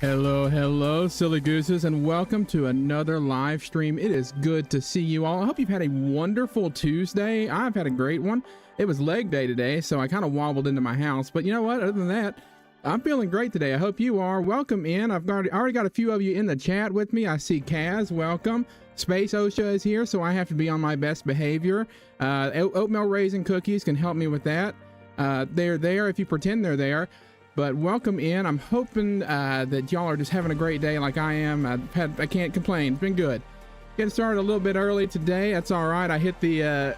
Hello, silly gooses, and welcome to another live stream. It is good to see you all. I hope you've had a wonderful Tuesday. I've had a great one. It was leg day today, so I kind of wobbled into my house. But you know what? Other than that, I'm feeling great today. I hope you are. Welcome in. I've already got a few of you in the chat with me. I see Kaz. Welcome. Space OSHA is here, so I have to be on my best behavior. Oatmeal raisin cookies can help me with that. They're there if you pretend they're there. But welcome in. I'm hoping that y'all are just having a great day like I am. I can't complain. It's been good. Getting started a little bit early today. That's all right. I hit the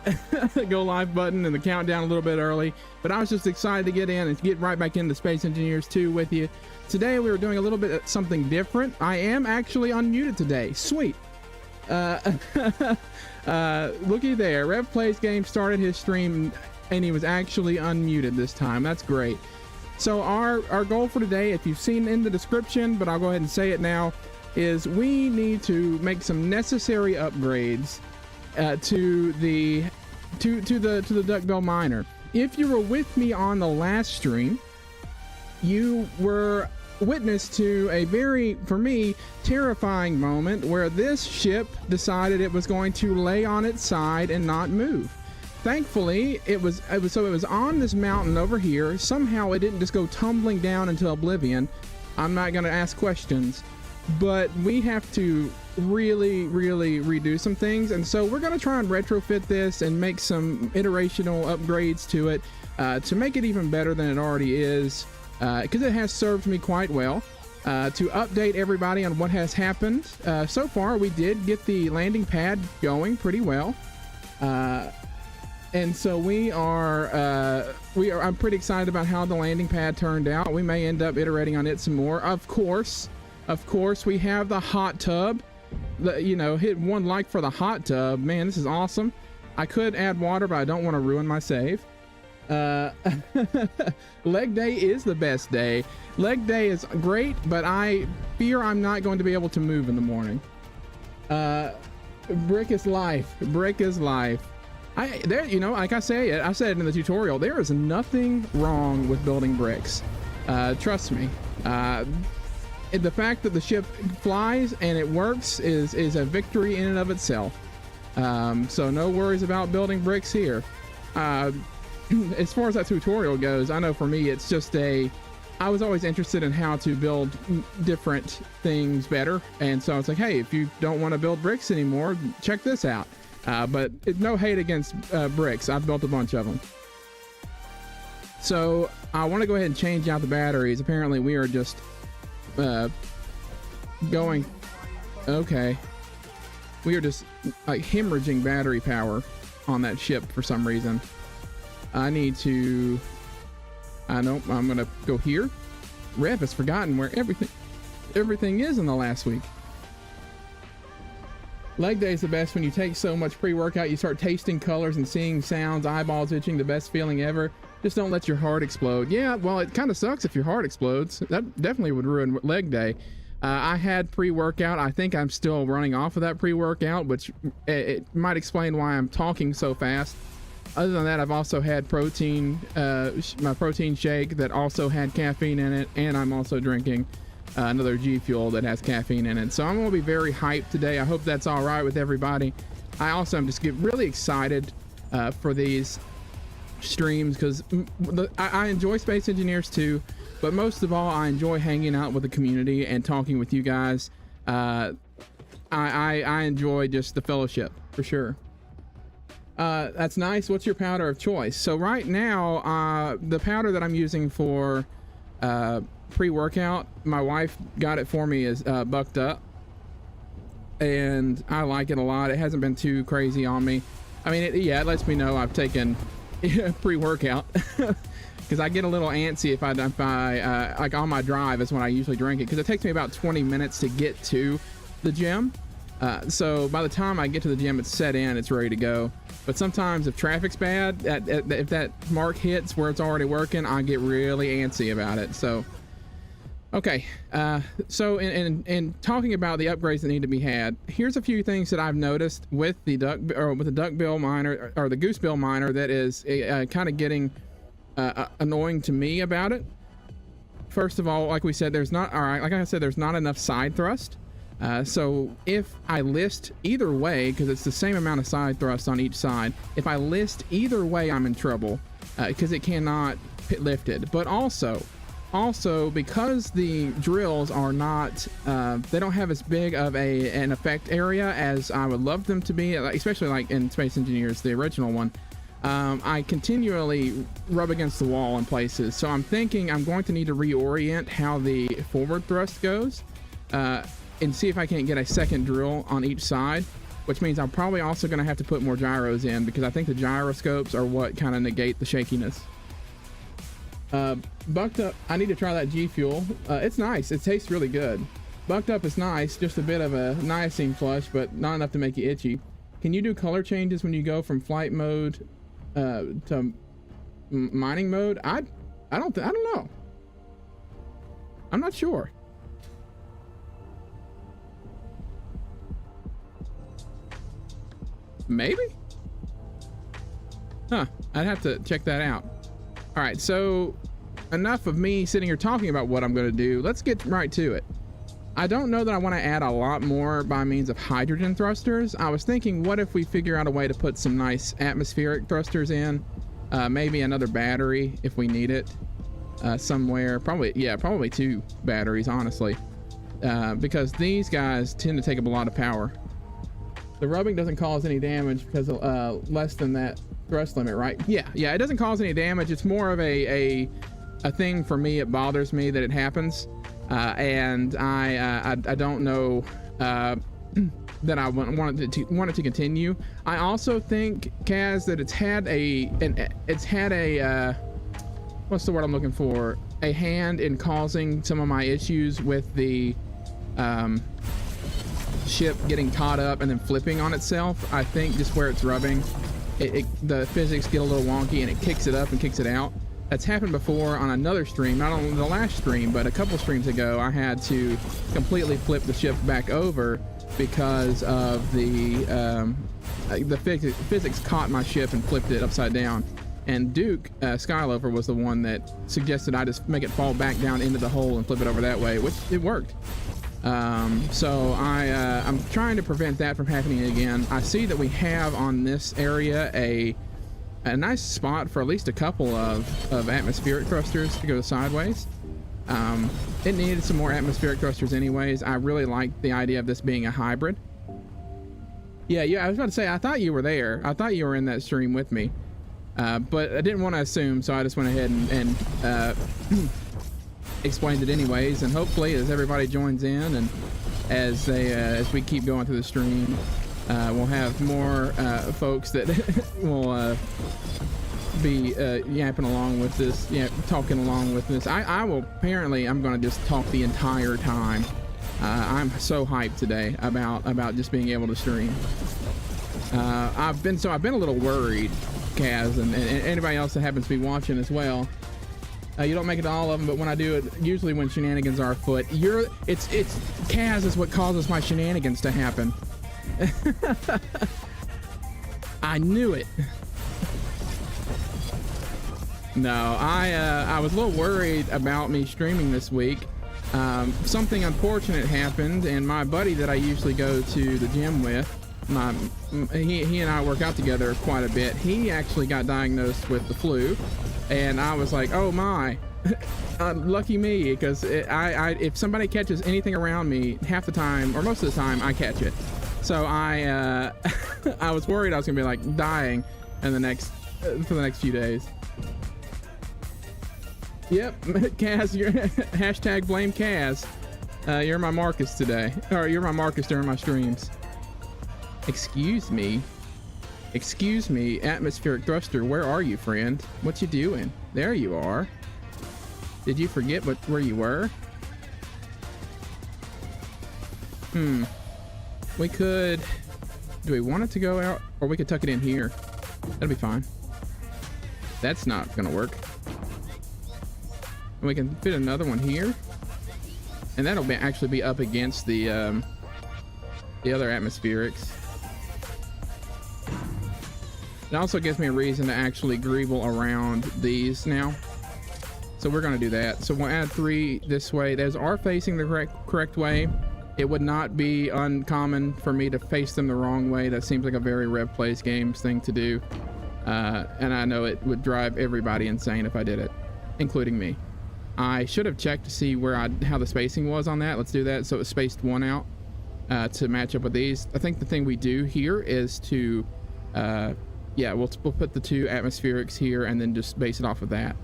go live button and the countdown a little bit early. But I was just excited to get in and get right back into Space Engineers 2 with you. Today we were doing a little bit of something different. I am actually unmuted today. Sweet. Looky there. Rev Plays Game started his stream and he was actually unmuted this time. That's great. So our goal for today, if you've seen in the description, but I'll go ahead and say it now, is we need to make some necessary upgrades to the Duck Bill Miner. If you were with me on the last stream, you were witness to a very, for me, terrifying moment where this ship decided it was going to lay on its side and not move. Thankfully, it was on this mountain over here. Somehow it didn't just go tumbling down into oblivion. I'm not going to ask questions, but we have to really redo some things. And so we're going to try and retrofit this and make some iterational upgrades to it to make it even better than it already is, because it has served me quite well. To update everybody on what has happened. So far, we did get the landing pad going pretty well. And so I'm pretty excited about how the landing pad turned out. We may end up iterating on it some more. Of course, we have the hot tub. Hit one like for the hot tub. Man, this is awesome. I could add water, but I don't want to ruin my save. Leg day is the best day. Leg day is great, but I fear I'm not going to be able to move in the morning. Brick is life. Brick is life. Like I said it in the tutorial, there is nothing wrong with building bricks. Trust me. The fact that the ship flies and it works is a victory in and of itself. So no worries about building bricks here. As far as that tutorial goes, I know for me, it's just I was always interested in how to build different things better. And so I was like, hey, if you don't want to build bricks anymore, check this out. But no hate against bricks. I've built a bunch of them. So I want to go ahead and change out the batteries. Apparently we are just going. Okay. We are just like hemorrhaging battery power on that ship for some reason. I need to. I'm going to go here. Rev has forgotten where everything is in the last week. Leg day is the best when you take so much pre-workout, you start tasting colors and seeing sounds, eyeballs itching, the best feeling ever. Just don't let your heart explode. Yeah, well, it kind of sucks if your heart explodes. That definitely would ruin leg day. I had pre-workout. I think I'm still running off of that pre-workout, which it might explain why I'm talking so fast. Other than that, I've also had protein, my protein shake that also had caffeine in it, and I'm also drinking another G Fuel that has caffeine in it. So I'm going to be very hyped today. I hope that's all right with everybody. I also am just really excited for these streams because I enjoy Space Engineers 2, but most of all, I enjoy hanging out with the community and talking with you guys. I enjoy just the fellowship for sure. That's nice. What's your powder of choice? So right now, the powder that I'm using for pre-workout, my wife got it for me, is Bucked Up, and I like it a lot. It hasn't been too crazy on me. I mean, it lets me know I've taken pre-workout because I get a little antsy if I like on my drive is when I usually drink it, because it takes me about 20 minutes to get to the gym. So by the time I get to the gym, it's set in, it's ready to go. But sometimes if traffic's bad, if that mark hits where it's already working, I get really antsy about it. So okay, so in talking about the upgrades that need to be had, here's a few things that I've noticed with the Duck Bill Miner, or the Goose Bill Miner, that is kind of getting annoying to me about it. first of all, like we said, there's not, all right, like I said, there's not enough side thrust. So if I list either way, because it's the same amount of side thrust on each side, if I list either way, I'm in trouble, because it cannot pit lifted. But also because the drills are not, they don't have as big of an effect area as I would love them to be, especially like in Space Engineers, the original one. I continually rub against the wall in places, so I'm thinking I'm going to need to reorient how the forward thrust goes, and see if I can't get a second drill on each side, which means I'm probably also going to have to put more gyros in, because I think the gyroscopes are what kind of negate the shakiness. Bucked up, I need to try that G Fuel. It's nice, it tastes really good. Bucked up is nice, just a bit of a niacin flush, but not enough to make you itchy. Can you do color changes when you go from flight mode to mining mode? I don't know. I'm not sure. Maybe? Huh, I'd have to check that out. All right, so enough of me sitting here talking about what I'm going to do. Let's get right to it. I don't know that I want to add a lot more by means of hydrogen thrusters. I was thinking, what if we figure out a way to put some nice atmospheric thrusters in? Maybe another battery if we need it somewhere. Probably 2 batteries, honestly, because these guys tend to take up a lot of power. The rubbing doesn't cause any damage because less than that thrust limit, right? Yeah, it doesn't cause any damage. It's more of a thing for me. It bothers me that it happens, and I don't know that I want it to continue. I also think, Kaz, that it's had a what's the word I'm looking for? A hand in causing some of my issues with the ship getting caught up and then flipping on itself. I think just where it's rubbing, the physics get a little wonky and it kicks it up and kicks it out. That's happened before on another stream, not on the last stream, but a couple streams ago. I had to completely flip the ship back over because of the physics caught my ship and flipped it upside down. And Duke Skylover was the one that suggested I just make it fall back down into the hole and flip it over that way, which it worked. So I'm trying to prevent that from happening again. I see that we have on this area a nice spot for at least a couple of atmospheric thrusters to go sideways. It needed some more atmospheric thrusters anyways. I really like the idea of this being a hybrid. Yeah, I was about to say, I thought you were there. I thought you were in that stream with me. But I didn't want to assume, so I just went ahead and explained it anyways. And hopefully, as everybody joins in and as we keep going through the stream, we'll have more folks that will be yapping along with this, talking along with this. I'm going to just talk the entire time. I'm so hyped today about just being able to stream. I've been a little worried, Kaz, and anybody else that happens to be watching as well. You don't make it to all of them, but when I do it, usually when shenanigans are afoot, it's Kaz is what causes my shenanigans to happen. I knew it. No, I was a little worried about me streaming this week. Something unfortunate happened, and my buddy that I usually go to the gym with, he and I work out together quite a bit. He actually got diagnosed with the flu, and I was like, oh my, lucky me, because if somebody catches anything around me, half the time or most of the time I catch it. So I was worried I was gonna be like dying for the next few days. Yep, Kaz, you're hashtag blame Kaz. You're my Marcus today, or you're my Marcus during my streams. Excuse me, atmospheric thruster, where are you, friend? What you doing? There you are. Did you forget where you were? We could, do we want it to go out, or we could tuck it in here? That'll be fine. That's not gonna work. And we can fit another one here, and that'll actually be up against the other atmospherics. It also gives me a reason to actually greeble around these now. So we're gonna do that. So we'll add 3 this way. Those are facing the correct way. It would not be uncommon for me to face them the wrong way. That seems like a very Rev Plays Games thing to do. And I know it would drive everybody insane if I did it, including me. I should have checked to see how the spacing was on that. Let's do that. So it spaced 1 out to match up with these. I think the thing we do here is to, yeah, we'll put the 2 atmospherics here and then just base it off of that.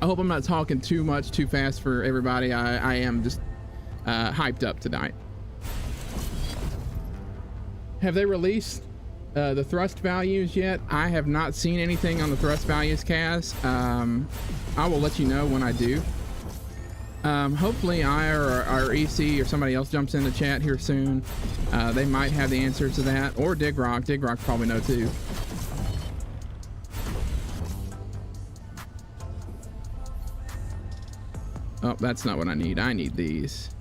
I hope I'm not talking too much too fast for everybody. I am just hyped up tonight. Have they released the thrust values yet? I have not seen anything on the thrust values, Kaz. I will let you know when I do. Hopefully I or EC or somebody else jumps in the chat here soon. They might have the answers to that, or Digrock. Digrock probably know too. Oh, that's not what I need. I need these.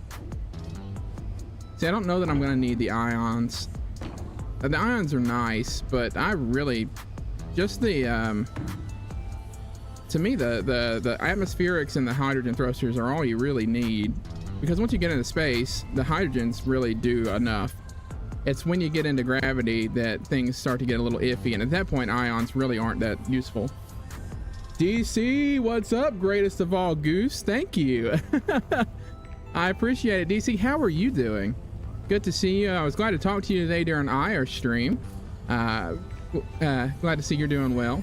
See, I don't know that I'm gonna need the ions. The ions are nice, but I really just the to me the atmospherics and the hydrogen thrusters are all you really need, because once you get into space, the hydrogens really do enough. It's when you get into gravity that things start to get a little iffy, and at that point ions really aren't that useful. DC, what's up, greatest of all Goose? Thank you. I appreciate it. DC, how are you doing? Good to see you. I was glad to talk to you today during IR stream. Glad to see you're doing well.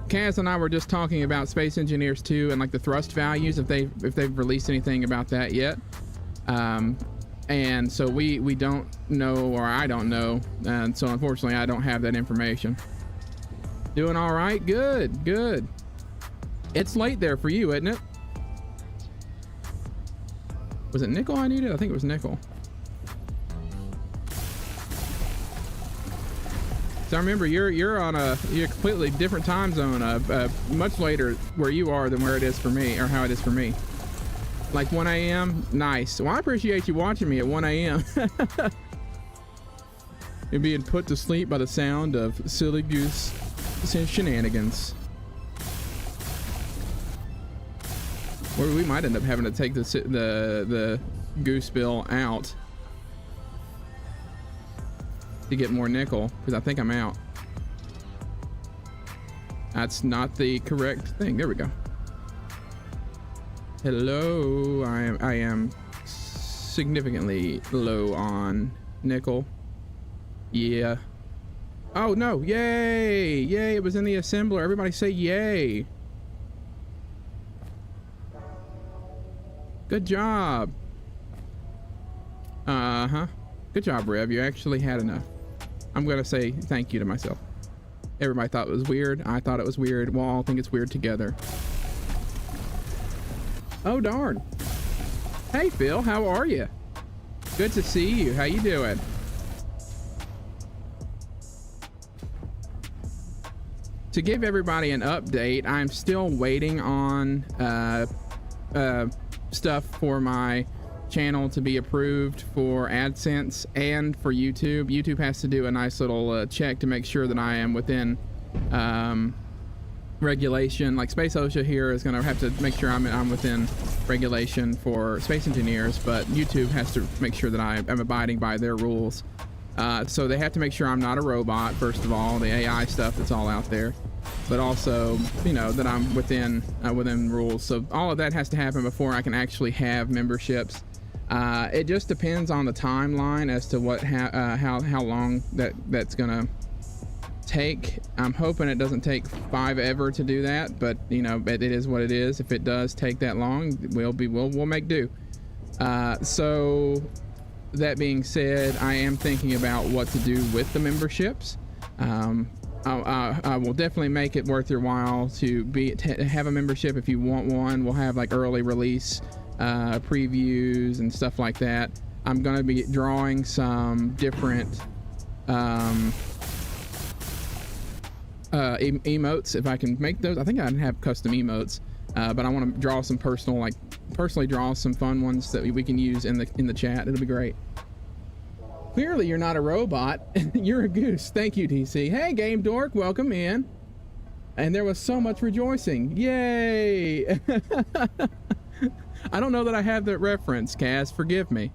Kaz and I were just talking about Space Engineers 2 and like the thrust values, if they've released anything about that yet. And so we don't know, or I don't know, and so unfortunately I don't have that information. Doing all right? Good, good. It's late there for you, isn't it? Was it nickel I needed? I think it was nickel. So I remember you're on a completely different time zone, much later where you are than where it is for me, or how it is for me. Like 1 a.m. Nice. Well, I appreciate you watching me at 1 a.m. You're being put to sleep by the sound of silly goose shenanigans. Or we might end up having to take the Goose Bill out to get more nickel, because I think I'm out. That's not the correct thing. There we go. Hello. I am significantly low on nickel. Yeah. Oh no, yay! Yay, it was in the assembler. Everybody say yay. Good job. Uh-huh. Good job, Rev. You actually had enough. I'm gonna say thank you to myself. Everybody thought it was weird. I thought it was weird. We'll all think it's weird together. Oh, darn. Hey, Phil. How are you? Good to see you. How you doing? To give everybody an update, I'm still waiting on stuff for my channel to be approved for AdSense and for YouTube. YouTube has to do a nice little check to make sure that I am within regulation. Like Space OSHA here is going to have to make sure I'm within regulation for Space Engineers, but YouTube has to make sure that I am abiding by their rules. So they have to make sure I'm not a robot, first of all, the AI stuff that's all out there, but also, you know, that I'm within rules. So all of that has to happen before I can actually have memberships. It just depends on the timeline as to how long that's gonna take. I'm hoping it doesn't take 5 ever to do that, but you know, it is what it is. If it does take that long, we'll make do. So that being said, I am thinking about what to do with the memberships. I will definitely make it worth your while to have a membership if you want one. We'll have like early release previews and stuff like that. I'm going to be drawing some different emotes if I can make those. I think I'd have custom emotes, but I want to draw some personally draw some fun ones that we can use in the chat. It'll be great. Clearly you're not a robot. You're a goose. Thank you, DC. Hey, Game Dork, welcome in. And there was so much rejoicing. Yay! I don't know that I have that reference, Cass. Forgive me.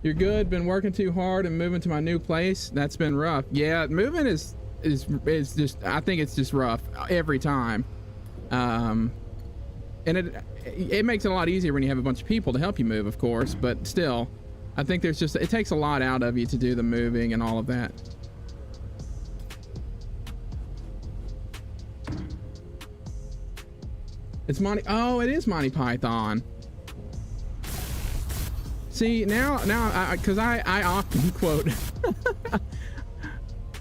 You're good. Been working too hard and moving to my new place. That's been rough. Yeah, moving is just, I think it's just rough every time. And it makes it a lot easier when you have a bunch of people to help you move, of course, but still, I think there's just, it takes a lot out of you to do the moving and all of that. It's Monty. Oh, it is Monty Python. See, now, because I often quote,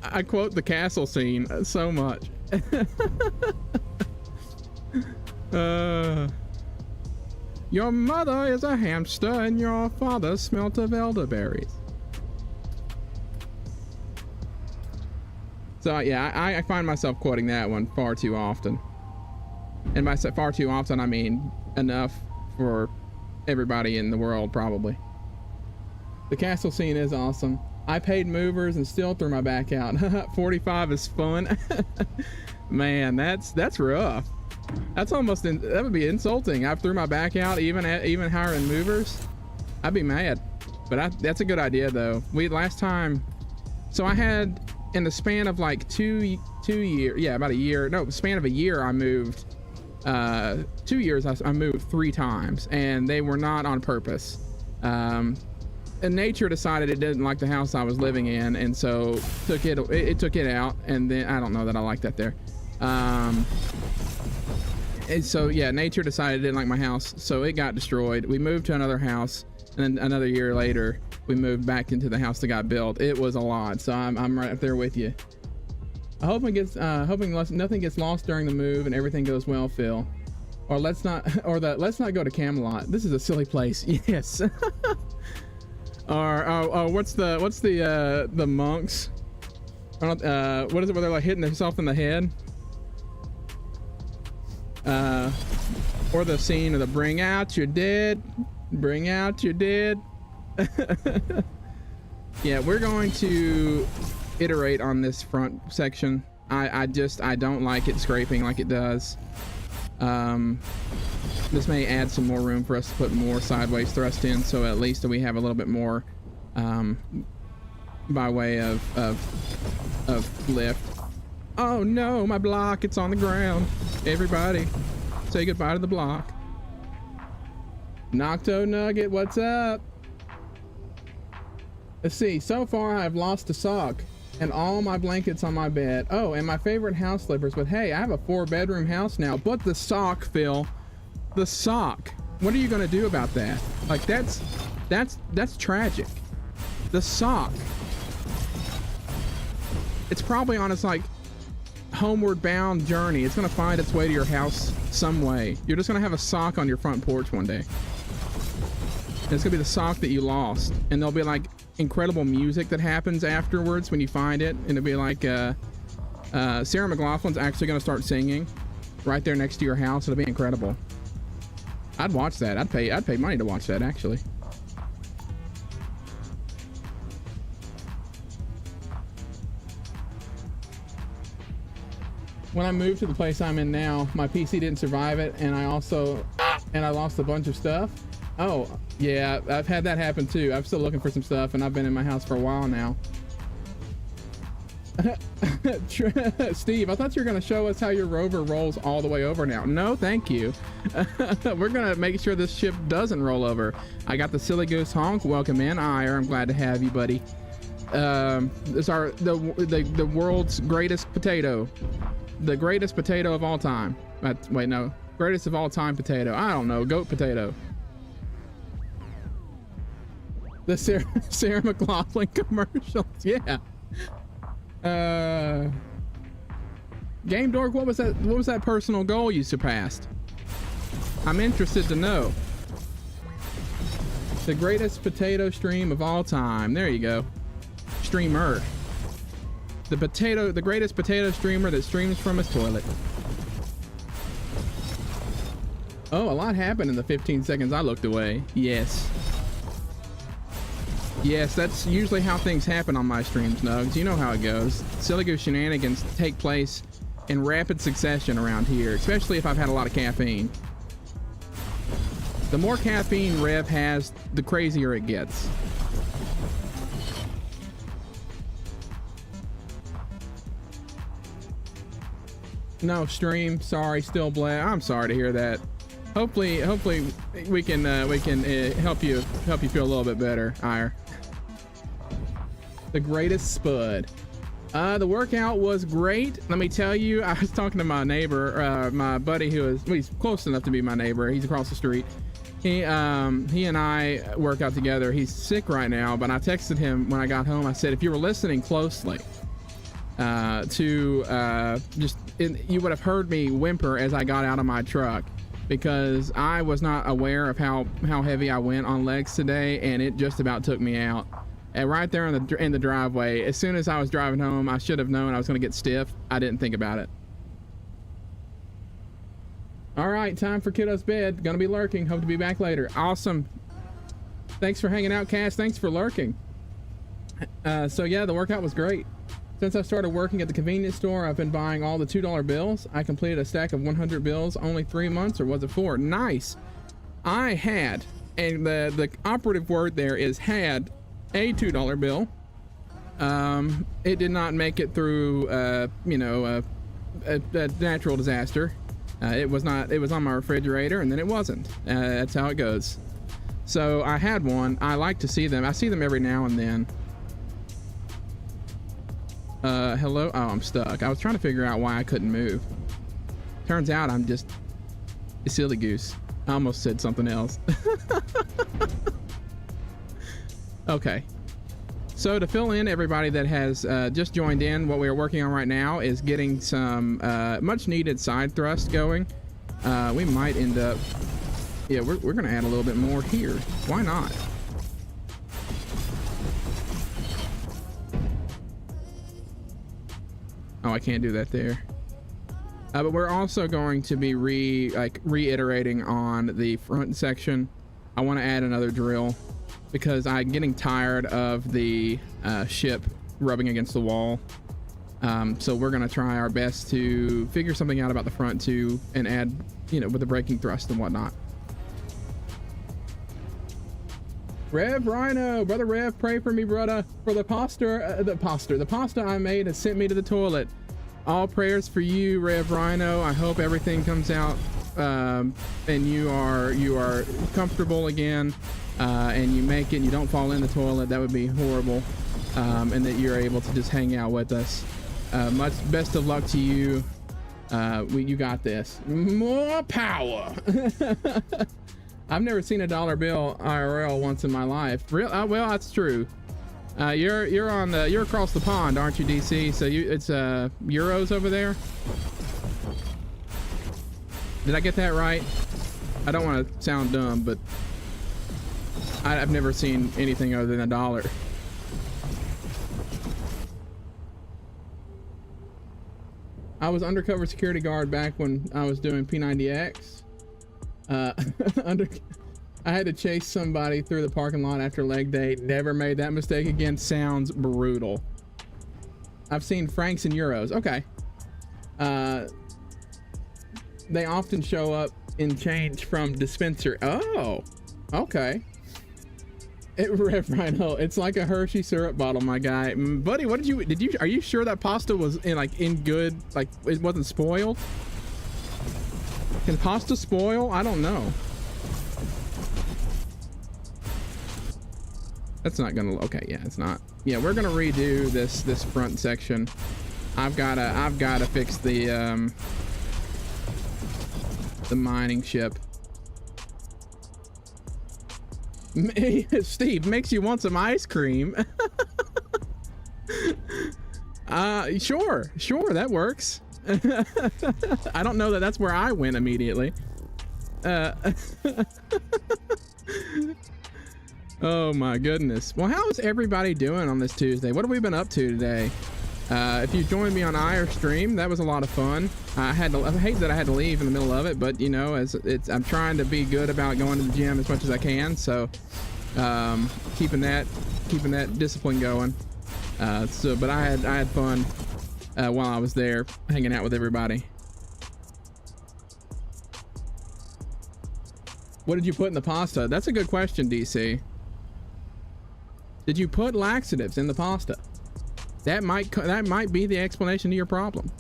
I quote the castle scene so much. Your mother is a hamster and your father smelt of elderberries. So yeah, I find myself quoting that one far too often. And by far too often, I mean enough for everybody in the world, probably. The castle scene is awesome. I paid movers and still threw my back out. 45 is fun. Man, that's rough. That's almost, that would be insulting. I threw my back out even hiring movers. I'd be mad. But that's a good idea though. Last time, so I had in the span of like 2 years, yeah, about a year. No, span of a year, I moved. 2 years, I moved 3 times, and they were not on purpose. And nature decided it didn't like the house I was living in, and so took it took it out. And then I don't know that I like that there. And so yeah, nature decided it didn't like my house, so it got destroyed. We moved to another house, and then another year later, we moved back into the house that got built. It was a lot, so I'm right up there with you. Hoping nothing gets lost during the move and everything goes well, Phil. Or let's not go to Camelot. This is a silly place. Yes. Or what's the monks? What is it where they're like hitting themselves in the head? Or the scene of the bring out your dead. Yeah, we're going to iterate on this front section. I don't like it scraping like it does. This may add some more room for us to put more sideways thrust in, so at least we have a little bit more by way of lift. Oh no, my block, it's on the ground. Everybody say goodbye to the block. Nocto Nugget, what's up? Let's see, so far I've lost a sock and all my blankets on my bed. Oh, and my favorite house slippers, but hey, I have a 4-bedroom house now. But the sock, Phil, the sock. What are you gonna do about that? Like that's tragic. The sock. It's probably on its like homeward bound journey. It's gonna find its way to your house some way. You're just gonna have a sock on your front porch one day. And it's gonna be the sock that you lost, and there'll be like incredible music that happens afterwards when you find it, and it'll be like Sarah McLachlan's actually gonna start singing right there next to your house. It'll be incredible. I'd watch that. I'd pay money to watch that, actually. When I moved to the place I'm in now, my PC didn't survive it, and I lost a bunch of stuff. Oh, yeah, I've had that happen too. I'm still looking for some stuff, and I've been in my house for a while now. Steve, I thought you were going to show us how your rover rolls all the way over now. No, thank you. We're going to make sure this ship doesn't roll over. I got the Silly Goose Honk. Welcome in, Ire. I'm glad to have you, buddy. This is the world's greatest potato. The greatest potato of all time. Wait, no. Greatest of all time potato. I don't know. Goat potato. The Sarah McLachlan commercials. Yeah. Game Dork, what was that personal goal you surpassed? I'm interested to know. The greatest potato stream of all time. There you go. Streamer. The greatest potato streamer that streams from his toilet. Oh, a lot happened in the 15 seconds I looked away. Yes. Yes, that's usually how things happen on my streams, Nugs. You know how it goes. Silly Goose shenanigans take place in rapid succession around here, especially if I've had a lot of caffeine. The more caffeine Rev has, the crazier it gets. No stream, sorry, still black. I'm sorry to hear that. Hopefully we can help you feel a little bit better, Ire. The greatest spud. The workout was great. Let me tell you, I was talking to my neighbor, my buddy who is, well, he's close enough to be my neighbor. He's across the street. He and I work out together. He's sick right now, but I texted him when I got home. I said, if you were listening closely, you would have heard me whimper as I got out of my truck, because I was not aware of how heavy I went on legs today, and it just about took me out. And right there in the driveway, as soon as I was driving home, I should have known I was going to get stiff. I didn't think about it. All right, time for kiddo's bed. Gonna be lurking. Hope to be back later. Awesome. Thanks for hanging out, Cass. Thanks for lurking. So yeah, the workout was great. Since I started working at the convenience store, I've been buying all the $2 bills. I completed a stack of 100 bills, only 3 months, or was it 4? Nice. I had, and the operative word there is had, a $2 bill. It did not make it through, a natural disaster. It was on my refrigerator, and then it wasn't. That's how it goes. So I had one. I like to see them. I see them every now and then. Hello? Oh, I'm stuck. I was trying to figure out why I couldn't move. Turns out I'm just a silly goose. I almost said something else. Okay. So to fill in everybody that has just joined in, what we are working on right now is getting some much needed side thrust going. We might end up, yeah, we're gonna add a little bit more here. Why not? Oh, I can't do that there. But we're also going to be reiterating on the front section. I want to add another drill because I'm getting tired of the ship rubbing against the wall. So we're going to try our best to figure something out about the front too, and add, with the braking thrust and whatnot. Rev Rhino, brother Rev, pray for me, brother, for the pasta. The pasta I made has sent me to the toilet. All prayers for you, Rev Rhino. I hope everything comes out and you are comfortable again, and you make it and you don't fall in the toilet. That would be horrible. And that you're able to just hang out with us. Much best of luck to you. You got this. More power. I've never seen a dollar bill IRL once in my life. Well, that's true. You're across the pond, aren't you, DC? So it's euros over there. Did I get that right? I don't want to sound dumb, but I've never seen anything other than a dollar. I was undercover security guard back when I was doing P90X. I had to chase somebody through the parking lot after leg day. Never made that mistake again. Sounds brutal. I've seen francs and euros. Okay. They often show up in change from dispenser. Oh, okay. Rev Rhino, it's like a Hershey syrup bottle, my guy. Buddy, what are you sure that pasta was in good, it wasn't spoiled? Can pasta spoil? I don't know. That's not gonna, okay, yeah, it's not. Yeah, we're gonna redo this front section. I've gotta fix the mining ship. Steve, makes you want some ice cream. Sure, that works. I don't know that's where I went immediately. Oh my goodness. Well, how is everybody doing on this Tuesday? What have we been up to today? If you joined me on IR stream, that was a lot of fun. I hate that I had to leave in the middle of it, but I'm trying to be good about going to the gym as much as I can. So keeping that discipline going. But I had fun while I was there hanging out with everybody. What did you put in the pasta? That's a good question, DC. Did you put laxatives in the pasta? That might be the explanation to your problem.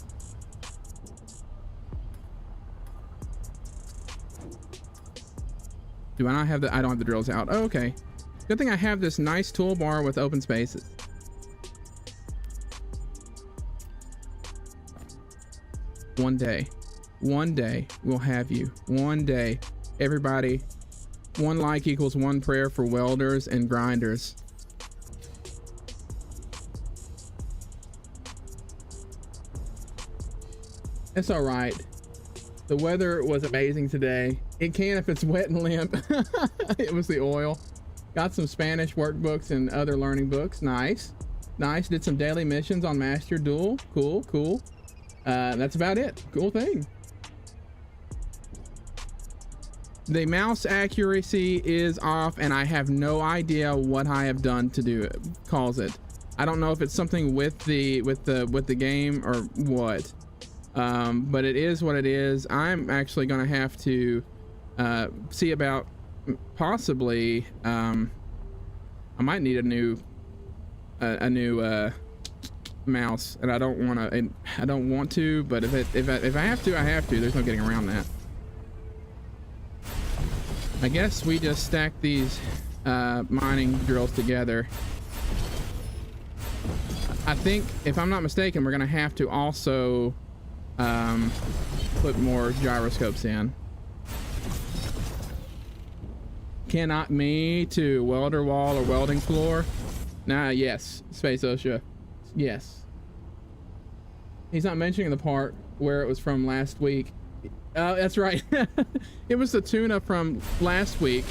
Do I not have I don't have the drills out. Oh, okay. Good thing I have this nice toolbar with open spaces. One day we'll have you. One day, everybody. One like equals one prayer for welders and grinders. It's all right. The weather was amazing today. It can if it's wet and limp. It was the oil. Got some Spanish workbooks and other learning books. Nice. Did some daily missions on Master Duel. Cool. That's about it. Cool thing. The mouse accuracy is off, and I have no idea what I have done to cause it. I don't know if it's something with the game or what. But it is what it is. I'm actually gonna have to see about possibly I might need a new mouse, and I don't want to, but if I have to, I have to. There's no getting around that. I guess we just stack these mining drills together. I think, if I'm not mistaken, we're gonna have to also put more gyroscopes in. Cannot me to welder wall or welding floor? Nah, yes. Space OSHA. Yes. He's not mentioning the part where it was from last week. That's right. It was the tuna from last week.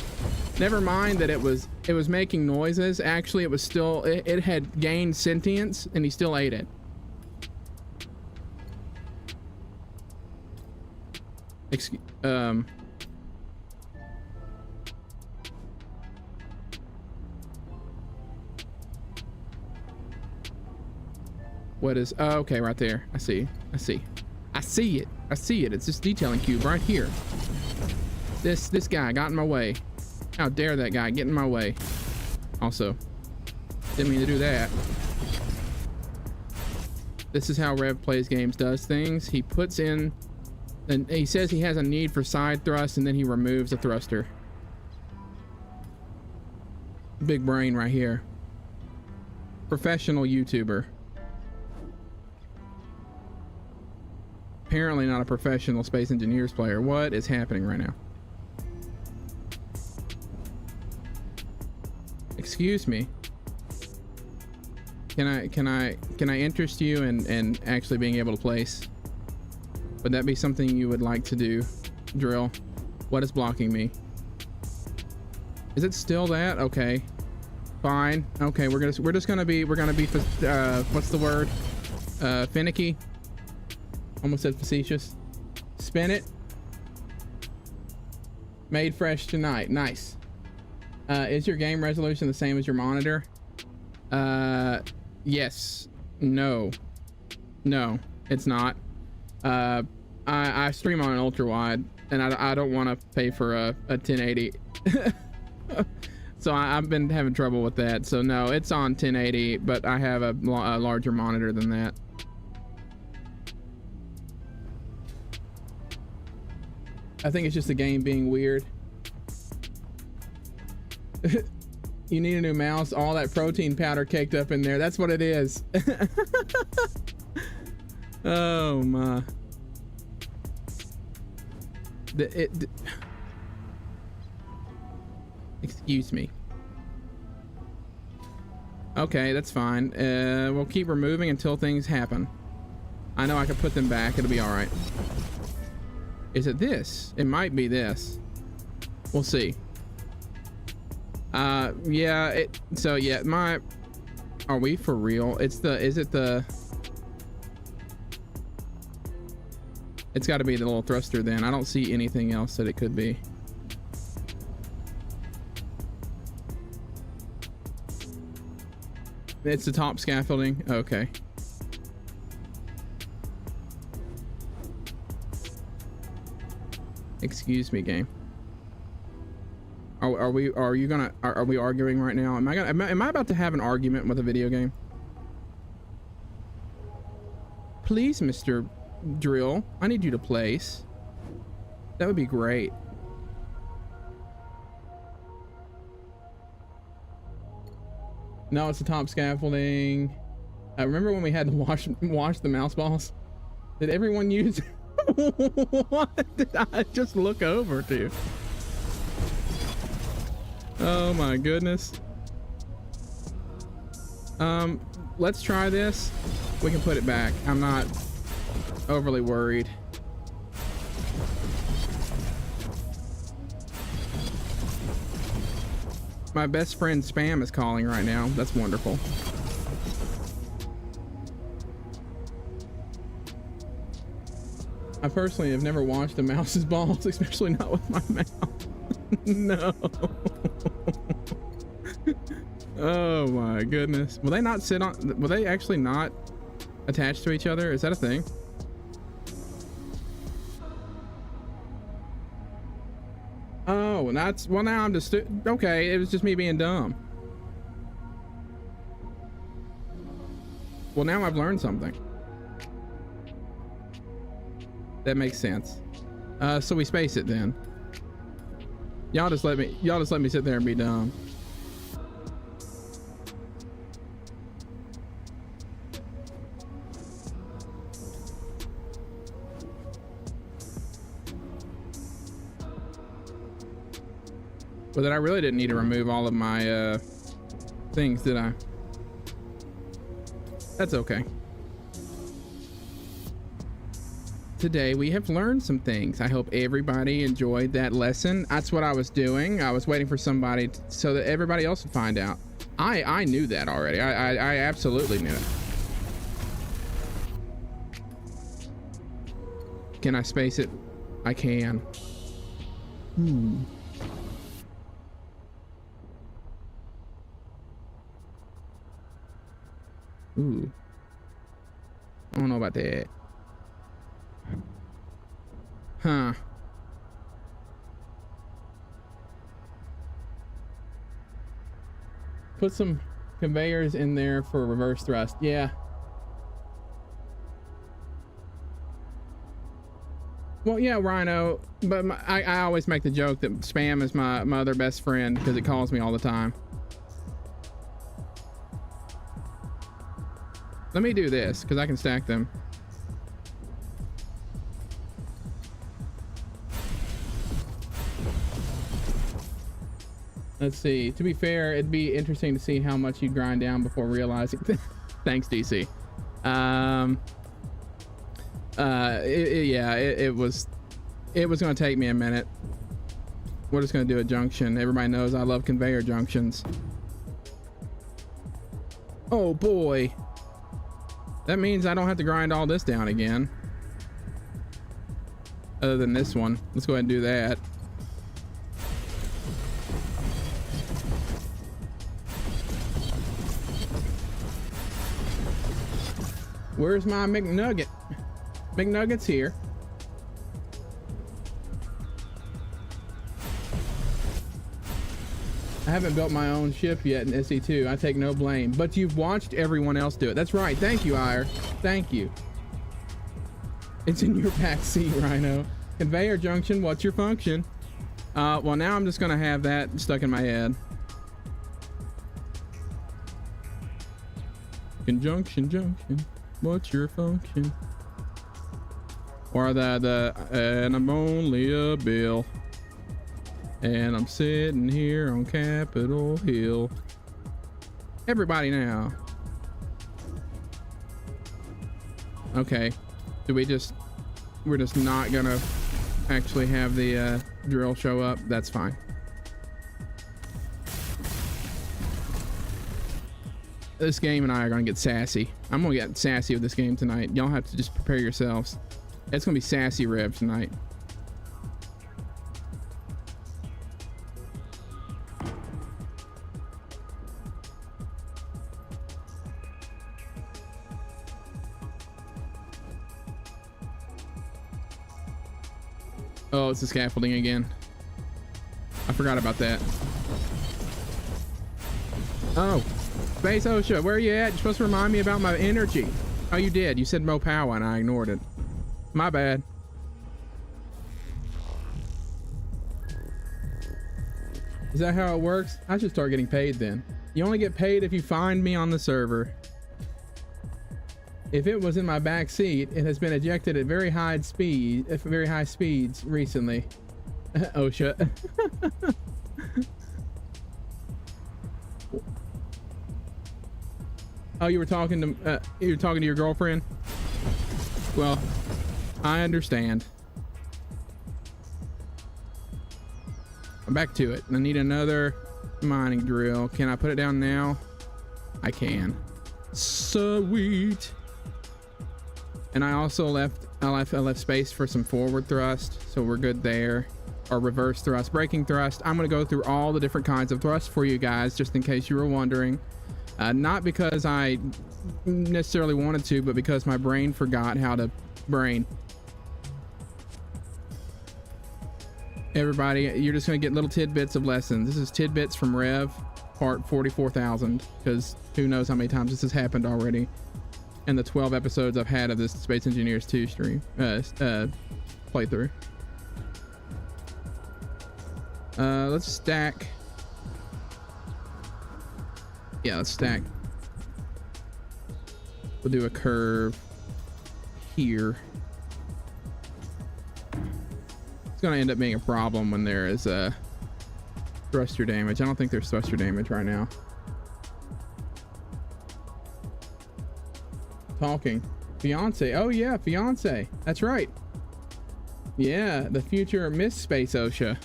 Never mind that it was making noises. Actually, it was still, it had gained sentience, and he still ate it. Excuse, what is, oh, okay, right there. I see it. It's this detailing cube right here. This guy got in my way. How dare that guy get in my way? Also, didn't mean to do that. This is how Rev Plays Games does things. He puts in, and he says he has a need for side thrust, and then he removes a thruster. Big brain right here. Professional YouTuber. Apparently not a professional Space Engineers player. What is happening right now? Excuse me. Can I interest you in actually being able to place? Would that be something you would like to do? Drill. What is blocking me? Is it still that? Okay. Fine. Okay, we're gonna be what's the word? Finicky. Almost said facetious. Spin it. Made fresh tonight. Nice. Is your game resolution the same as your monitor? Yes. No, it's not. I stream on an ultra wide, and I don't want to pay for a 1080. So I've been having trouble with that. So no, it's on 1080, but I have a larger monitor than that. I think it's just the game being weird. You need a new mouse. All that protein powder caked up in there. That's what it is. Oh my. Excuse me. Okay, that's fine. We'll keep removing until things happen. I know I can put them back. It'll be all right. Is it this? It might be this. We'll see. Yeah, so yeah, are we for real? It's got to be the little thruster then. I don't see anything else that it could be. It's the top scaffolding. Okay. Excuse me, game. Are we arguing right now? Am I about to have an argument with a video game? Please, Mr. Drill, I need you to place. That would be great. No, it's the top scaffolding. I remember when we had to wash the mouse balls. Did everyone use? What did I just look over to? Oh my goodness. Let's try this. We can put it back. I'm not overly worried. My best friend Spam is calling right now. That's wonderful. I personally have never washed a mouse's balls, especially not with my mouth. No. Oh my goodness. Will they not sit on? Will they actually not attach to each other? Is that a thing? Oh, and that's, well, now I'm just, okay, it was just me being dumb. Well, now I've learned something. That makes sense. So we space it then. Y'all just let me sit there and be dumb. But then I really didn't need to remove all of my things, did I? That's okay. Today we have learned some things. I hope everybody enjoyed that lesson. That's what I was doing. I was waiting for somebody so that everybody else would find out. I knew that already. I absolutely knew it. Can I space it? I can. Ooh. I don't know about that. Huh. Put some conveyors in there for reverse thrust. Yeah. Well, yeah, Rhino, but I always make the joke that Spam is my other best friend because it calls me all the time. Let me do this because I can stack them. Let's see. To be fair, it'd be interesting to see how much you grind down before realizing. Thanks, DC. Yeah, it was going to take me a minute. We're just going to do a junction. Everybody knows I love conveyor junctions. Oh boy. That means I don't have to grind all this down again. Other than this one. Let's go ahead and do that. Where's my McNugget? McNugget's here. I haven't built my own ship yet in SE2. I take no blame, but you've watched everyone else do it. That's right. Thank you, Ire. Thank you. It's in your back seat, Rhino. Conveyor junction, what's your function? Well, now I'm just gonna have that stuck in my head. Conjunction, junction, what's your function? Or and I'm only a bill. And I'm sitting here on Capitol Hill. Everybody now. Okay. We're just not gonna actually have the drill show up. That's fine. This game and I are gonna get sassy. I'm gonna get sassy with this game tonight. Y'all have to just prepare yourselves. It's gonna be sassy rev tonight. Oh, it's the scaffolding again. I forgot about that. Oh, Space OSHA, where are you at? You're supposed to remind me about my energy. Oh, you did. You said Mopow and I ignored it. My bad. Is that how it works? I should start getting paid then. You only get paid if you find me on the server. If it was in my back seat, it has been ejected at very high speeds recently. OSHA. Oh, you were talking to your girlfriend? Well, I understand. I'm back to it. I need another mining drill. Can I put it down now? I can. Sweet. And I also left space for some forward thrust, so we're good there. Or reverse thrust, braking thrust. I'm gonna go through all the different kinds of thrust for you guys, just in case you were wondering. Not because I necessarily wanted to, but because my brain forgot how to brain. Everybody, you're just gonna get little tidbits of lessons. This is tidbits from Rev, part 44,000, because who knows how many times this has happened already in the 12 episodes I've had of this Space Engineers 2 stream, playthrough. Let's stack. Yeah, let's stack. We'll do a curve here. It's gonna end up being a problem when there is a thruster damage. I don't think there's thruster damage right now. Talking. Fiance. Oh yeah, fiance. That's right. Yeah, the future Miss Space OSHA.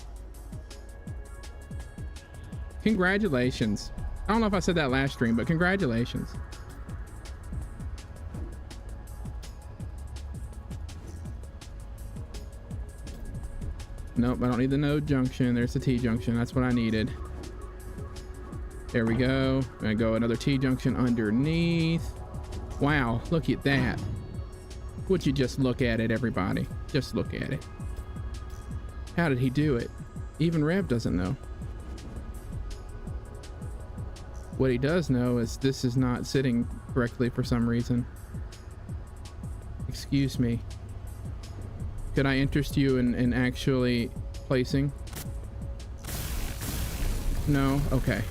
Congratulations. I don't know if I said that last stream, but congratulations. Nope, I don't need the node junction. There's the T junction. That's what I needed. There we go. I'm gonna go another T junction underneath. Wow, look at that. Would you just look at it, everybody? Just look at it. How did he do it? Even Rev doesn't know. What he does know is this is not sitting correctly for some reason. Excuse me. Could I interest you in actually placing? No? Okay.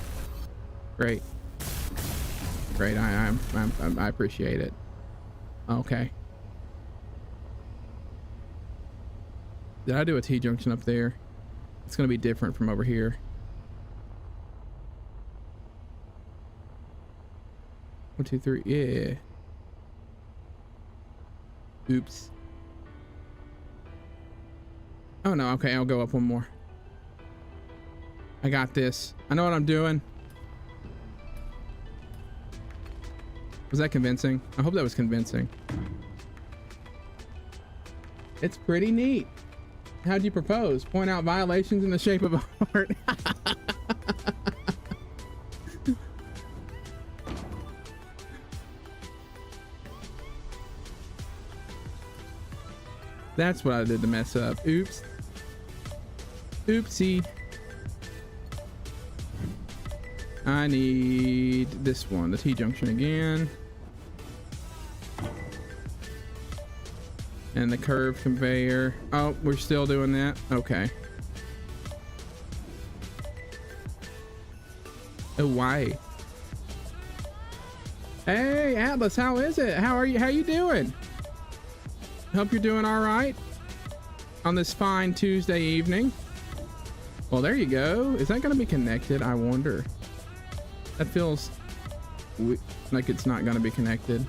Great. Great. I appreciate it. Okay. Did I do a T-junction up there? It's gonna be different from over here. 1, 2, 3. Yeah. Oops. Oh no. Okay, I'll go up one more. I got this. I know what I'm doing. Was that convincing? I hope that was convincing. It's pretty neat. How'd you propose? Point out violations in the shape of a heart. That's what I did to mess up. Oops. Oopsie. I need this one, the T-junction again. And the curved conveyor. Oh, we're still doing that? Okay. Oh, why? Hey, Atlas, how is it? How are you? How you doing? Hope you're doing all right on this fine Tuesday evening. Well, there you go. Is that going to be connected? I wonder. That feels like it's not going to be connected.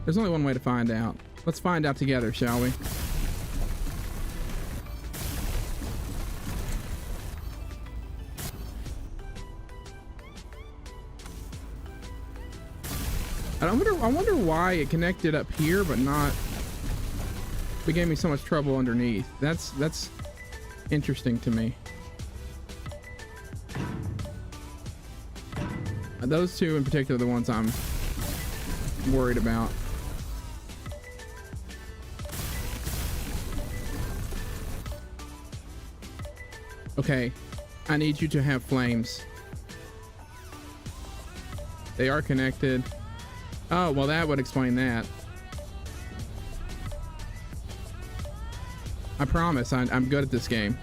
There's only one way to find out. Let's find out together, shall we? I wonder why it connected up here, but not. It gave me so much trouble underneath. That's interesting to me. Those two in particular are the ones I'm worried about. Okay, I need you to have flames. They are connected. Oh, well, that would explain that. I promise I'm good at this game.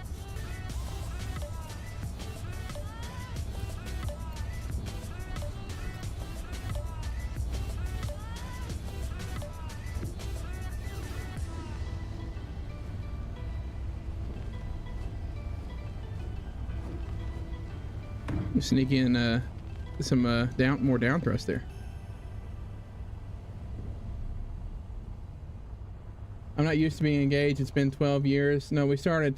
Sneak in some more down thrust there. I'm not used to being engaged. It's been 12 years. No, we started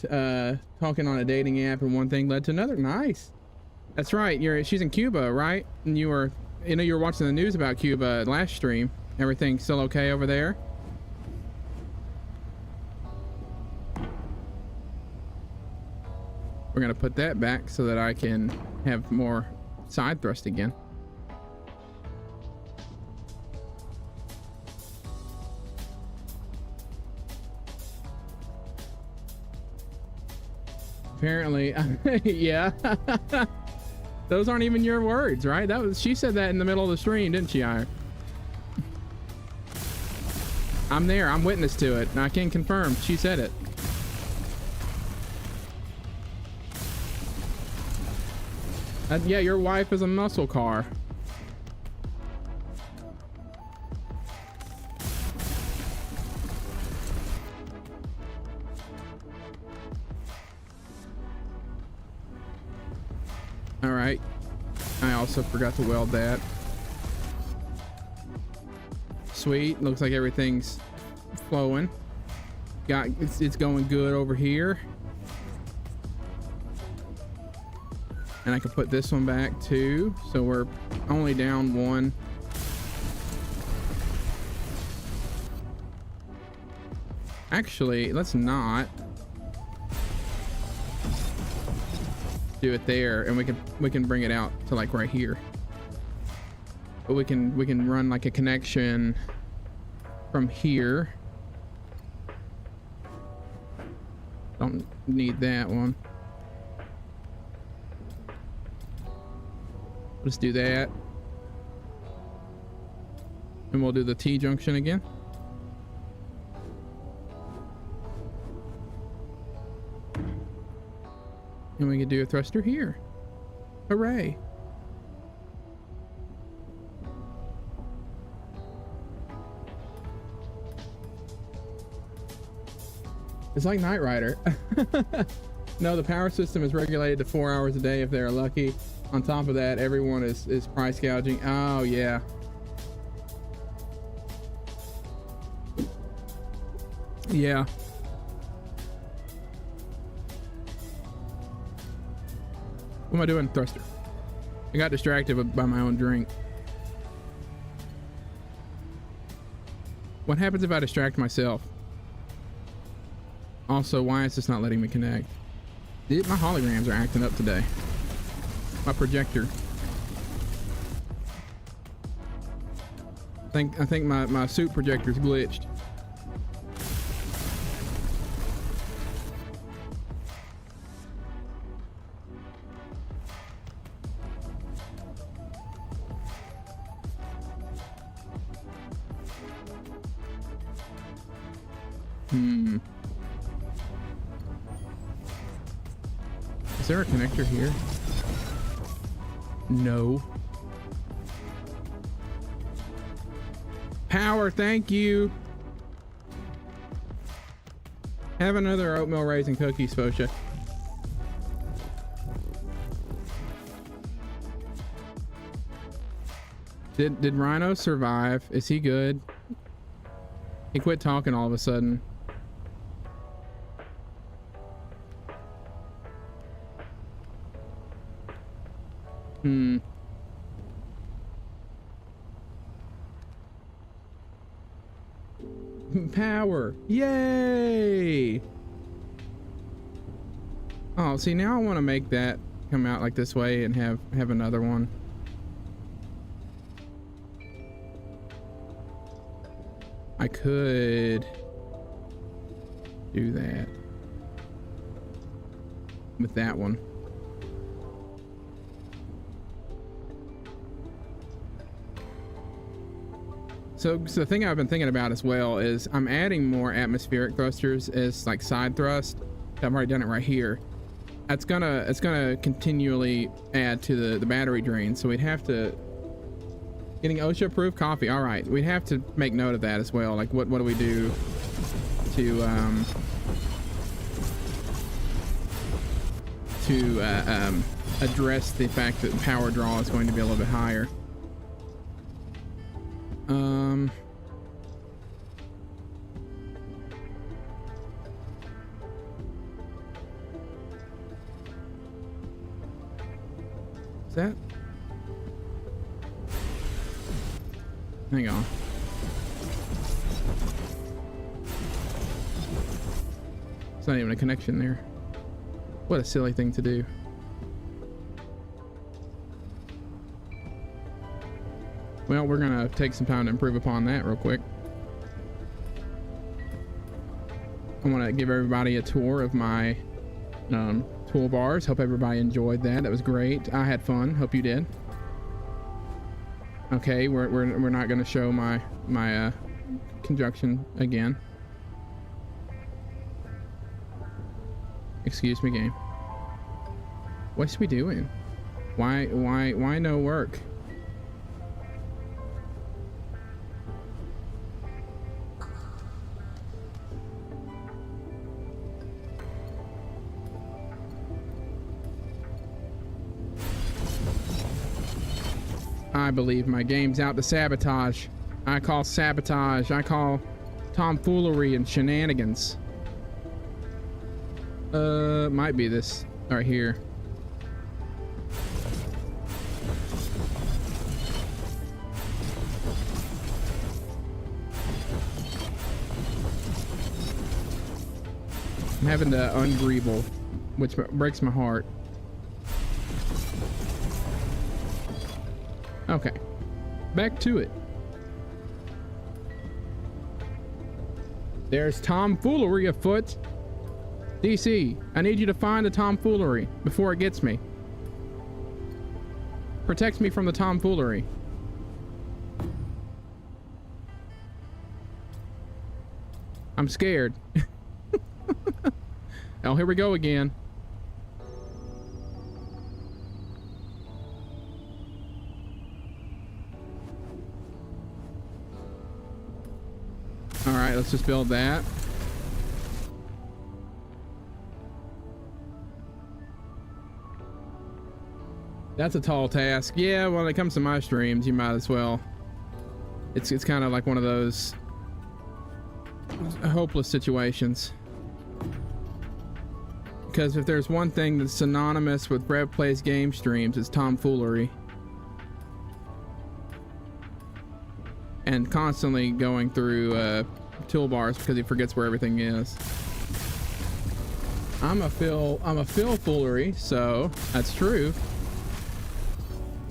talking on a dating app, and one thing led to another. Nice. That's right. She's in Cuba, right? And you were watching the news about Cuba last stream. Everything still okay over there? We're gonna put that back so that I can have more side thrust again. Apparently, yeah. Those aren't even your words, right? She said that in the middle of the stream, didn't she, Ire? I'm there. I'm witness to it. And I can confirm. She said it. Yeah, your wife is a muscle car. All right. I also forgot to weld that. Sweet. Looks like everything's flowing. It's going good over here. And I can put this one back too. So we're only down one. Actually, let's not do it there, and we can bring it out to like right here. But we can run like a connection from here. Don't need that one. Let's do that. And we'll do the T junction again. And we can do a thruster here. Hooray. It's like Knight Rider. No, the power system is regulated to 4 hours a day if they're lucky. On top of that, everyone is price gouging. Oh, yeah. Yeah. What am I doing? Thruster. I got distracted by my own drink. What happens if I distract myself? Also, why is this not letting me connect? My holograms are acting up today. My projector. I think my suit projector's glitched. Is there a connector here? No. Power, thank you. Have another oatmeal raisin cookie, Sposha. Did Rhino survive? Is he good? He quit talking all of a sudden. Power. Yay! Oh, see, now I want to make that come out like this way and have another one. I could do that. with that one. So the thing I've been thinking about as well is I'm adding more atmospheric thrusters as like side thrust. I've already done it right here. It's gonna continually add to the battery drain. So we'd have to getting OSHA approved coffee. All right, we'd have to make note of that as well. Like what do we do to address the fact that power draw is going to be a little bit higher. Is that? Hang on. It's not even a connection there. What a silly thing to do. Well, we're gonna take some time to improve upon that real quick. I want to give everybody a tour of my toolbars. Hope everybody enjoyed that. That was great. I had fun. Hope you did. Okay, we're not gonna show my conjunction again. Excuse me, game. What's we doing? Why no work? I believe my game's out to sabotage. I call sabotage. I call tomfoolery and shenanigans. Might be this right here. I'm having to ungreeble, which breaks my heart. Okay, back to it. There's tomfoolery afoot. DC, I need you to find the tomfoolery before it gets me. Protect me from the tomfoolery. I'm scared. Oh, here we go again. All right, let's just build that. That's a tall task. Yeah, when it comes to my streams, you might as well. It's kind of like one of those hopeless situations. Because if there's one thing that's synonymous with Rev Plays Game streams, it's tomfoolery. And constantly going through toolbars because he forgets where everything is. I'm a Phil foolery, so that's true.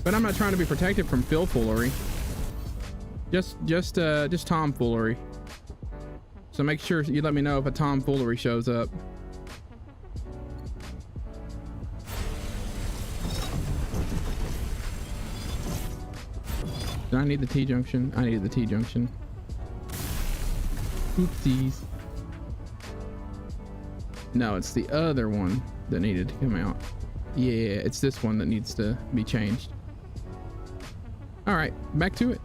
But I'm not trying to be protected from Phil foolery. Just tomfoolery. So make sure you let me know if a tomfoolery shows up. Do I need the T-junction? I needed the T-junction. Oopsies. No, it's the other one that needed to come out. Yeah, it's this one that needs to be changed. All right, back to it.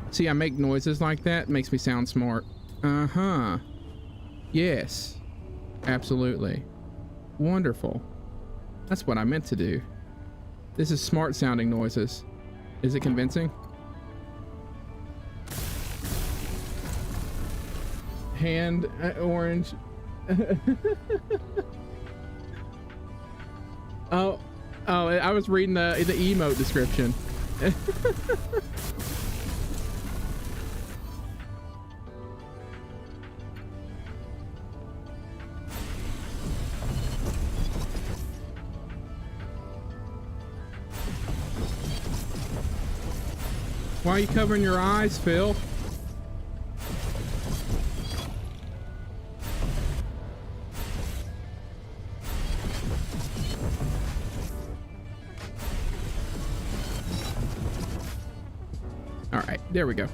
See, I make noises like that. It makes me sound smart. Yes, absolutely. Wonderful. That's what I meant to do. This is smart sounding noises. Is it convincing? Hand orange. Oh, I was reading the emote description. Why are you covering your eyes, Phil? There we go.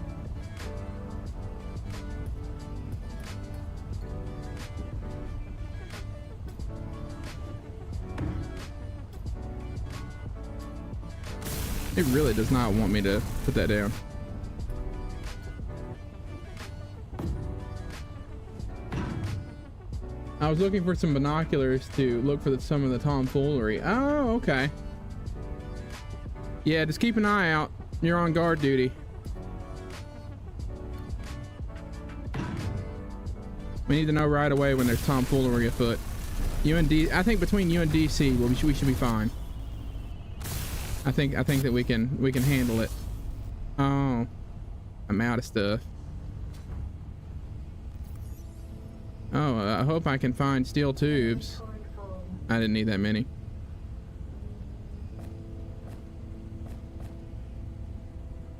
It really does not want me to put that down. I was looking for some binoculars to look for some of the tomfoolery. Oh, okay. Yeah, just keep an eye out. You're on guard duty. We need to know right away when there's tomfoolery afoot. I think between you and DC, we should be fine. I think that we can handle it. Oh, I'm out of stuff. Oh, I hope I can find steel tubes. I didn't need that many.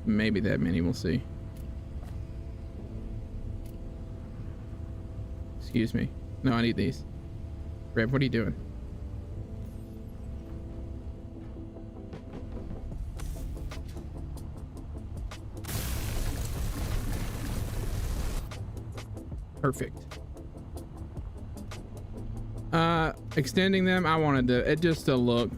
Maybe that many, we'll see. Excuse me. No, I need these. Rev, what are you doing? Perfect. Extending them, I wanted to, it just to look.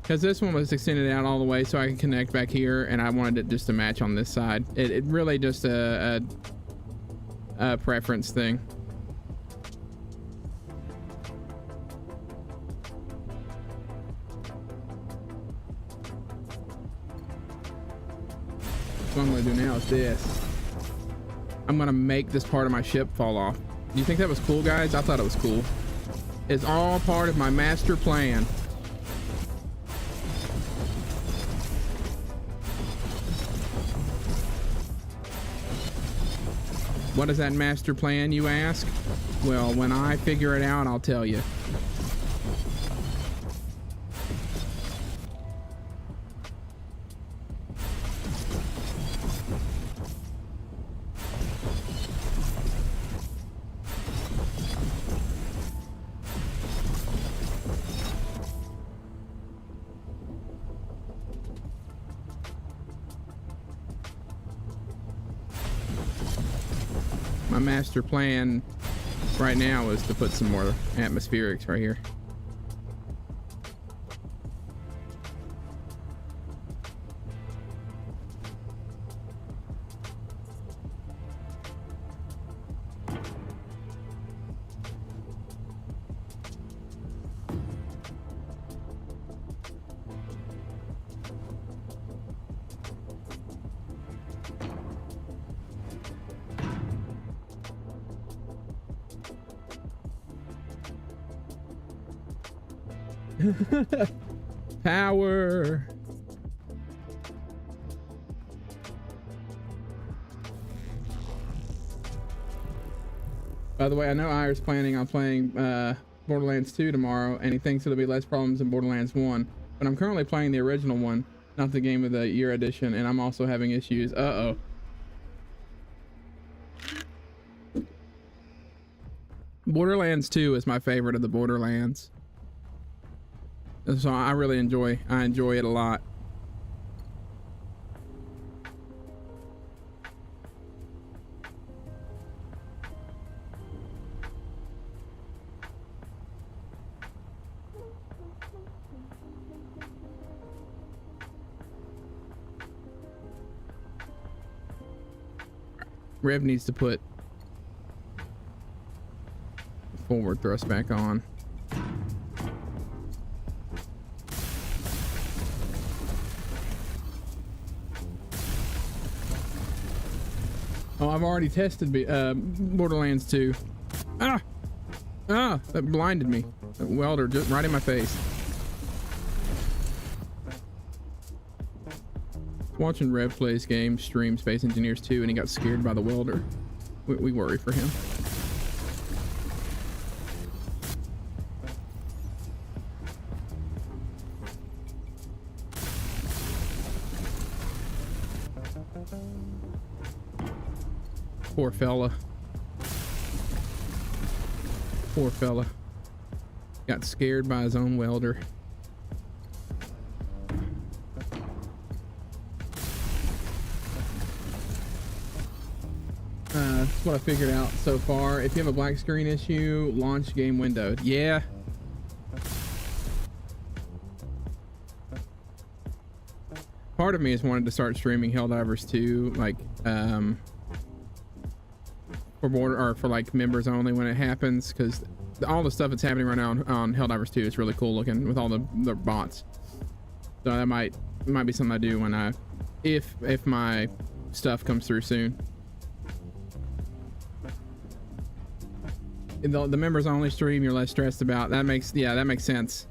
Because this one was extended out all the way so I can connect back here, and I wanted it just to match on this side. It really just a preference thing. What I'm gonna do now is this. I'm gonna make this part of my ship fall off. Do you think that was cool, guys? I thought it was cool. It's all part of my master plan. What is that master plan, you ask? Well, when I figure it out, I'll tell you. My master plan right now is to put some more atmospherics right here. Power. By the way, I know Ira's planning on playing Borderlands 2 tomorrow, and he thinks it'll be less problems than Borderlands 1. But I'm currently playing the original one, not the Game of the Year edition, and I'm also having issues. Uh-oh. Borderlands 2 is my favorite of the Borderlands. So I really enjoy it a lot. Rev needs to put forward thrust back on. Oh, I've already tested Borderlands 2. Ah! That blinded me. That welder just right in my face. Watching Rev plays game stream Space Engineers 2 and he got scared by the welder. We worry for him. Poor fella. Poor fella. Got scared by his own welder. That's what I figured out so far. If you have a black screen issue, launch game window. Yeah. Part of me has wanted to start streaming Helldivers 2, like, for border or for like members only when it happens, because all the stuff that's happening right now on Helldivers 2 is really cool looking with all the bots. So that might be something I do when if my stuff comes through soon. The members only stream you're less stressed about. That makes sense.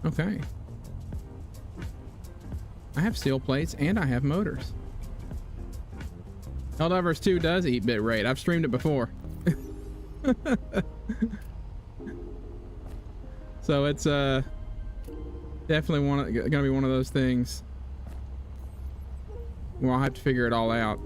Okay. I have steel plates and I have motors. Helldivers 2 does eat bit rate. I've streamed it before. So it's definitely gonna be one of those things where I'll have to figure it all out.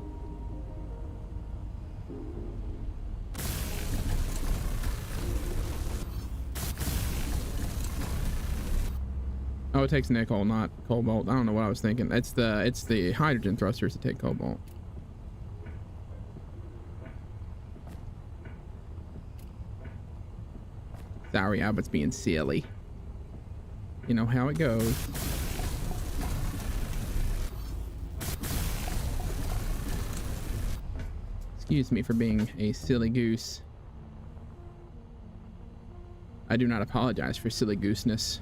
Oh, it takes nickel, not cobalt. I don't know what I was thinking. It's the hydrogen thrusters that take cobalt. Sorry, I was being silly. You know how it goes. Excuse me for being a silly goose. I do not apologize for silly gooseness.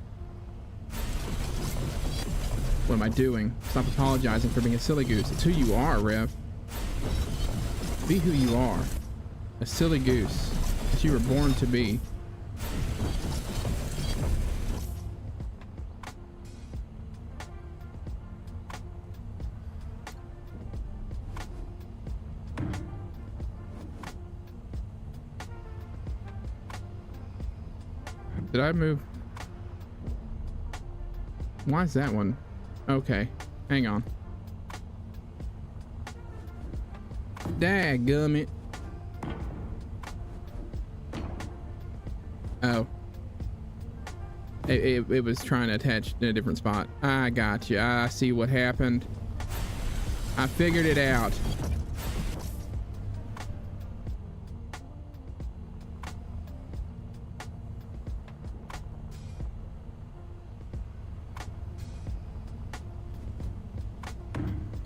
What am I doing? Stop apologizing for being a silly goose. It's who you are, Rev. Be who you are. A silly goose that you were born to be. Did I move? Why is that one? Okay, hang on. Dadgummit. Oh. It was trying to attach in a different spot. I got you. I see what happened. I figured it out.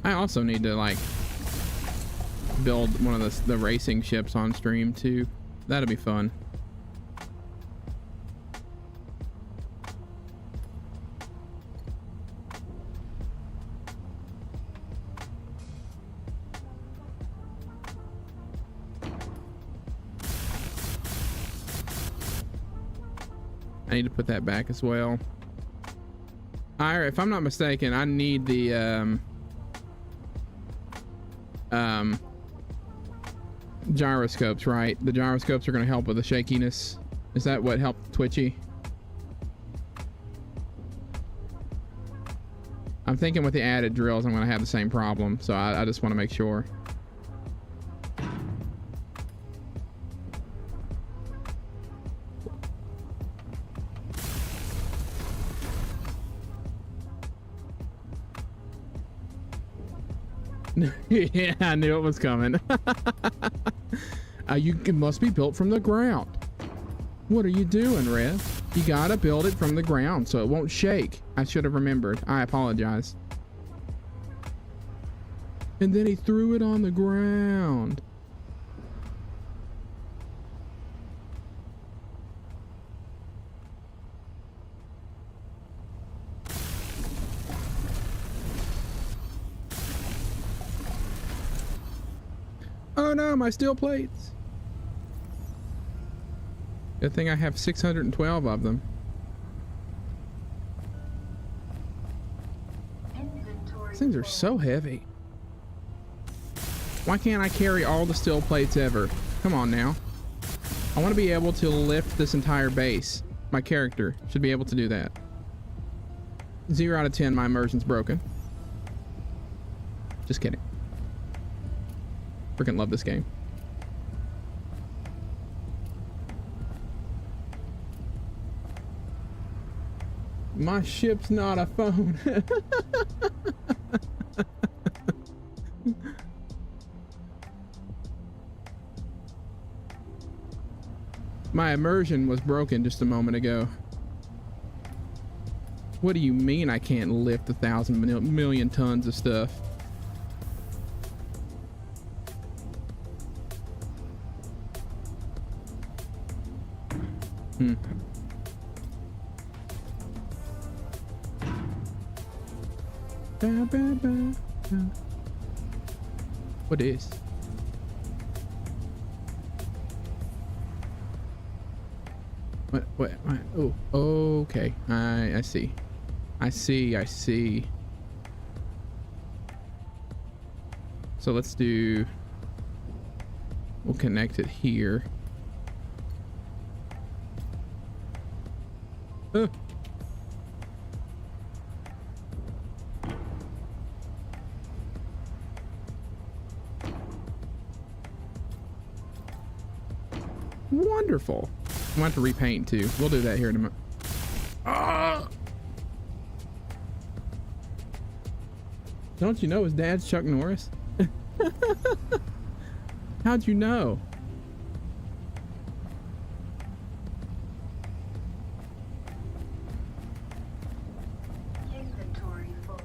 I also need to like build one of the racing ships on stream too. That'll be fun. I need to put that back as well. If I'm not mistaken, I need the gyroscopes, right? The gyroscopes are going to help with the shakiness. Is that what helped Twitchy? I'm thinking with the added drills I'm going to have the same problem, so I just want to make sure. Yeah, I knew it was coming. It must be built from the ground. What are you doing, Rev? You gotta build it from the ground so it won't shake. I should have remembered. I apologize. And then he threw it on the ground. Oh no, my steel plates. Good thing I have 612 of them. These things are so heavy. Why can't I carry all the steel plates ever? Come on now. I want to be able to lift this entire base. My character should be able to do that. 0 out of 10, my immersion's broken. Just kidding. Freaking love this game. My ship's not a phone. My immersion was broken just a moment ago. What do you mean I can't lift 1,000 million tons of stuff? What is? What? Oh, okay. I see. I see. So let's do, we'll connect it here. Wonderful. I want to repaint too. We'll do that here in a minute. Don't you know his dad's Chuck Norris? How'd you know? Inventory full.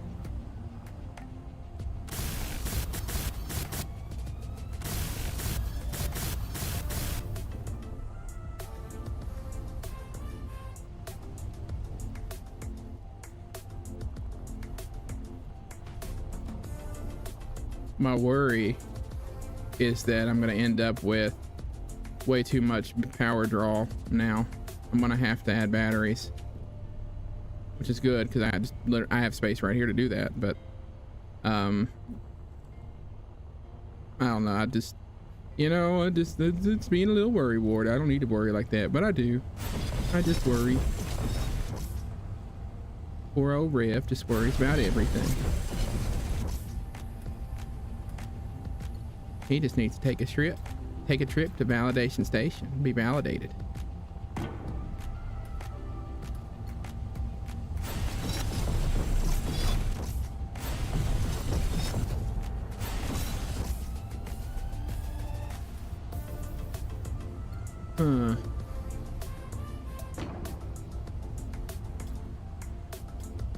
My worry is that I'm going to end up with way too much power draw now. I'm going to have to add batteries, which is good because I have space right here to do that. But I don't know. I just, you know, it's being a little worry ward. I don't need to worry like that, but I do. I just worry. Poor old Rev just worries about everything. He just needs to take a trip to validation station, be validated.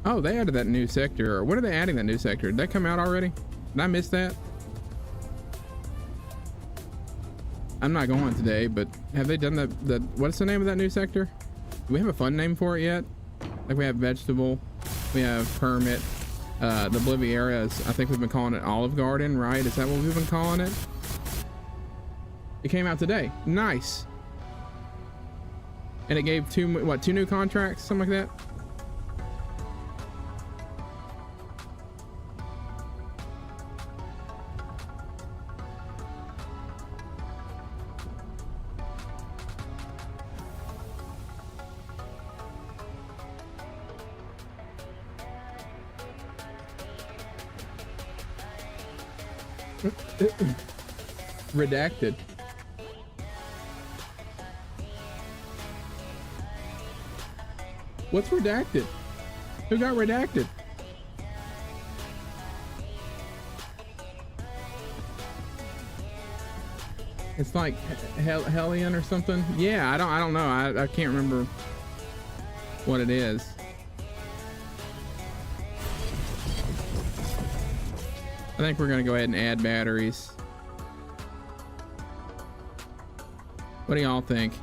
Oh, they added that new sector. When are they adding that new sector? Did that come out already? Did I miss that? I'm not going today, but have they done the what's the name of that new sector? Do we have a fun name for it yet? Like we have vegetable, we have permit, the Obliviera is, I think we've been calling it Olive Garden, right? Is that what we've been calling it? It came out today. Nice. And it gave two new contracts, something like that. Redacted. What's redacted? Who got redacted? It's like Hellion or something. Yeah, I don't know. I can't remember what it is. I think we're gonna go ahead and add batteries. What do y'all think?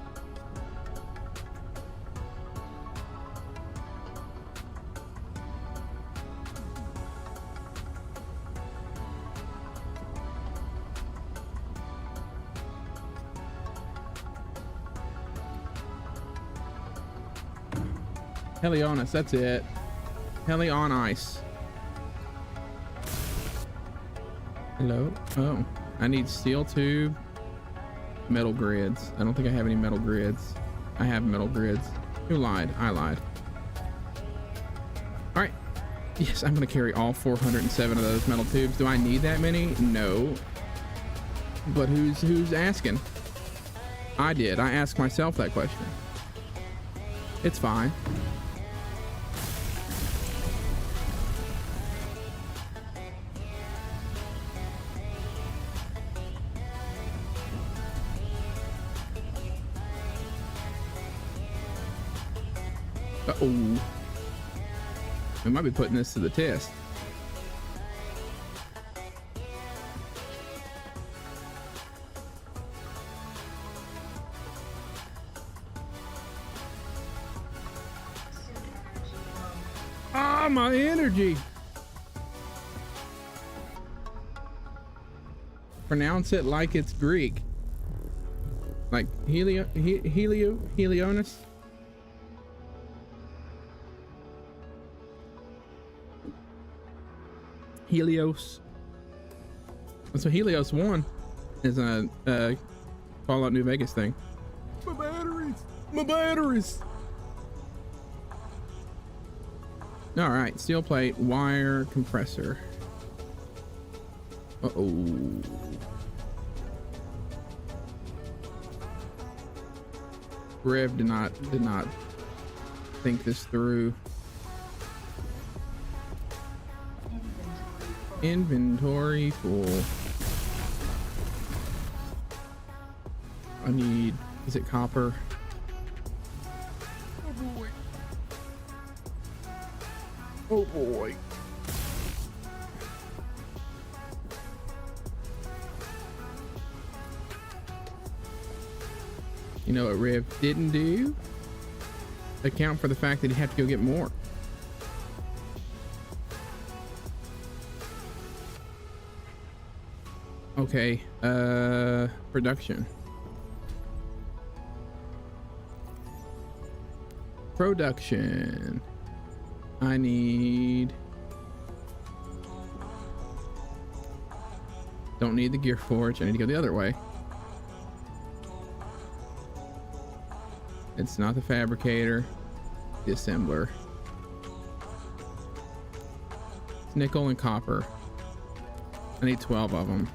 Helionis, that's it. Heli on ice. Hello? Oh, I need steel tube, metal grids. I don't think I have any metal grids. I have metal grids. Who lied? I lied. All right. Yes, I'm gonna carry all 407 of those metal tubes. Do I need that many? No. But who's asking? I did. I asked myself that question. It's fine. Uh-oh. We might be putting this to the test. Ah, my energy. Pronounce it like it's Greek. Like Helionis. Helios. So Helios 1 is a Fallout New Vegas thing. My batteries. My batteries. All right, steel plate, wire, compressor. Uh-oh. Rev did not think this through. Inventory full. I need, is it copper? Oh boy. Oh boy. You know what Rev didn't do? Account for the fact that he'd have to go get more. Okay, production. Production. I need... Don't need the gear forge. I need to go the other way. It's not the fabricator, the assembler. It's nickel and copper. I need 12 of them.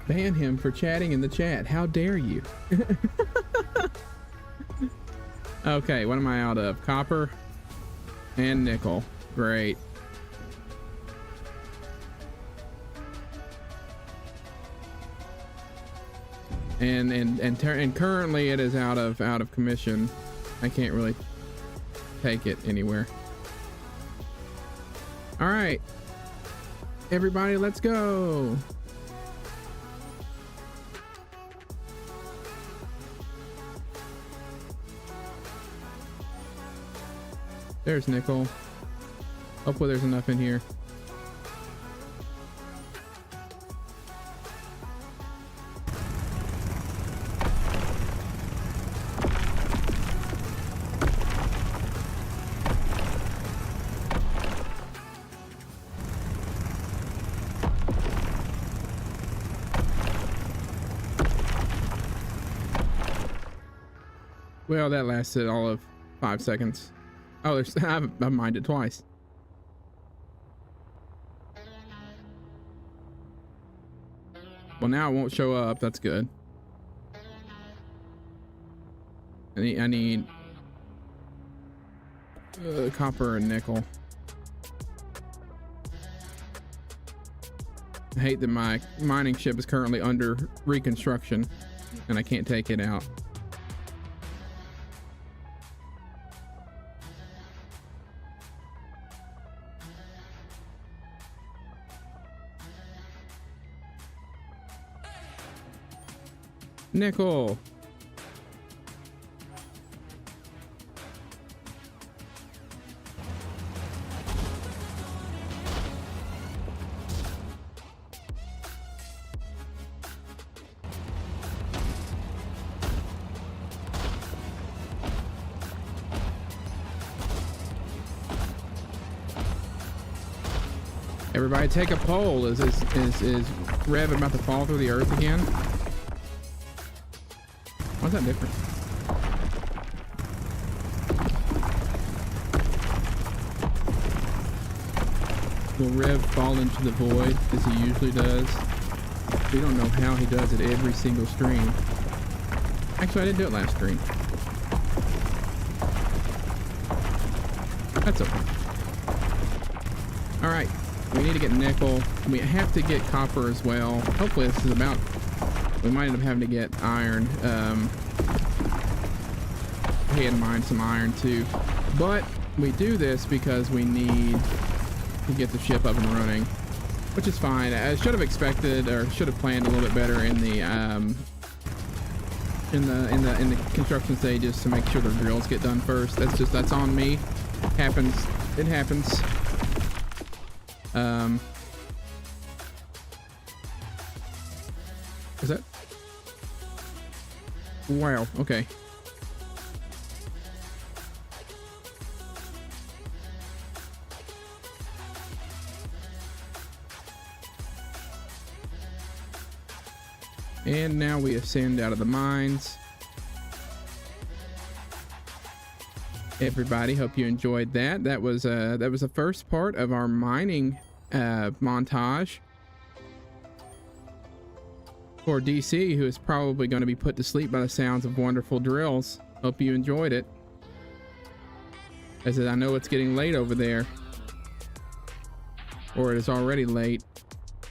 Ban him for chatting in the chat. How dare you? Okay, what am I out of? Copper and nickel. Great. And currently it is out of commission. I can't really take it anywhere. All right, everybody, let's go. There's nickel. Hopefully there's enough in here. Well, that lasted all of 5 seconds. Oh, there's, I've mined it twice. Well, now it won't show up. That's good. I need copper and nickel. I hate that my mining ship is currently under reconstruction and I can't take it out. Nickel. Everybody take a poll. Is Rev about to fall through the earth again? Why's that different? Will Rev fall into the void as he usually does? We don't know how he does it every single stream. Actually, I didn't do it last stream. That's okay. All right. We need to get nickel. We have to get copper as well. Hopefully this is about... We might end up having to get iron. I had mined some iron too. But we do this because we need to get the ship up and running, which is fine. I should have expected, or should have planned a little bit better in the construction stages to make sure the drills get done first. That's on me. It happens. Is that? Wow. Okay. And now we ascend out of the mines. Everybody, hope you enjoyed that. That was the first part of our mining montage for DC, who is probably going to be put to sleep by the sounds of wonderful drills. Hope you enjoyed it. As I know it's getting late over there, or it is already late.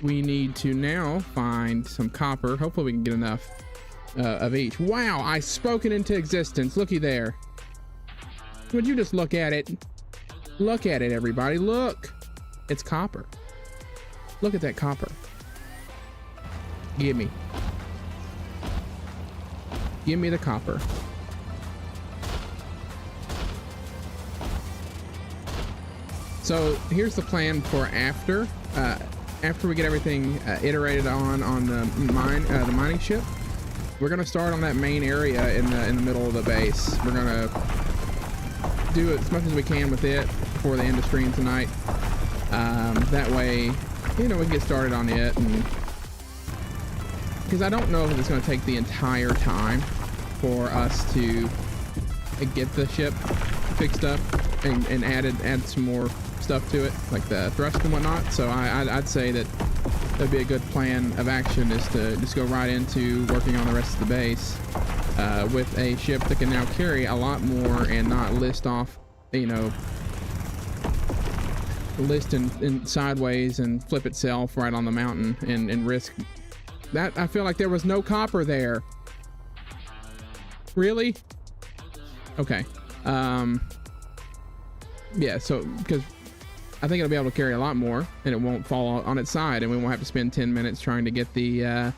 We need to now find some copper. Hopefully we can get enough of each. Wow, I spoke it into existence. Looky there. Would you just look at it? Look at it, everybody. Look. It's copper. Look at that copper. Give me. Give me the copper. So here's the plan for after we get everything iterated on the mining ship. We're gonna start on that main area in the middle of the base. We're gonna do as much as we can with it before the end of stream tonight. That way, you know, we can get started on it, and because I don't know if it's gonna take the entire time for us to get the ship fixed up and add some more stuff to it, like the thrust and whatnot. So I'd say that that'd be a good plan of action, is to just go right into working on the rest of the base with a ship that can now carry a lot more and not list off, you know, list in sideways and flip itself right on the mountain and risk that. I feel like there was no copper there. Really? Okay. Yeah, so because I think it'll be able to carry a lot more and it won't fall on its side, and we won't have to spend 10 minutes trying to get the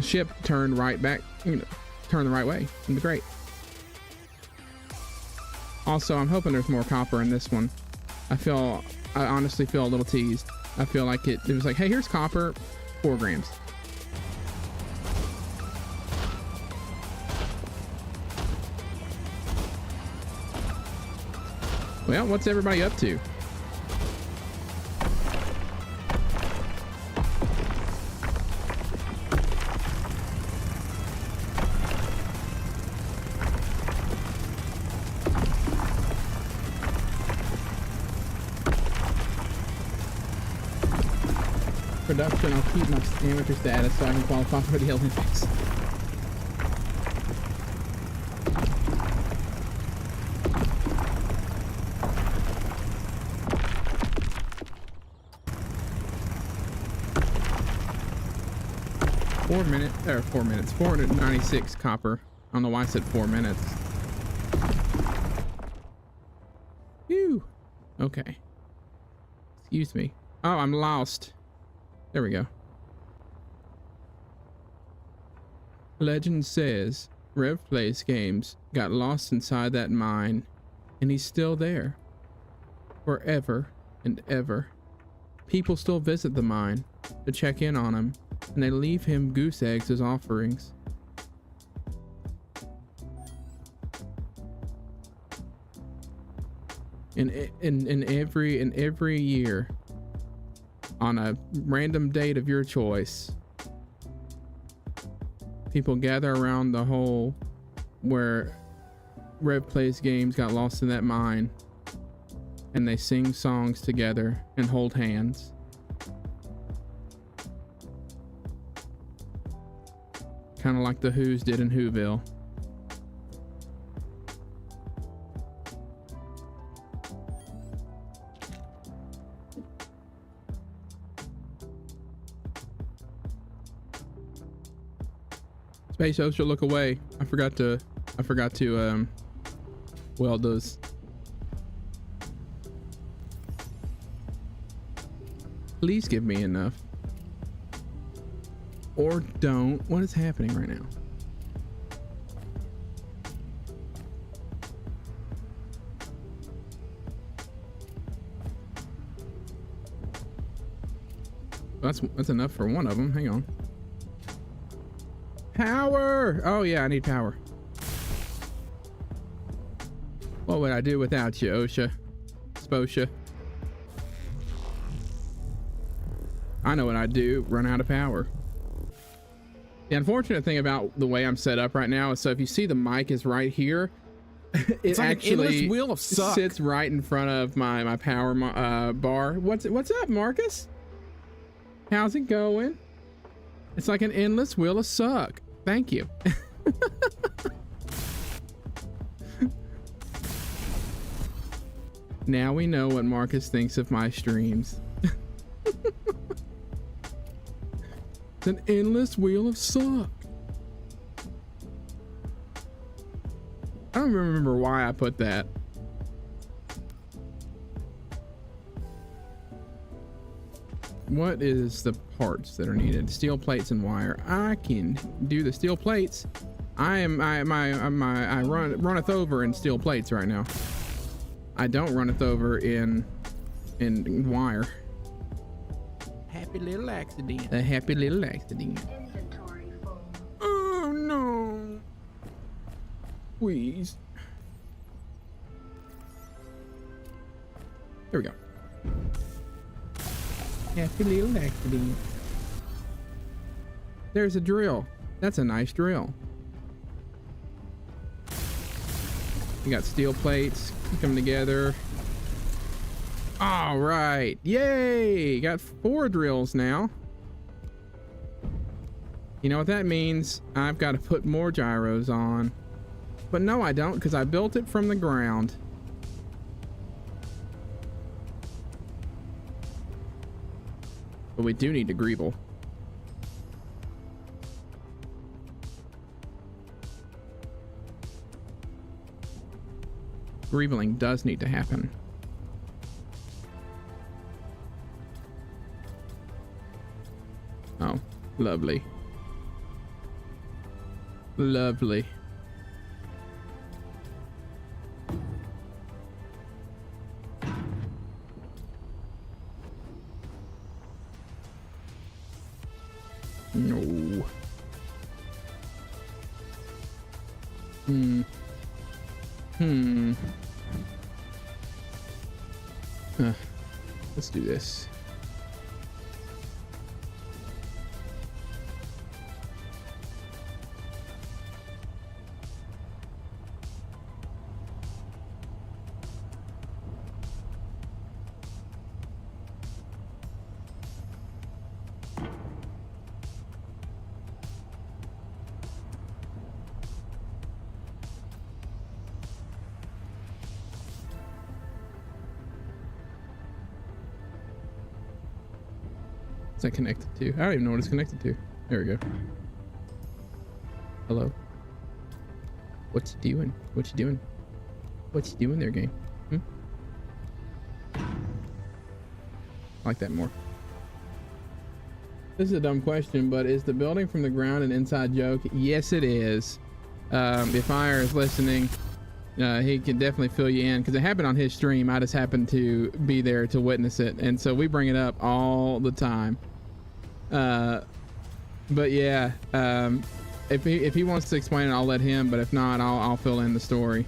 ship turned right back, you know, turn the right way. It'd be great. Also, I'm hoping there's more copper in this one. I honestly feel a little teased. I feel like it was like, hey, here's copper, 4 grams. Well, what's everybody up to? Production, I'll keep my amateur status so I can qualify for the Olympics. Four minutes, 496 copper. I don't know why I said 4 minutes. Phew. Okay. Excuse me. Oh, I'm lost. There we go. Legend says Rev Plays Games got lost inside that mine, and he's still there. Forever and ever. People still visit the mine to check in on him, and they leave him goose eggs as offerings. In every year, on a random date of your choice, people gather around the hole where Rev Plays Games got lost in that mine, and they sing songs together and hold hands. Kind of like the Who's did in Whoville. Space Osha, look away. I forgot to weld those. Please give me enough. Or don't. What is happening right now? That's enough for one of them. Hang on. Power! Oh yeah, I need power. What would I do without you, Osha? Sposha. I know what I'd do. Run out of power. The unfortunate thing about the way I'm set up right now is, so if you see the mic is right here, it like actually wheel of suck. Sits right in front of my power bar. What's up, Marcus? How's it going? It's like an endless wheel of suck. Thank you. Now we know what Marcus thinks of my streams. It's an endless wheel of suck. I don't remember why I put that. What is the parts that are needed? Steel plates and wire. I can do the steel plates. I runneth over in steel plates right now. I don't runneth over in wire. Happy little accident. A happy little accident. Inventory full. Oh no. Please. There we go. Happy little accident. There's a drill. That's a nice drill. You got steel plates. Keep them together. All right. Yay. Got 4 drills now. You know what that means? I've got to put more gyros on. But no, I don't, because I built it from the ground. But we do need to Greeble. Greebling does need to happen. Oh, lovely. Lovely. No. Let's do this. What's that connected to? I don't even know what it's connected to. There we go. Hello. What you doing? What you doing? What you doing there, game? I like that more. This is a dumb question, but is the building from the ground an inside joke? Yes, it is. If Fire is listening, he can definitely fill you in, because it happened on his stream. I just happened to be there to witness it, and so we bring it up all the time. But yeah, if he wants to explain it, I'll let him, but if not, I'll fill in the story.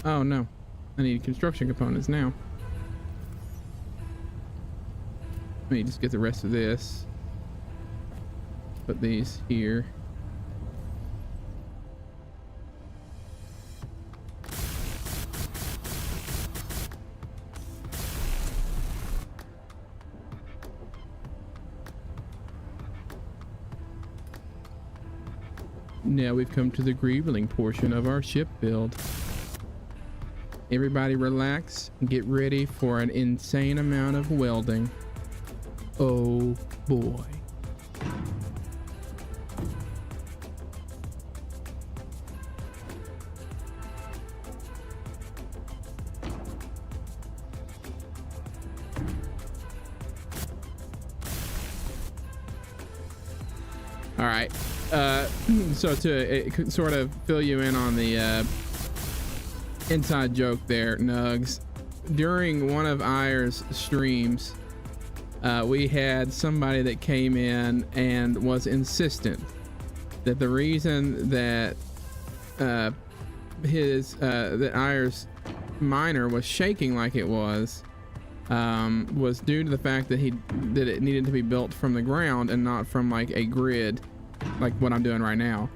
Oh no, I need construction components now. me just get the rest of this. Put these here. Now we've come to the Greebling portion of our ship build. Everybody relax and get ready for an insane amount of welding. Oh boy. All right. So to sort of fill you in on the inside joke there, Nugs, during one of Ier's streams, we had somebody that came in and was insistent that the reason that that Ier's miner was shaking like it was due to the fact that it needed to be built from the ground and not from like a grid, like what I'm doing right now.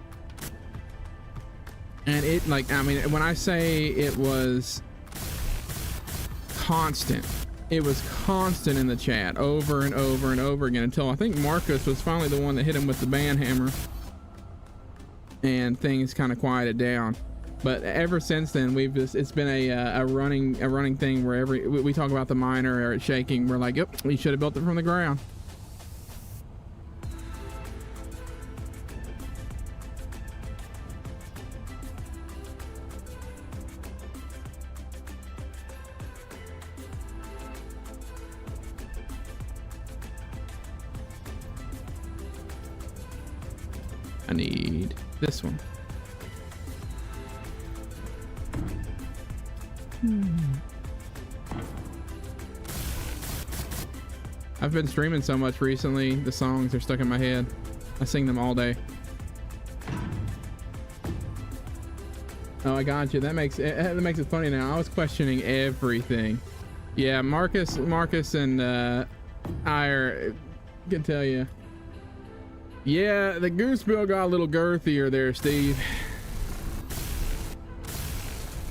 And it, like, I mean, when I say it was constant, it was constant in the chat over and over and over again until I think Marcus was finally the one that hit him with the band hammer and things kind of quieted down. But ever since then, it's been a running thing where we talk about the miner or it's shaking, we're like, yep, we should have built it from the ground. I need this one. I've been streaming so much recently, the songs are stuck in my head. I sing them all day. Oh, I got you. That makes it funny now. I was questioning everything. Yeah, Marcus and Ire can tell you. Yeah, the Goose Bill got a little girthier there, Steve.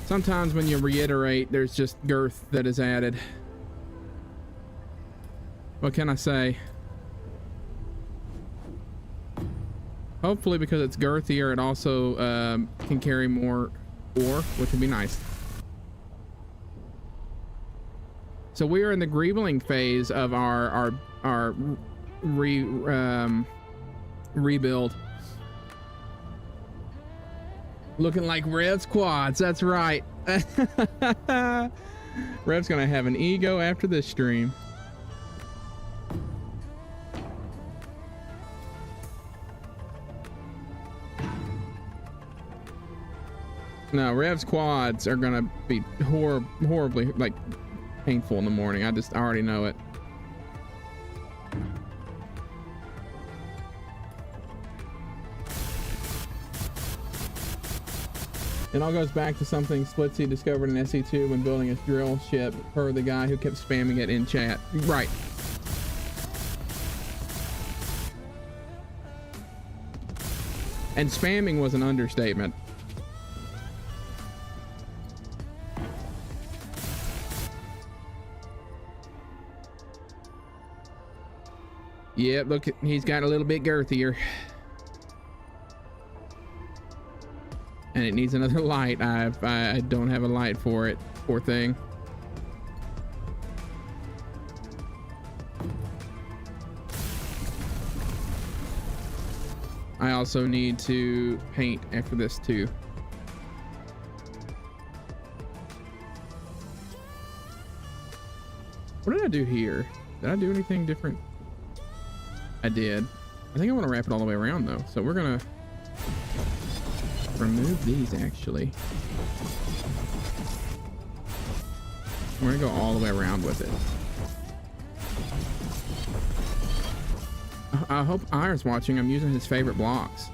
Sometimes when you reiterate, there's just girth that is added. What can I say? Hopefully because it's girthier, it also can carry more ore, which would be nice. So we are in the Greebling phase of our rebuild. Looking like Rev's quads, that's right. Rev's gonna have an ego after this stream. No, Rev's quads are gonna be horribly like painful in the morning. I already know it. It all goes back to something Splitsy discovered in SE2 when building his drill ship, per the guy who kept spamming it in chat. Right. And spamming was an understatement. Yep, look, he's got a little bit girthier. And it needs another light. I don't have a light for it. Poor thing. I also need to paint after this too. What did I do here? Did I do anything different? I did. I think I want to wrap it all the way around though. So we're gonna remove these actually. We're gonna go all the way around with it. I hope Iron's watching. I'm using his favorite blocks.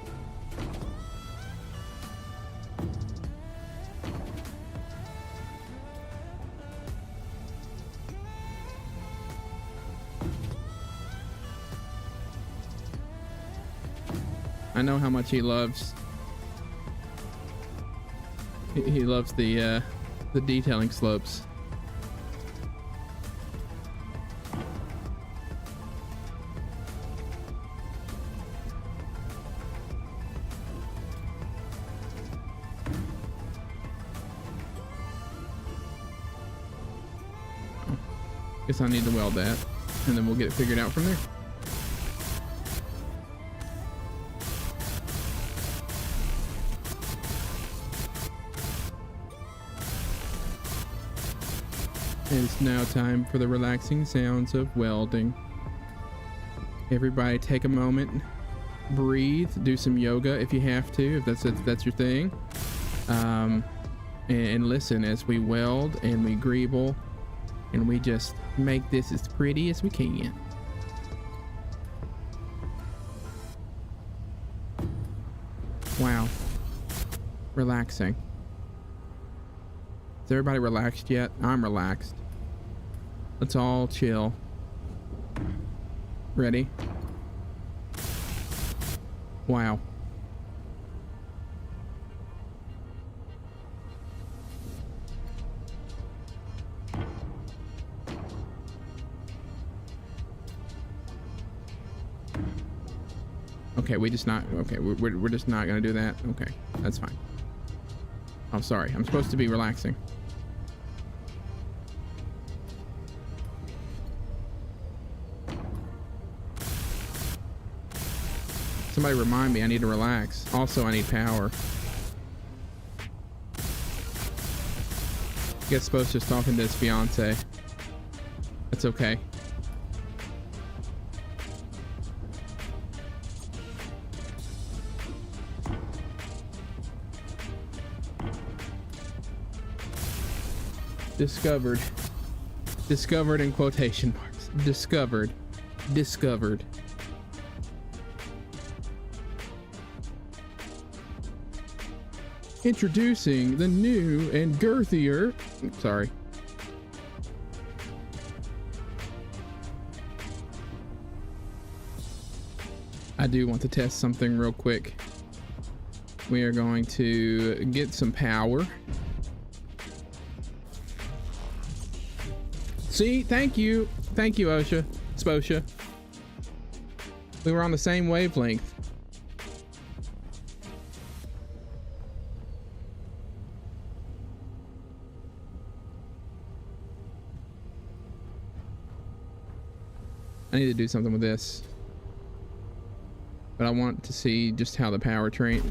know how much he loves. He loves the detailing slopes. Guess I need to weld that, and then we'll get it figured out from there. It's now time for the relaxing sounds of welding. Everybody take a moment, breathe, do some yoga if you have to, if that's your thing. And listen as we weld and we greeble and we just make this as pretty as we can. Wow. Relaxing. Is everybody relaxed yet? I'm relaxed. Let's all chill. Ready? Wow. Okay, we're just not gonna do that. Okay, that's fine. I'm sorry. I'm supposed to be relaxing. Somebody remind me I need to relax. Also, I need power. I guess Spo's just talking to his fiance. That's okay. Discovered. Discovered in quotation marks. Discovered. Discovered. Introducing the new and girthier. Sorry. I do want to test something real quick. We are going to get some power. See, thank you. Thank you, OSHA. Sposha. We were on the same wavelength. I need to do something with this. But I want to see just how the power drain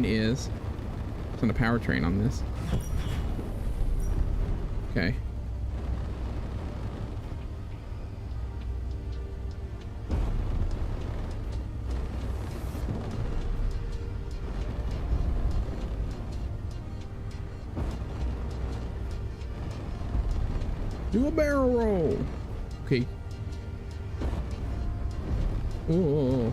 is. It's on the powertrain on this. Okay. Do a barrel roll. Okay. Oh.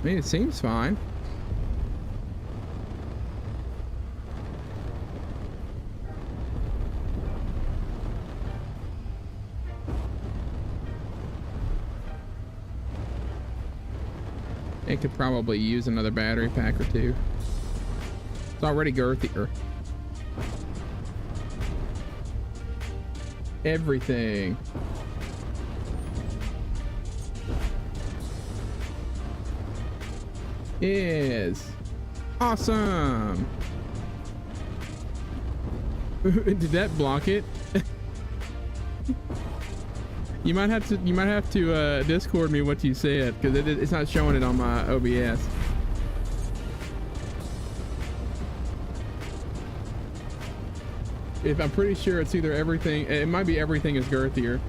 I mean, it seems fine. It could probably use another battery pack or two. It's already girthier. Everything. Is awesome. Did that block it? You might have to Discord me what you said, because it's not showing it on my OBS. If I'm pretty sure it's either everything, it might be everything is girthier.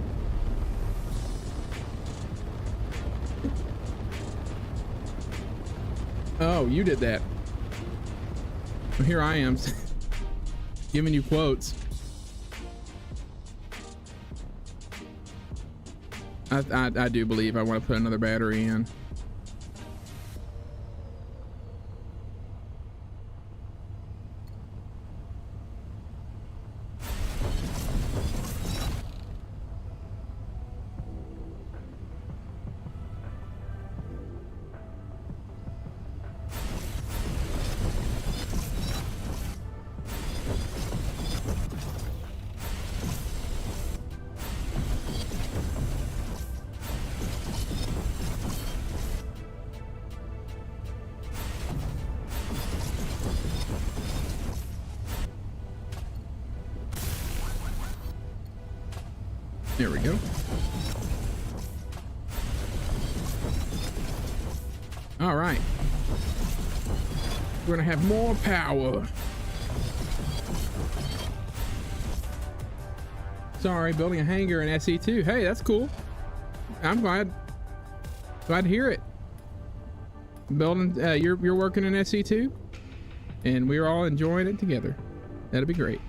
Oh, you did that. Well, here I am giving you quotes. I do believe I want to put another battery in. There we go. All right. We're gonna have more power. Sorry, building a hangar in SE2. Hey, that's cool. I'm glad to hear it. Building, you're working in SE2, and we're all enjoying it together. That'll be great.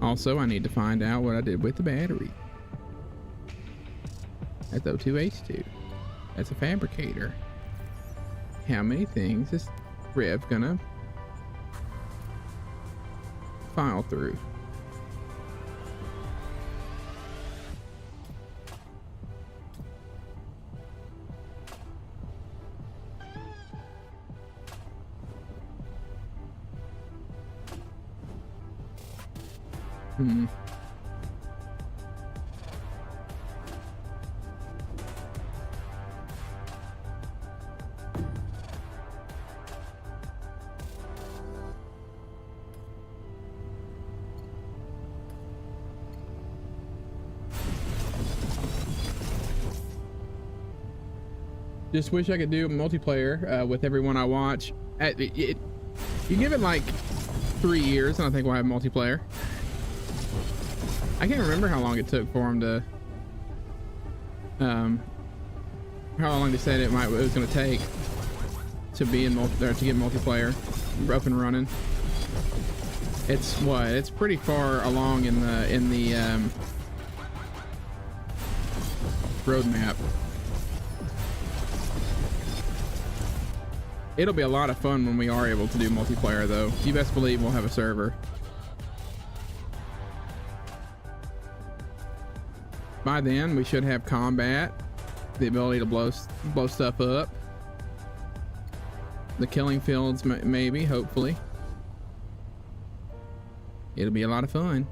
Also, I need to find out what I did with the battery. That's O2H2. That's a fabricator. How many things is Rev gonna file through? Just wish I could do multiplayer with everyone I watch. You give it like 3 years and I think we'll have multiplayer. I can't remember how long it took for him to how long they said it was going to take to be in to get multiplayer up and running. It's pretty far along in the roadmap. It'll be a lot of fun when we are able to do multiplayer, though. You best believe we'll have a server. By then, we should have combat, the ability to blow stuff up, the killing fields, maybe, hopefully. It'll be a lot of fun.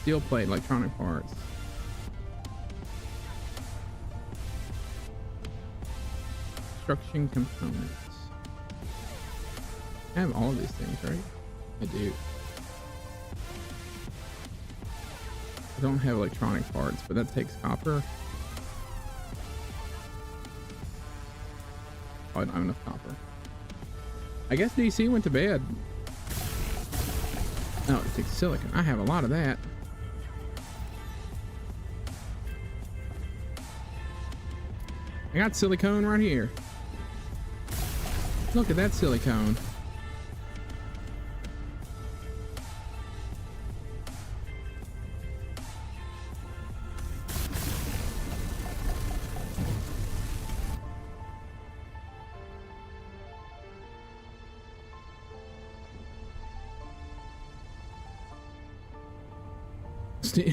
Steel plate, electronic parts. Construction components. I have all of these things, right? I do. I don't have electronic parts, but that takes copper. Oh, I don't have enough copper. I guess DC went to bed. No, it takes silicon. I have a lot of that. I got silicone right here. Look at that silicone.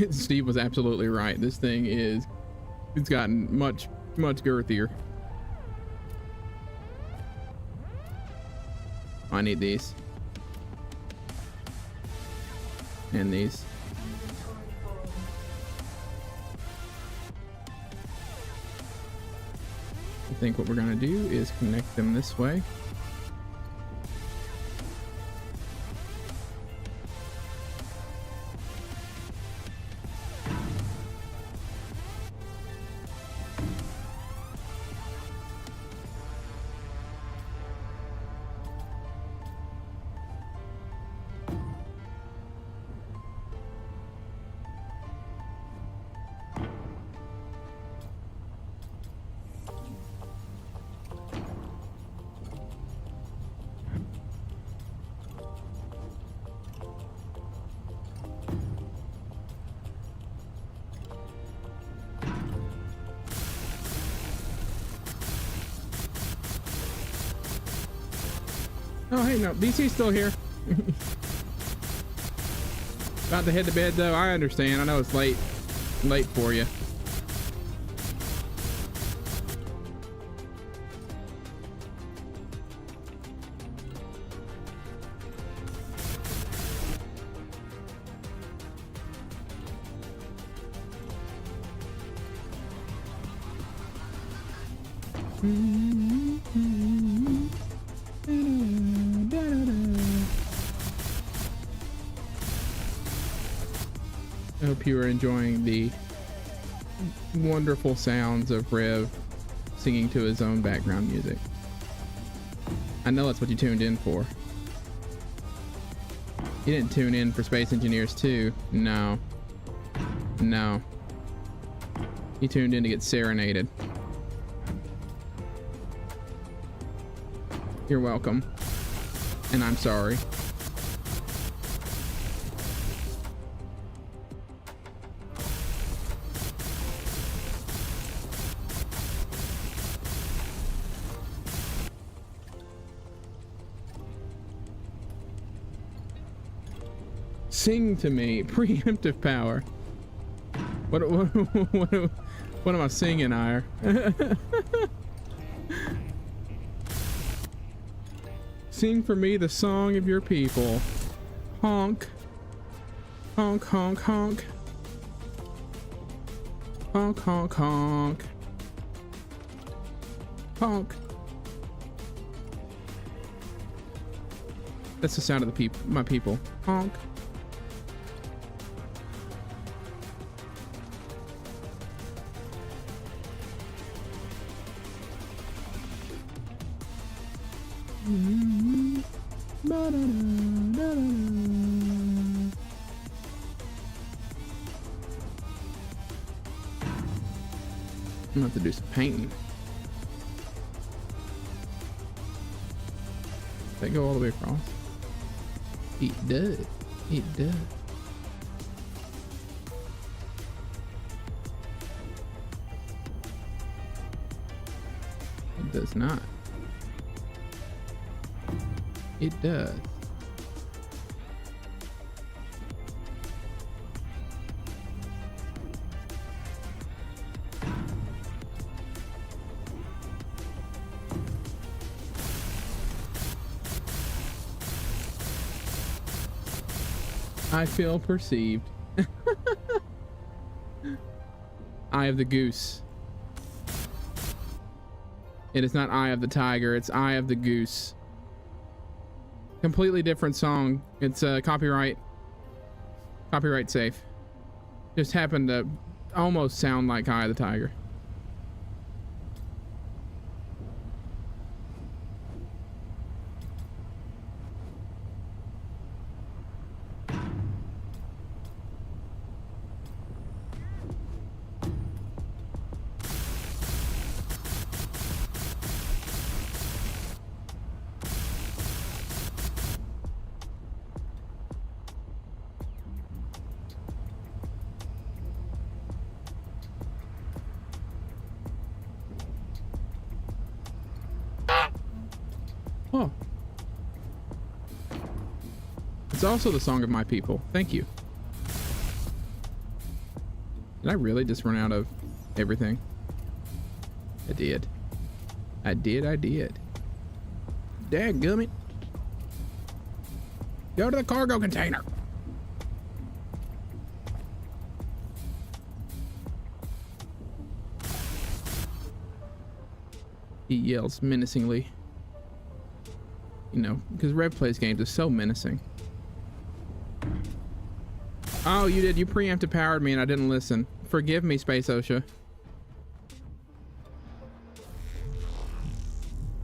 Steve was absolutely right. This thing it's gotten much girthier. I need these. And these. I think what we're gonna do is connect them this way. Oh, hey, no, DC's still here. About to head to bed, though. I understand. I know it's late for you. I hope you are enjoying the wonderful sounds of Rev singing to his own background music. I know that's what you tuned in for. You didn't tune in for Space Engineers 2. No. No. You tuned in to get serenaded. You're welcome. And I'm sorry. Sing to me. Preemptive power. What am I singing, Ire? Sing for me the song of your people. Honk. Honk, honk, honk. Honk, honk, honk. Honk. That's the sound of the people, my people. Honk. I'm gonna have to do some painting. Does that go all the way across? It does. It does. It does not. It does. I feel perceived. Eye of the goose. It is not Eye of the tiger, it's Eye of the goose. Completely different song. It's copyright safe. Just happened to almost sound like Eye of the Tiger. Oh. It's also the song of my people. Thank you. Did I really just run out of everything? I did. I did. Dadgummit. Go to the cargo container. He yells menacingly. You know, because Rev plays games is so menacing. Oh, you did. You preemptive powered me and I didn't listen. Forgive me, Space OSHA.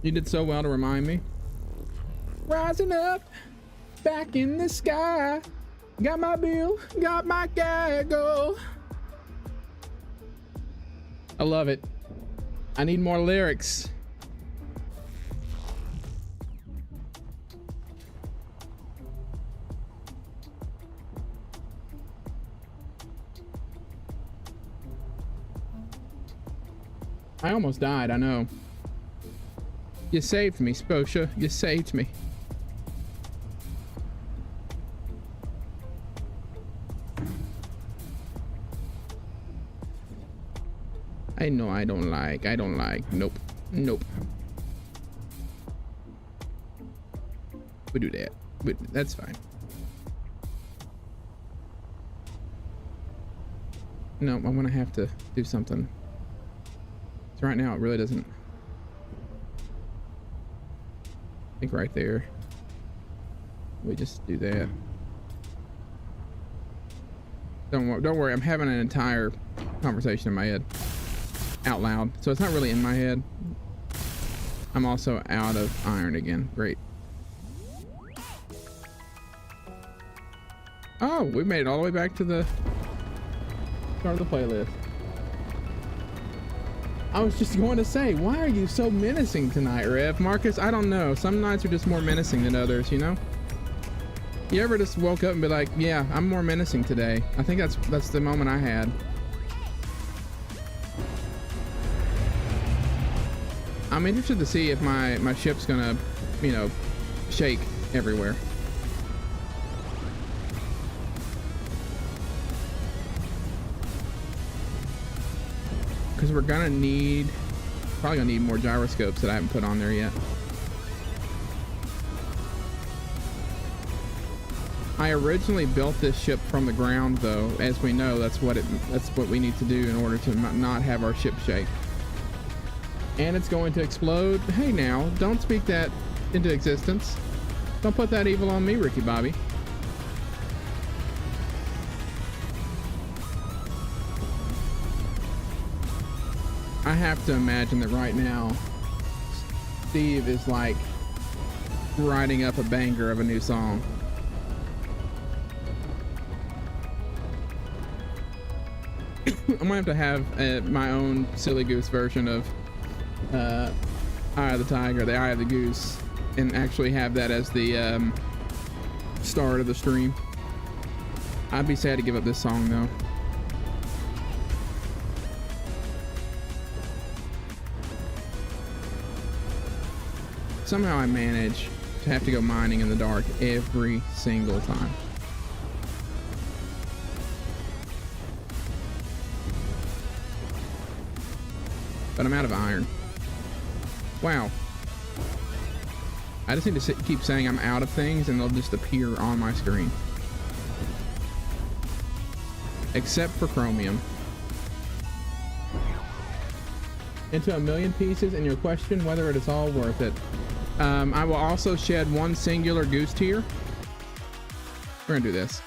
You did so well to remind me. Rising up, back in the sky. Got my bill, got my gaggle. I love it. I need more lyrics. I almost died, I know. You saved me, Sposha. You saved me. I know I don't like. Nope. We do that. But that's fine. No, I'm gonna have to do something. So right now it really doesn't I think right there. We just do that. Don't worry. I'm having an entire conversation in my head out loud, so it's not really in my head. I'm also out of iron again. Great. Oh, we made it all the way back to the start of the playlist. I was just going to say, why are you so menacing tonight, Rev? Marcus, I don't know. Some nights are just more menacing than others, you know? You ever just woke up and be like, yeah, I'm more menacing today? I think that's the moment I had. I'm interested to see if my ship's gonna, you know, shake everywhere. Because we're gonna need, probably gonna need more gyroscopes that I haven't put on there yet. I originally built this ship from the ground, though. As we know, that's what we need to do in order to not have our ship shake. And it's going to explode. Hey now, don't speak that into existence. Don't put that evil on me, Ricky Bobby. I have to imagine that right now, Steve is like writing up a banger of a new song. I'm gonna have to have my own silly goose version of Eye of the Tiger, the Eye of the Goose, and actually have that as the start of the stream. I'd be sad to give up this song though. Somehow I manage to have to go mining in the dark every single time. But I'm out of iron. Wow. I just need to keep saying I'm out of things and they'll just appear on my screen. Except for chromium. Into a million pieces, and your question whether it is all worth it. I will also shed one singular goose tear. We're gonna do this.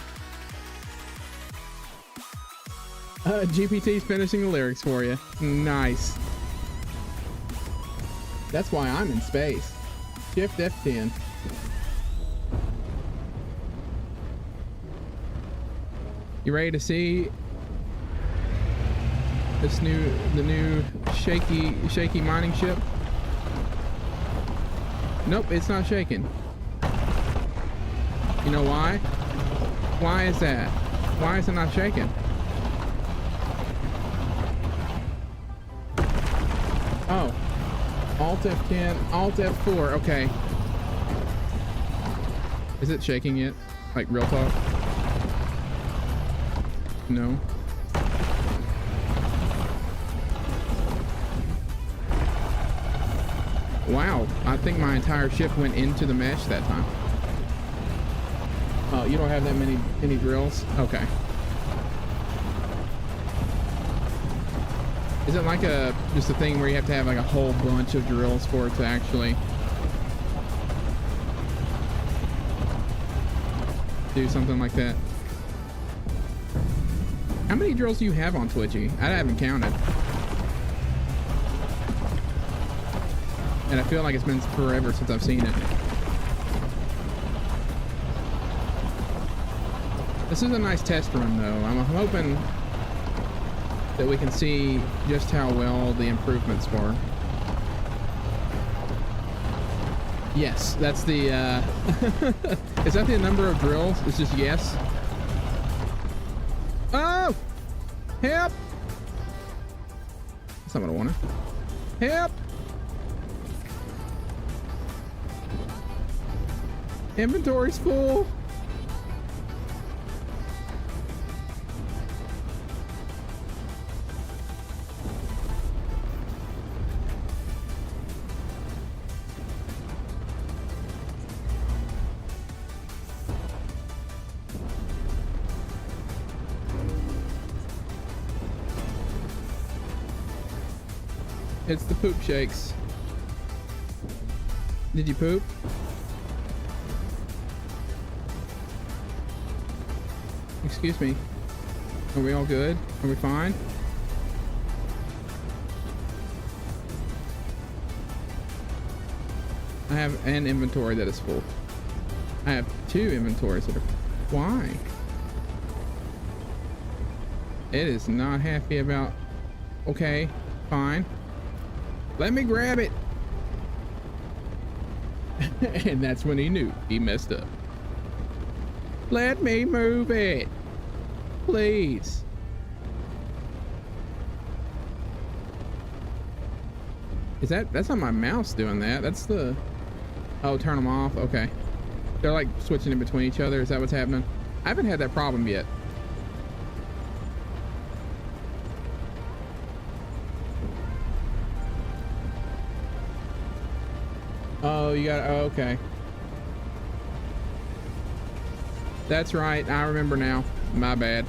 GPT's finishing the lyrics for you. Nice. That's why I'm in space. Shift F10. You ready to see the new shaky mining ship? Nope, it's not shaking. You know why? Why is that? Why is it not shaking? Oh. Alt F10, Alt F4, okay. Is it shaking yet? Like real talk? No. Wow, I think my entire ship went into the mesh that time. Oh, you don't have that many drills? Okay. Is it like just a thing where you have to have like a whole bunch of drills for it to actually do something like that? How many drills do you have on Twitchy? I haven't counted. And I feel like it's been forever since I've seen it. This is a nice test run though. I'm hoping that we can see just how well the improvements were. Yes, that's the is that the number of drills? It's just yes. Oh! Help! That's not what I wanted. Help! Inventory's full. It's the poop shakes. Did you poop? Excuse me. Are we all good? Are we fine? I have an inventory that is full. I have 2 inventories that are... Why? It is not happy about... Okay, fine. Let me grab it. And that's when he knew he messed up. Let me move it. Please. That's not my mouse doing that. That's the... Oh, turn them off. Okay. They're like switching in between each other. Is that what's happening? I haven't had that problem yet. Oh, you got... Oh, okay. That's right. I remember now. My bad.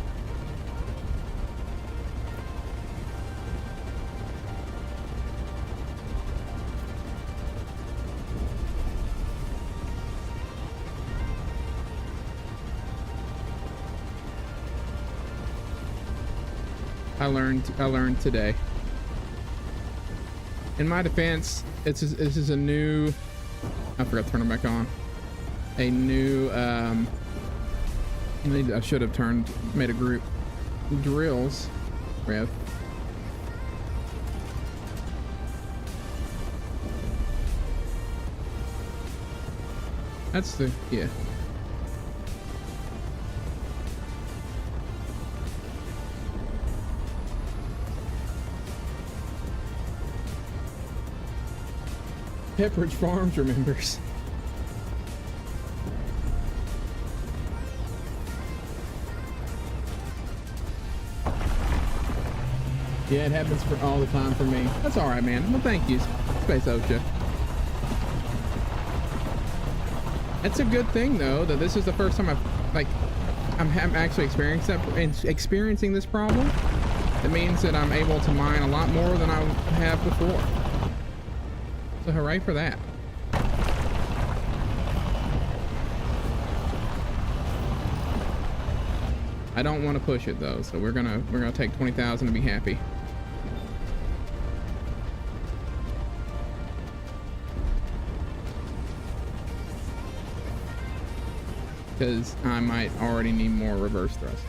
I learned today. In my defense, this is a new... I forgot to turn it back on. A new... I should have made a group. Drills. Rev. That's the... Yeah. Pepperidge Farms remembers. Yeah, it happens for all the time for me. That's all right, man. Well, thank you, Space OSHA. It's a good thing though that this is the first time I'm actually experiencing this problem. It means that I'm able to mine a lot more than I have before. So hooray for that. I don't want to push it though, so we're gonna take 20,000 to be happy. Because I might already need more reverse thrust.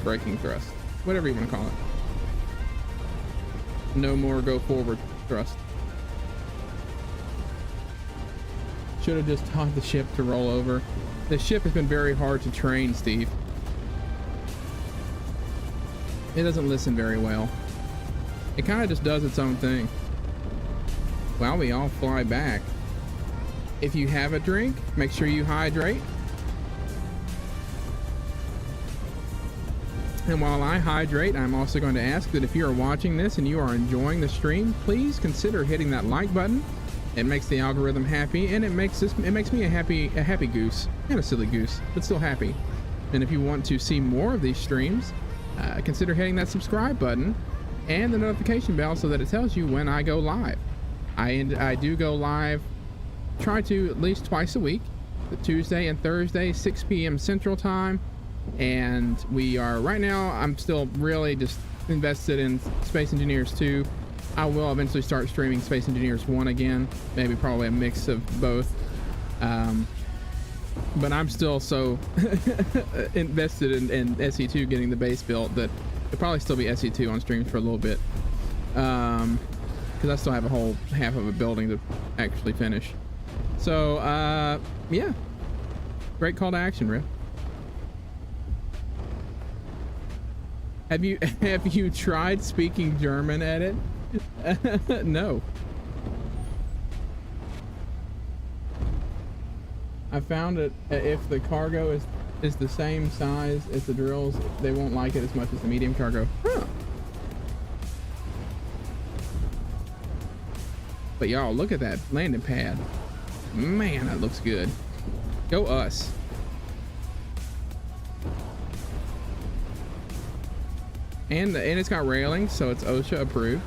Braking thrust. Whatever you want to call it. No more go forward thrust. Should have just taught the ship to roll over. The ship has been very hard to train, Steve. It doesn't listen very well. It kind of just does its own thing. While we all fly back. If you have a drink, make sure you hydrate. And while I hydrate, I'm also going to ask that if you are watching this and you are enjoying the stream, please consider hitting that like button. It makes the algorithm happy, and it makes me a happy goose, and a silly goose, but still happy. And if you want to see more of these streams, consider hitting that subscribe button and the notification bell so that it tells you when I go live. I do go live, try to at least twice a week, the Tuesday and Thursday, 6 p.m. Central Time. And we are right now, I'm still really just invested in Space Engineers 2. I will eventually start streaming Space Engineers 1 again, maybe probably a mix of both. But I'm still so invested in SE2 getting the base built that it'll probably still be SE2 on streams for a little bit. Because I still have a whole half of a building to actually finish. So, yeah. Great call to action, Riff. Have you tried speaking German at it? No. I found that if the cargo is the same size as the drills, they won't like it as much as the medium cargo. Huh. But y'all, look at that landing pad. Man, that looks good. Go us. And it's got railings, so it's OSHA approved.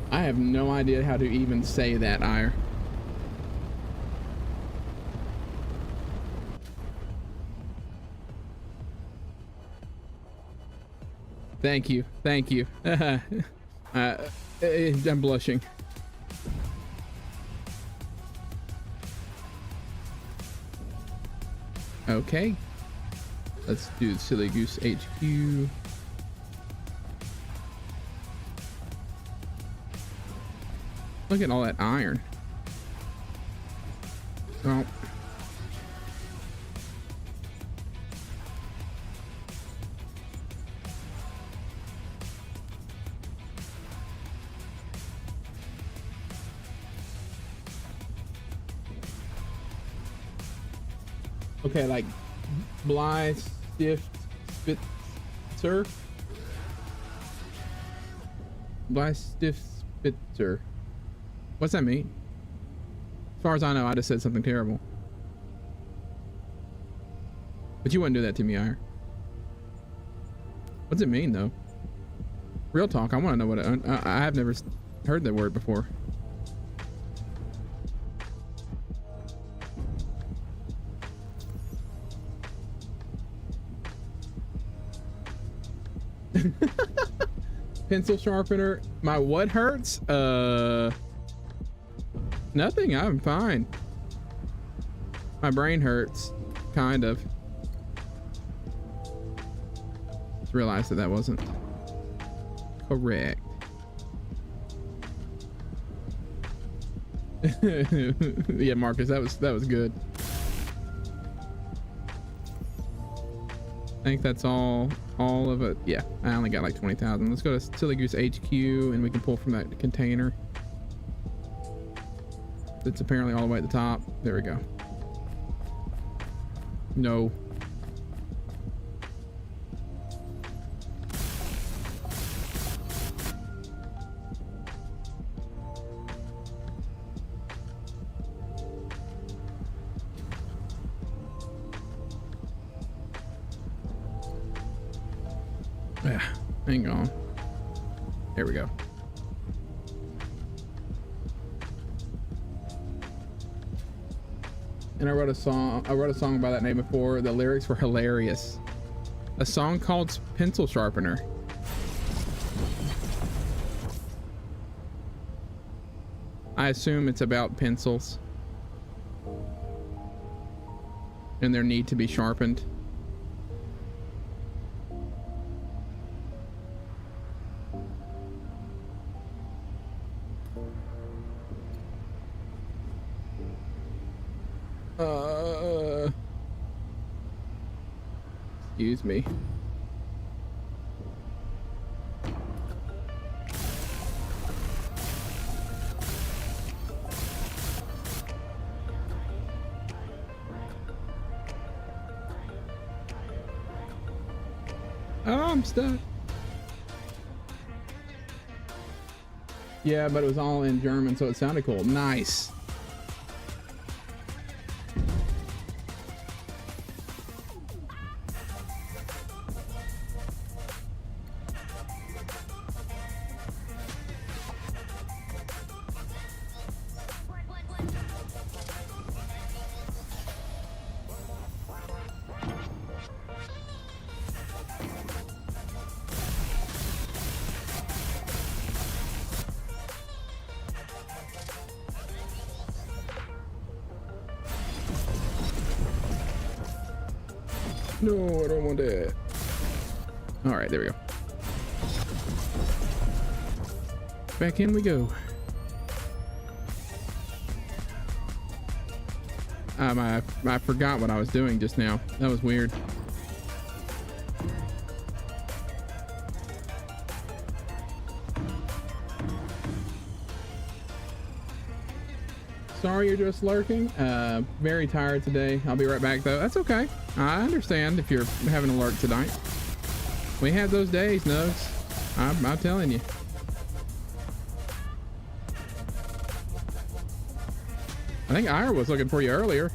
I have no idea how to even say that, Ire. Thank you. Thank you. I'm blushing. Okay. Let's do the Silly Goose HQ. Look at all that iron. Oh. Okay, like Bly, Stift, Spitzer. Bly, Stift, Spitzer. What's that mean? As far as I know, I just said something terrible. But you wouldn't do that to me, Ire. What's it mean, though? Real talk, I want to know what it... I have never heard that word before. Pencil sharpener. My what hurts? Nothing. I'm fine. My brain hurts. Kind of. Just realized that that wasn't correct. Yeah, Marcus, that was good. I think that's all of it. Yeah, I only got like 20,000. Let's go to Silly Goose HQ and we can pull from that container. It's apparently all the way at the top. There we go. No. Yeah, hang on. There we go. And I wrote a song by that name before. The lyrics were hilarious. A song called Pencil Sharpener. I assume it's about pencils and their need to be sharpened. Excuse me. Oh, I'm stuck. Yeah, but it was all in German, so it sounded cool. Nice. No, I don't want that. All right, there we go. Back in we go. I forgot what I was doing just now. That was weird. Sorry you're just lurking. Very tired today. I'll be right back though. That's okay. I understand if you're having a lurk tonight. We had those days, Nugs. I'm telling you. I think Ira was looking for you earlier.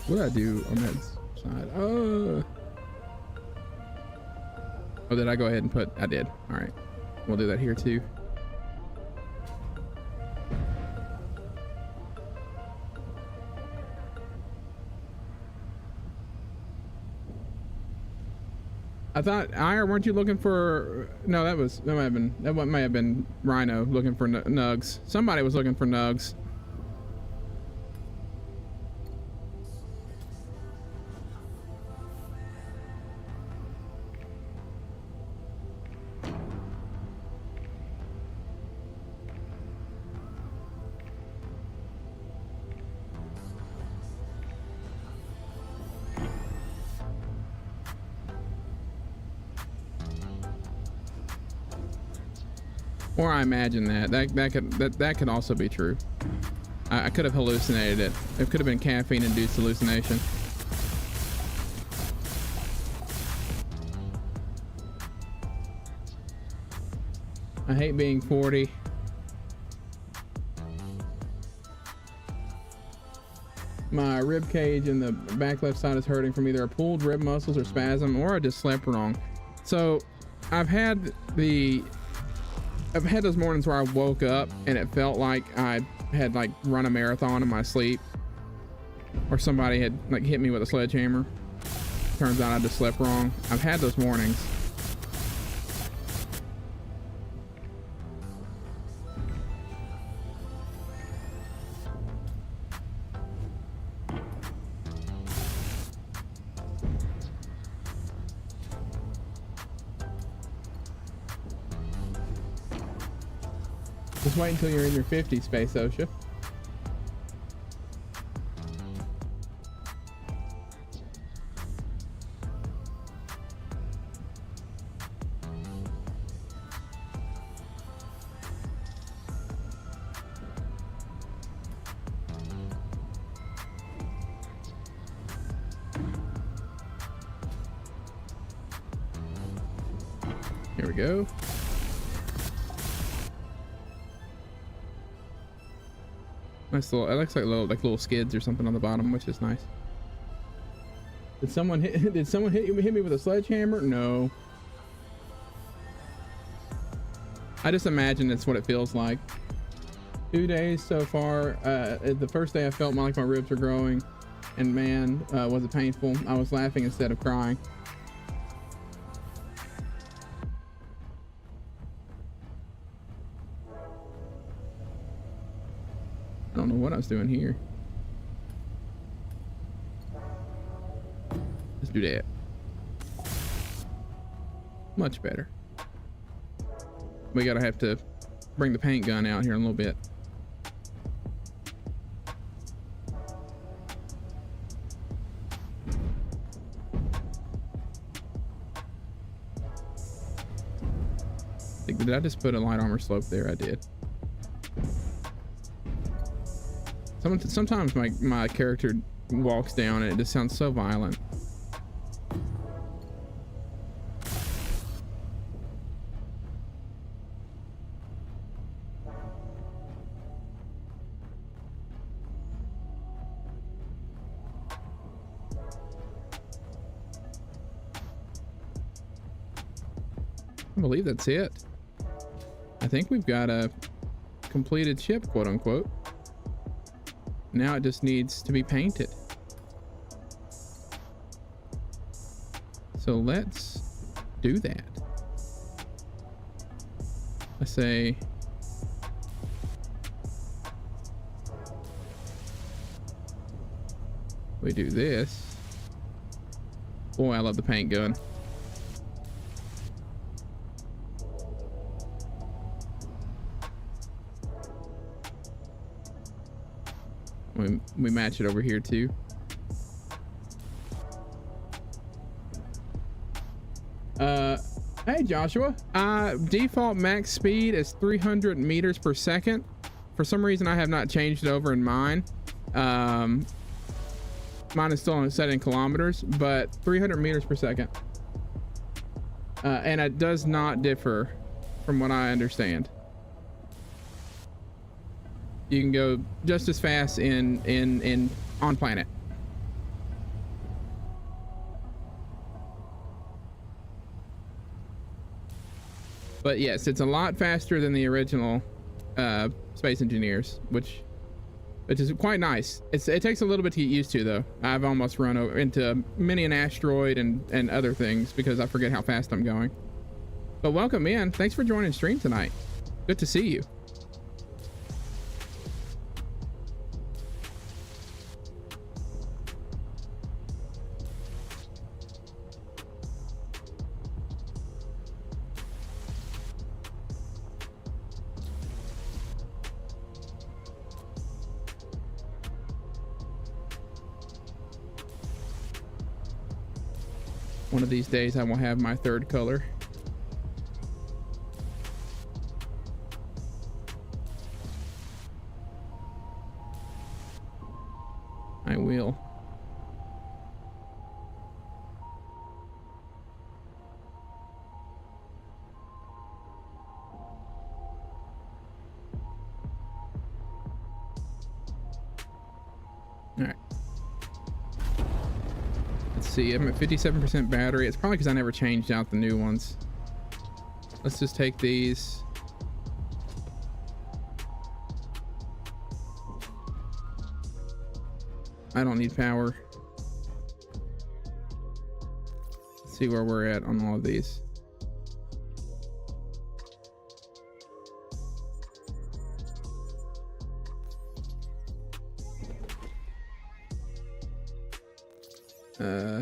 What did I do on that side? Oh, did I go ahead and put? I did. All right, we'll do that here too. I thought, Ira, weren't you looking for? No, that might have been Rhino looking for nugs. Somebody was looking for nugs. Or I imagine that could also be true. I could have hallucinated it. It could have been caffeine induced hallucination. I hate being 40. My rib cage in the back left side is hurting from either a pulled rib muscles or spasm, or I just slept wrong. So I've had those mornings where I woke up and it felt like I had like run a marathon in my sleep, or somebody had like hit me with a sledgehammer. Turns out I just slept wrong. I've had those mornings. Just wait until you're in your 50s, Space OSHA. Here we go. Nice little, it looks like little skids or something on the bottom, which is nice. Did someone hit me with a sledgehammer? No. I just imagine it's what it feels like. 2 days so far. The first day I felt like my ribs were growing, and man, was it painful. I was laughing instead of crying. I don't know what I was doing here. Let's do that. Much better. We gotta have to bring the paint gun out here in a little bit. Did I just put a light armor slope there? I did. Sometimes my character walks down and it just sounds so violent. I believe that's it. I think we've got a completed ship, quote unquote. Now it just needs to be painted. So let's do that. I say we do this. Boy, I love the paint gun. We match it over here too. Hey Joshua, default max speed is 300 meters per second For some reason, I have not changed it over in mine. Mine is still set in kilometers, but 300 meters per second. And it does not differ from what I understand. You can go just as fast in on planet. But yes, it's a lot faster than the original Space Engineers, which is quite nice. It takes a little bit to get used to, though. I've almost run into many an asteroid and other things because I forget how fast I'm going. But welcome in. Thanks for joining stream tonight. Good to see you. One of these days I will have my third color. I will. All right. Let's see, I'm at 57% battery. It's probably because I never changed out the new ones. Let's just take these. I don't need power. Let's see where we're at on all of these.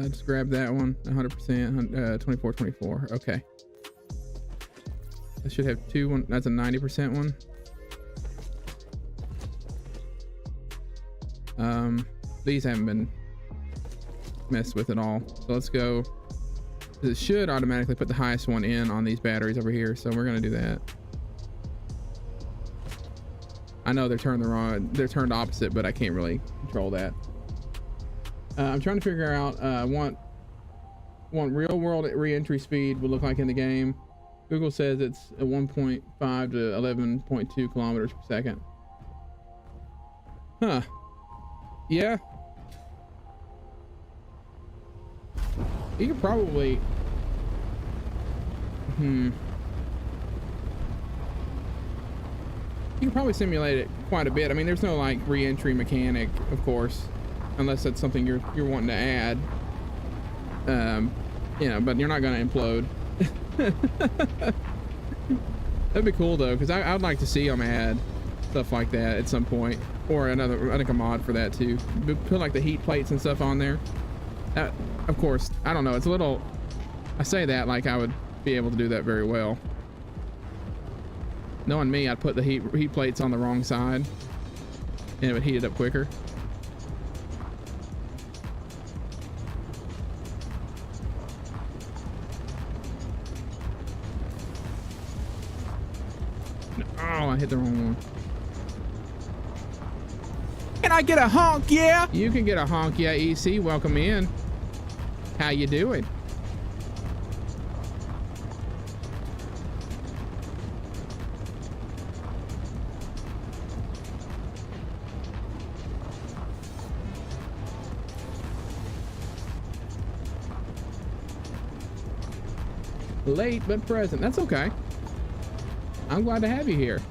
Just grab that one. 100%. 24. Okay. I should have two. That's a 90% one. These haven't been messed with at all. So let's go. It should automatically put the highest one in on these batteries over here. So we're gonna do that. I know they're turned opposite, but I can't really control that. I'm trying to figure out what real world re-entry speed would look like in the game. Google says it's a 1.5 to 11.2 kilometers per second. Huh. Yeah. You could probably... You can probably simulate it quite a bit. I mean, there's no like re-entry mechanic, of course, unless that's something you're wanting to add. You know, but you're not going to implode. That'd be cool though, because I would like to see them add stuff like that at some point, or another, I think a mod for that too. Put like the heat plates and stuff on there. That, of course, I don't know. It's a little. I say that like I would be able to do that very well. Knowing me, I'd put the heat plates on the wrong side, and it would heat it up quicker. Oh, I hit the wrong one. Can I get a honk, yeah? You can get a honk, yeah, EC. Welcome in. How you doing? Late but present. That's okay. I'm glad to have you here.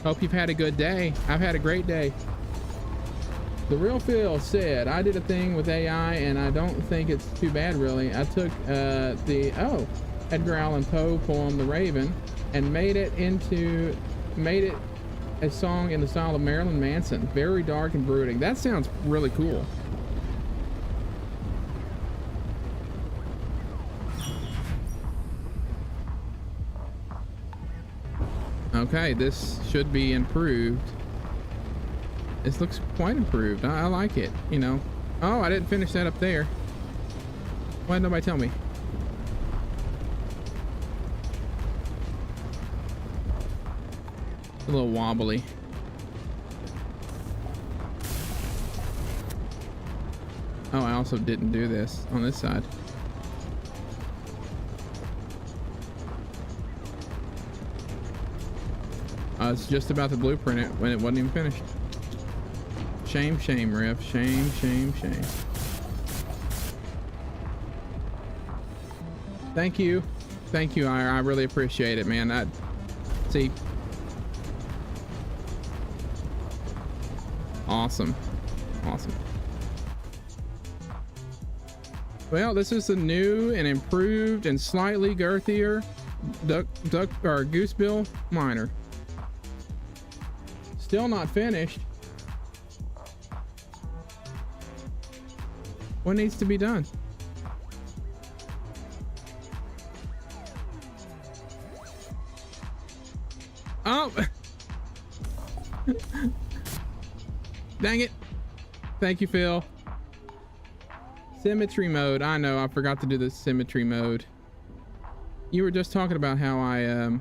Hope you've had a good day. I've had a great day. The Real Phil said, I did a thing with AI and I don't think it's too bad really. I took the Edgar Allan Poe poem The Raven and made it a song in the style of Marilyn Manson. Very dark and brooding. That sounds really cool. Okay, this should be improved. This looks quite improved. I like it, you know. Oh, I didn't finish that up there. Why didn't nobody tell me? A little wobbly. Oh, I also didn't do this on this side. I was just about to blueprint it when it wasn't even finished. Shame, shame, Riff. Shame, shame, shame. Thank you. Thank you. I really appreciate it, man. See. Awesome. Awesome. Well, this is a new and improved and slightly girthier Goose Bill miner. Still not finished. What needs to be done? Oh! Dang it. Thank you, Phil. Symmetry mode. I know, I forgot to do the symmetry mode. You were just talking about how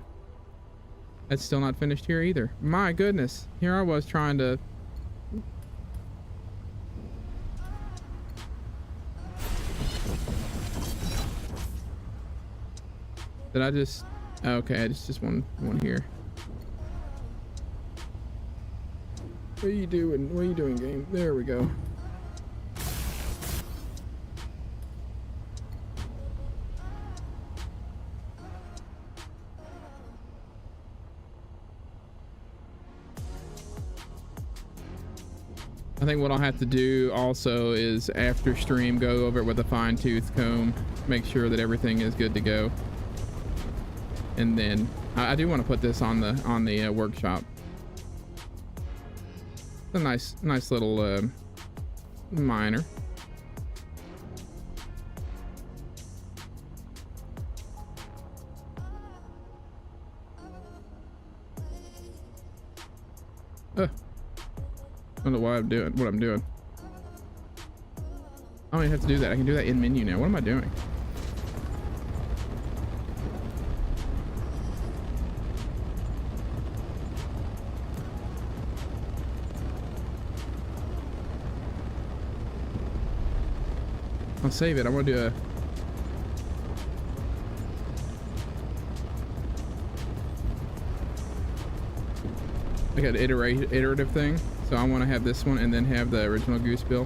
it's still not finished here either. My goodness. Here I was trying to... Did I just... Okay, it's just one here. What are you doing? What are you doing, game? There we go. I think what I'll have to do also is after stream go over it with a fine-tooth comb, make sure that everything is good to go. And then I do want to put this on the workshop. A nice little miner. I don't know why I'm doing what I'm doing. I don't even have to do that. I can do that in menu now. What am I doing? I'll save it. I want to do a... I got an iterative thing. So I want to have this one and then have the original Goose Bill.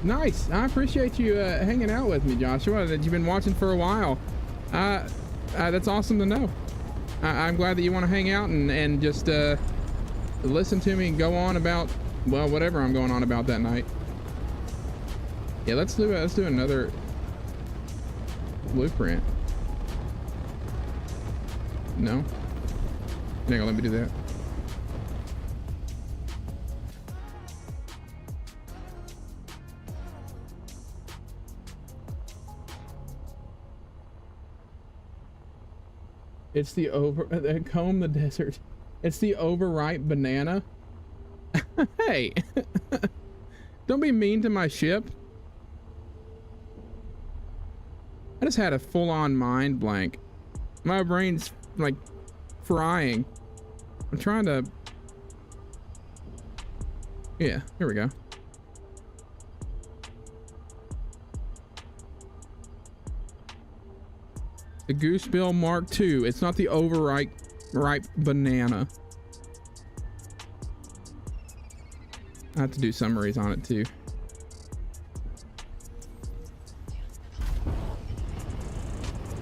Nice. I appreciate you hanging out with me, Joshua. That you've been watching for a while. That's awesome to know. I'm glad that you want to hang out and just listen to me and go on about, well, whatever I'm going on about that night. Yeah, let's do another blueprint. No. Hang on, let me do that. It's the comb the desert. It's the overripe banana. Hey, don't be mean to my ship. I just had a full-on mind blank. My brain's like frying. I'm trying to... Yeah, here we go. The Goose Bill Mark II. It's not the overripe banana. I have to do summaries on it too.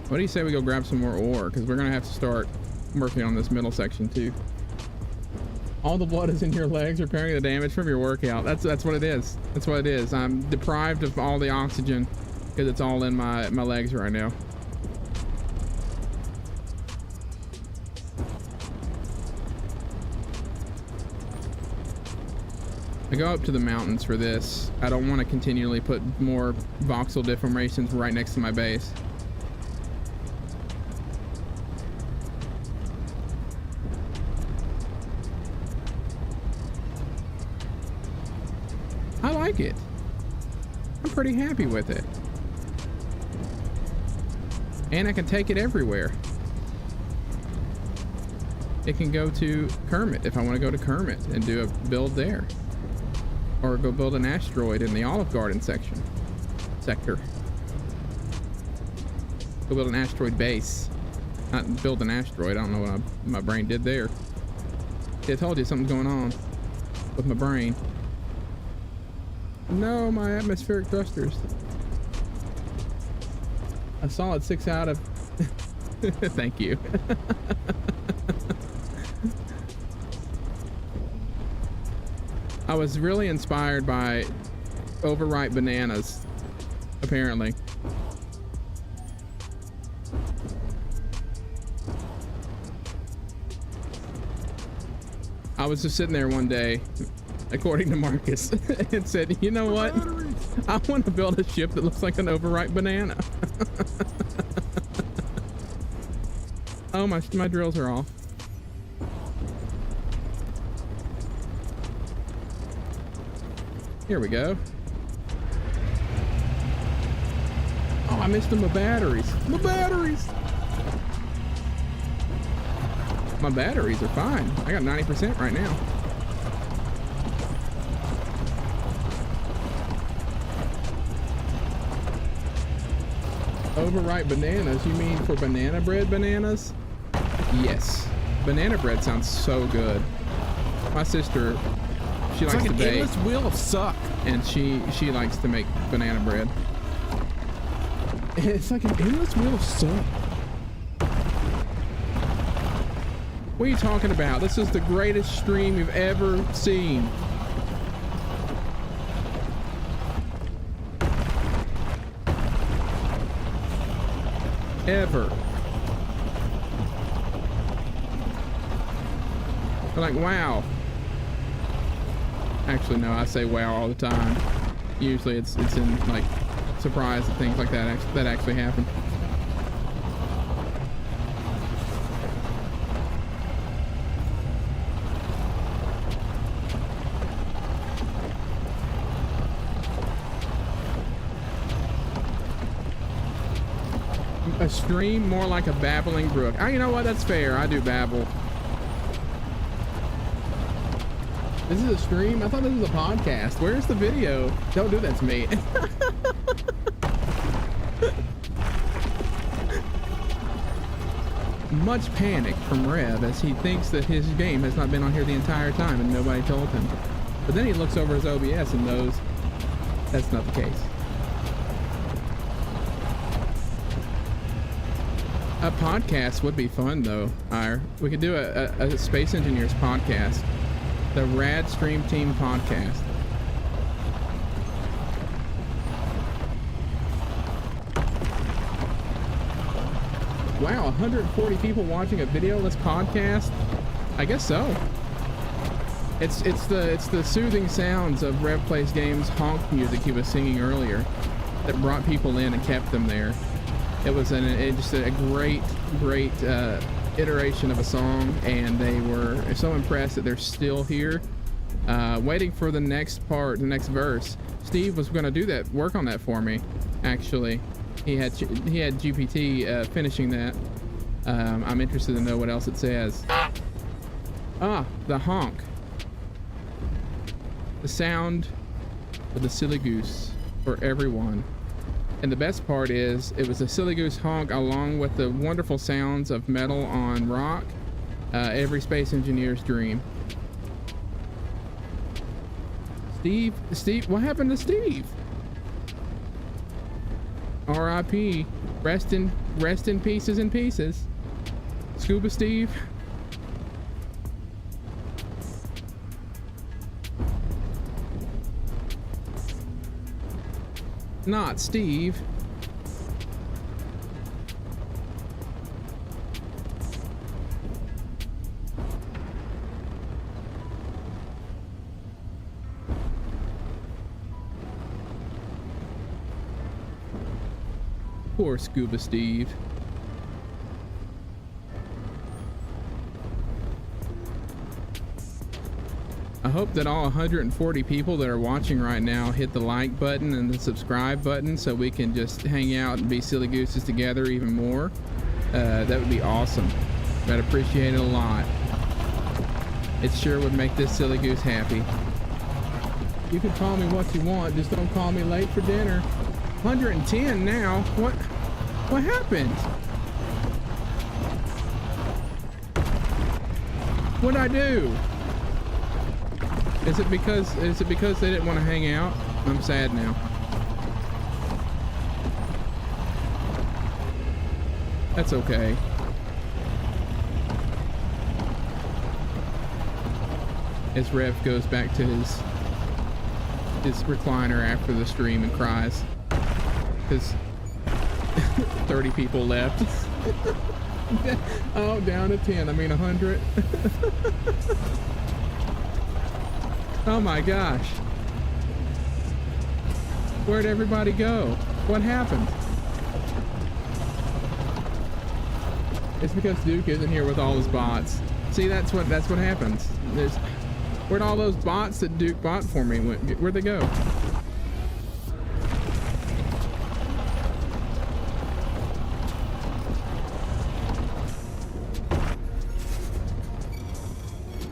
What do you say we go grab some more ore? Because we're gonna have to start working on this middle section too. All the blood is in your legs, repairing the damage from your workout. That's what it is. That's what it is. I'm deprived of all the oxygen because it's all in my legs right now. I go up to the mountains for this. I don't want to continually put more voxel deformations right next to my base. I like it. I'm pretty happy with it. And I can take it everywhere. It can go to Kermit if I want to go to Kermit and do a build there. Or go build an asteroid in the Olive Garden sector. Go build an asteroid base. Not build an asteroid. I don't know what my brain did there. See, I told you something's going on with my brain. No, my atmospheric thrusters. A solid 6 out of... Thank you. I was really inspired by overripe bananas, apparently. I was just sitting there one day, according to Marcus, and said, you know what? I want to build a ship that looks like an overripe banana. Oh, my drills are off. Here we go. Oh, I missed my batteries. My batteries! My batteries are fine. I got 90% right now. Overripe bananas? You mean for banana bread bananas? Yes. Banana bread sounds so good. My sister, she likes to bake. It's like an endless wheel of suck. And she likes to make banana bread. It's like an endless wheel of suck. What are you talking about? This is the greatest stream you've ever seen. Ever. They're like, wow. Actually, no, I say wow all the time. Usually it's in like surprise and things like that actually happen. A stream more like a babbling brook. Oh, you know what? That's fair. I do babble. This is a stream? I thought this was a podcast. Where's the video? Don't do that to me. Much panic from Rev as he thinks that his game has not been on here the entire time and nobody told him. But then he looks over his OBS and knows that's not the case. A podcast would be fun though, Ire. We could do a Space Engineers podcast. The Rad Stream Team podcast. Wow, 140 people watching a videoless podcast? I guess so. It's the soothing sounds of Rev Plays Games honk music he was singing earlier that brought people in and kept them there. It was just a great iteration of a song, and they were so impressed that they're still here, waiting for the next part, the next verse. Steve was going to do that, work on that for me. Actually, he had GPT finishing that. I'm interested to know what else it says. Ah, the honk, the sound of the silly goose for everyone. And the best part is, it was a silly goose honk along with the wonderful sounds of metal on rock. Every Space Engineer's dream. Steve, what happened to Steve? R.I.P. Rest in pieces and pieces. Scuba Steve. Not Steve. Poor Scuba Steve. I hope that all 140 people that are watching right now hit the like button and the subscribe button so we can just hang out and be silly gooses together even more. That would be awesome. I'd appreciate it a lot. It sure would make this silly goose happy. You can call me what you want, just don't call me late for dinner. 110 now. What happened? What'd I do? Is it because they didn't want to hang out? I'm sad now. That's okay. As Rev goes back to his recliner after the stream and cries because 30 people left. Oh, down to 10. I mean 100. Oh my gosh. Where'd everybody go? What happened? It's because Duke isn't here with all his bots. See, that's what happens. Where'd all those bots that Duke bought for me went? Where'd they go?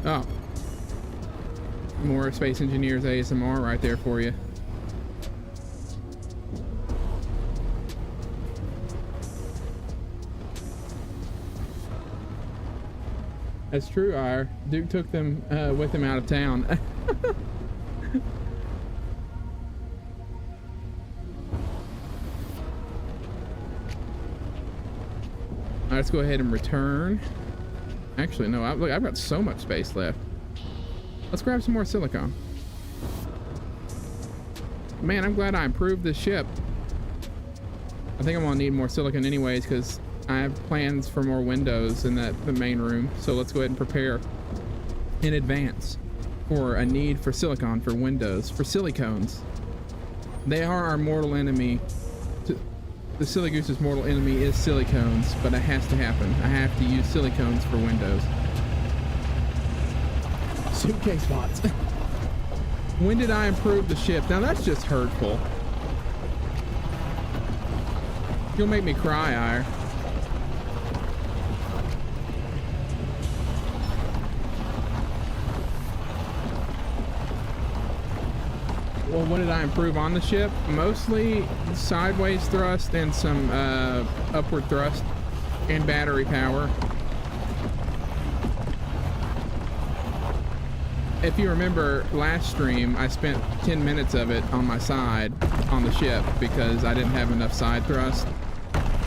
Oh. More Space Engineers ASMR right there for you. That's true, Ire. Duke took them with him out of town. All right, let's go ahead and return. Actually, no, I've got so much space left. Let's grab some more silicone. Man, I'm glad I improved this ship. I think I'm gonna need more silicone anyways because I have plans for more windows in the main room. So let's go ahead and prepare in advance for a need for silicone for windows, for silicones. They are our mortal enemy. The silly goose's mortal enemy is silicones, but it has to happen. I have to use silicones for windows. Suitcase bots. When did I improve the ship? Now that's just hurtful. You'll make me cry, Ire. Well, what did I improve on the ship? Mostly sideways thrust and some upward thrust and battery power. If you remember last stream, I spent 10 minutes of it on my side on the ship because I didn't have enough side thrust,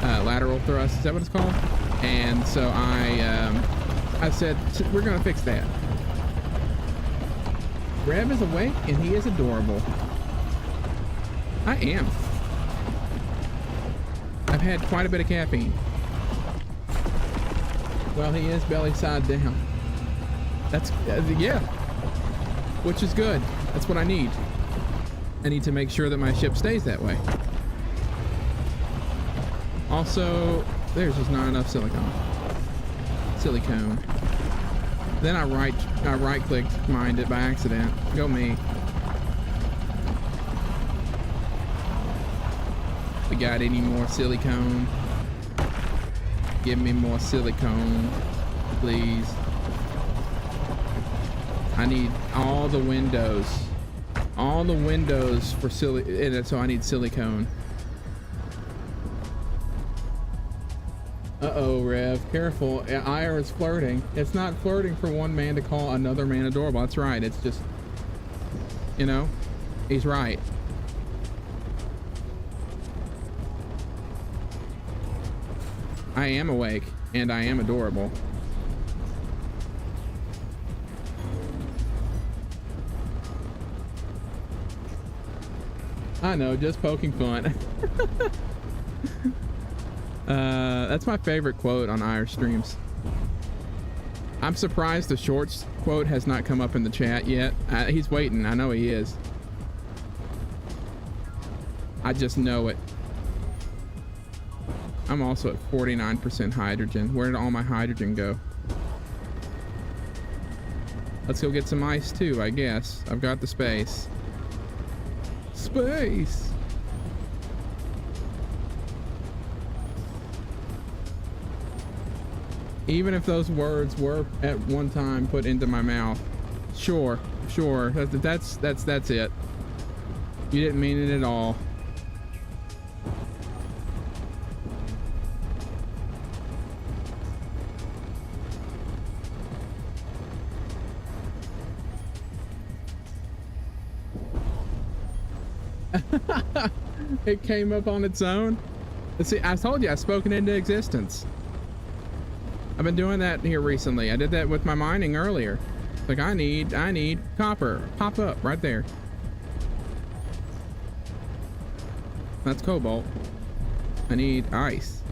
lateral thrust, is that what it's called? And so I said, we're gonna fix that. Rev is awake and he is adorable. I am. I've had quite a bit of caffeine. Well, he is belly side down. That's, yeah. Which is good. That's what I need. I need to make sure that my ship stays that way. Also, there's just not enough silicone. Then I right clicked mined it by accident. Go me. We got any more silicone? Give me more silicone, please. I need all the windows for so I need silicone. Uh-oh, Rev, careful. Ire is flirting. It's not flirting for one man to call another man adorable. That's right. It's just, you know, he's right. I am awake and I am adorable. I know, just poking fun. That's my favorite quote on Ire streams. I'm surprised the shorts quote has not come up in the chat yet. He's waiting. I know he is. I just know it. I'm also at 49% hydrogen. Where did all my hydrogen go? Let's go get some ice too, I guess. I've got the space. Space! Even if those words were at one time put into my mouth. Sure. That's it. You didn't mean it at all. It came up on its own. See, I told you, I've spoken into existence. I've been doing that here recently. I did that with my mining earlier. Like, I need copper. Pop up right there. That's cobalt. I need ice.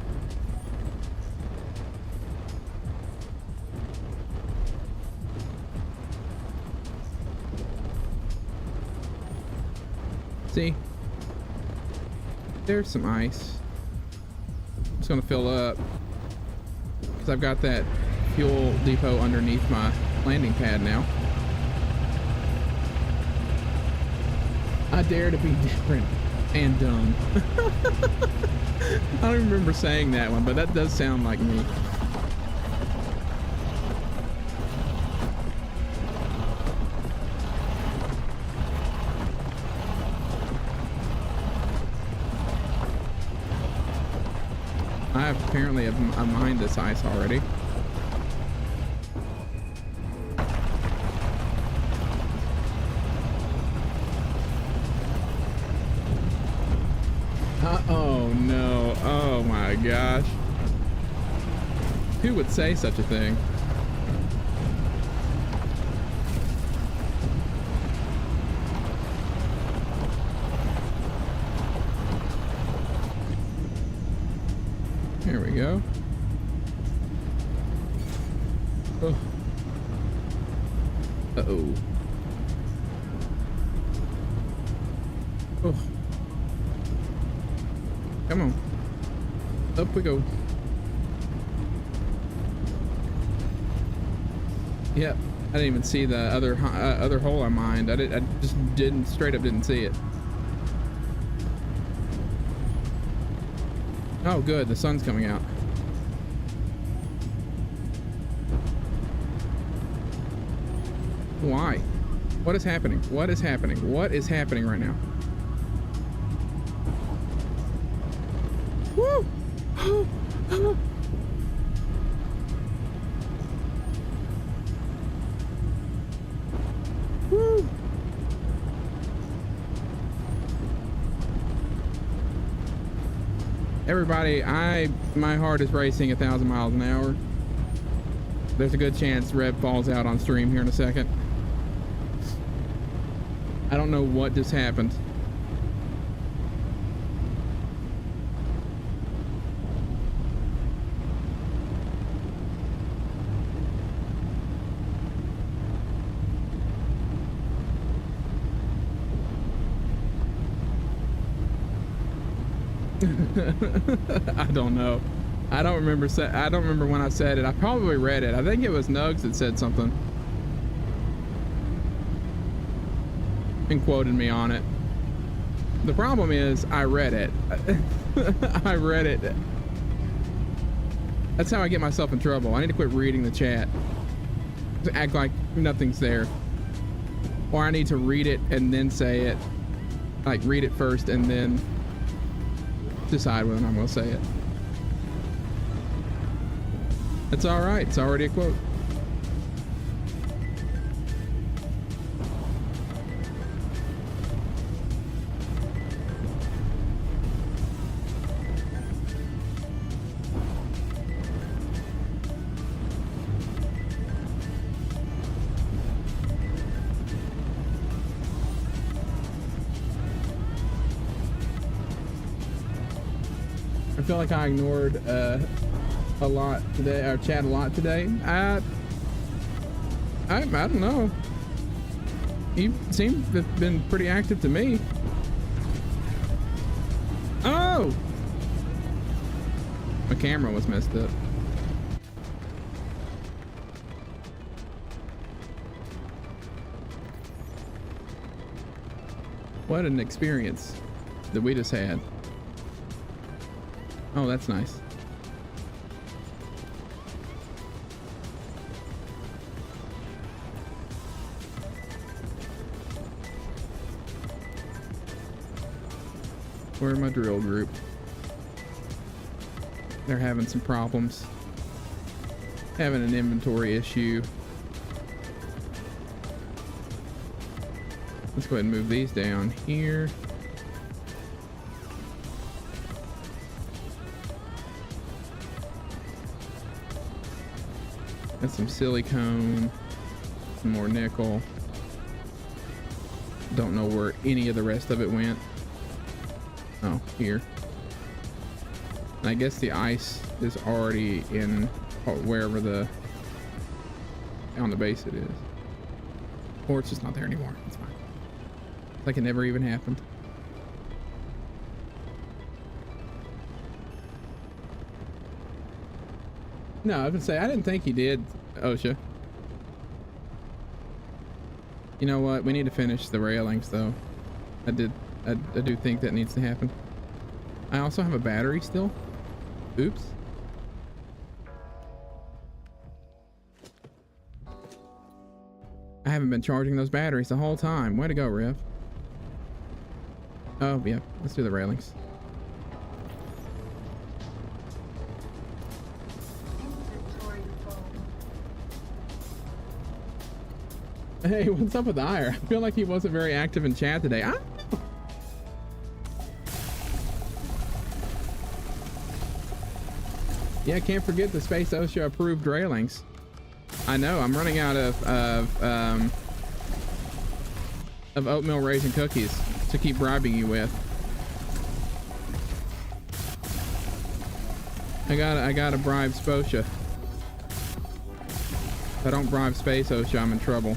See? There's some ice. I'm just gonna fill up because I've got that fuel depot underneath my landing pad now. I dare to be different and dumb. I don't remember saying that one, but that does sound like me. Apparently I've mined this ice already. Oh no, oh my gosh. Who would say such a thing? Here we go. Oh. Uh-oh. Oh. Come on. Up we go. Yep. I didn't even see the other hole I mined. I just straight up didn't see it. Oh, good. The sun's coming out. Why? What is happening? What is happening? What is happening right now? Woo! Woo! Everybody, my heart is racing 1,000 miles an hour. There's a good chance Rev falls out on stream here in a second. I don't know what just happened. I don't know. I don't remember when I said it. I probably read it. I think it was Nugs that said something and quoted me on it. The problem is I read it. I read it. That's how I get myself in trouble. I need to quit reading the chat. Just act like nothing's there. Or I need to read it and then say it. Like read it first and then decide whether I'm gonna say it. It's all right. It's already a quote. I feel like I ignored a lot today, or chat a lot today. I don't know. You seem to have been pretty active to me. Oh! My camera was messed up. What an experience that we just had. Oh, that's nice. Where's my drill group? They're having some problems. Having an inventory issue. Let's go ahead and move these down here. Got some silicone, some more nickel. Don't know where any of the rest of it went. Oh, here. And I guess the ice is already in wherever on the base it is. Or it's just not there anymore. It's fine. It's like it never even happened. No, I would say I didn't think he did, OSHA. You know what? We need to finish the railings though. I do think that needs to happen. I also have a battery still. Oops. I haven't been charging those batteries the whole time. Way to go, Rev. Oh, yeah. Let's do the railings. Hey, what's up with Ire? I feel like he wasn't very active in chat today. Yeah, can't forget the Space OSHA approved railings. I know, I'm running out of oatmeal raisin cookies to keep bribing you with. I gotta bribe Sposha. If I don't bribe Space OSHA, I'm in trouble.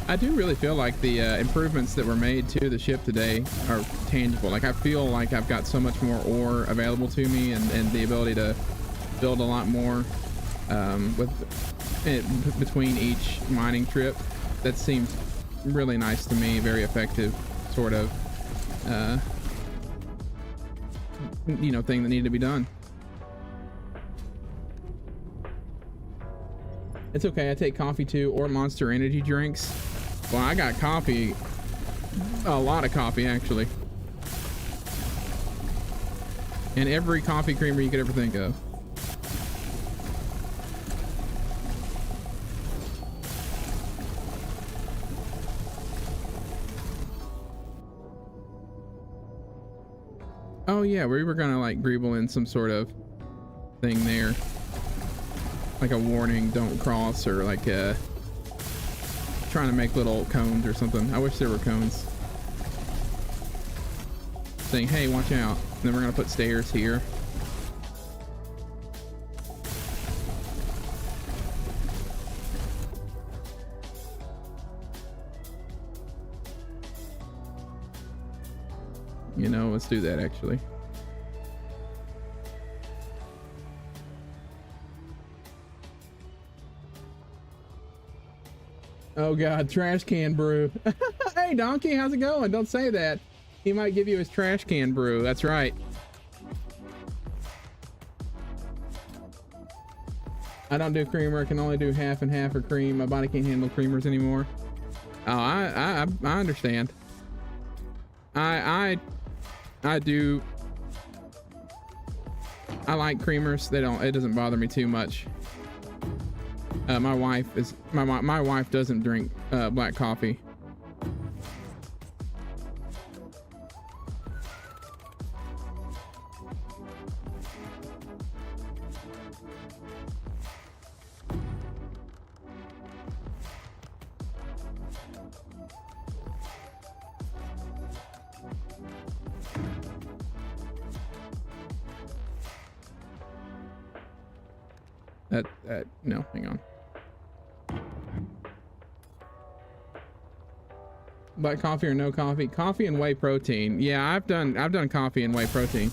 I do really feel like the improvements that were made to the ship today are tangible. Like, I feel like I've got so much more ore available to me and the ability to build a lot more between each mining trip. That seems really nice to me. Very effective sort of thing that needed to be done. It's okay, I take coffee too, or Monster energy drinks. Well, I got coffee, a lot of coffee actually, and every coffee creamer you could ever think of. Oh yeah, we were gonna like Greeble in some sort of thing there, like a warning, don't cross, or like a trying to make little cones or something. I wish there were cones saying, hey, watch out. And then we're gonna put stairs here. You know, let's do that actually. Oh god, trash can brew. Hey Donkey, how's it going? Don't say that. He might give you his trash can brew. That's right. I don't do creamer. I can only do half and half or cream. My body can't handle creamers anymore. Oh, I understand. I do. I like creamers. It doesn't bother me too much. My wife doesn't drink black coffee. No, hang on. Black coffee or no coffee? Coffee and whey protein. Yeah, I've done coffee and whey protein.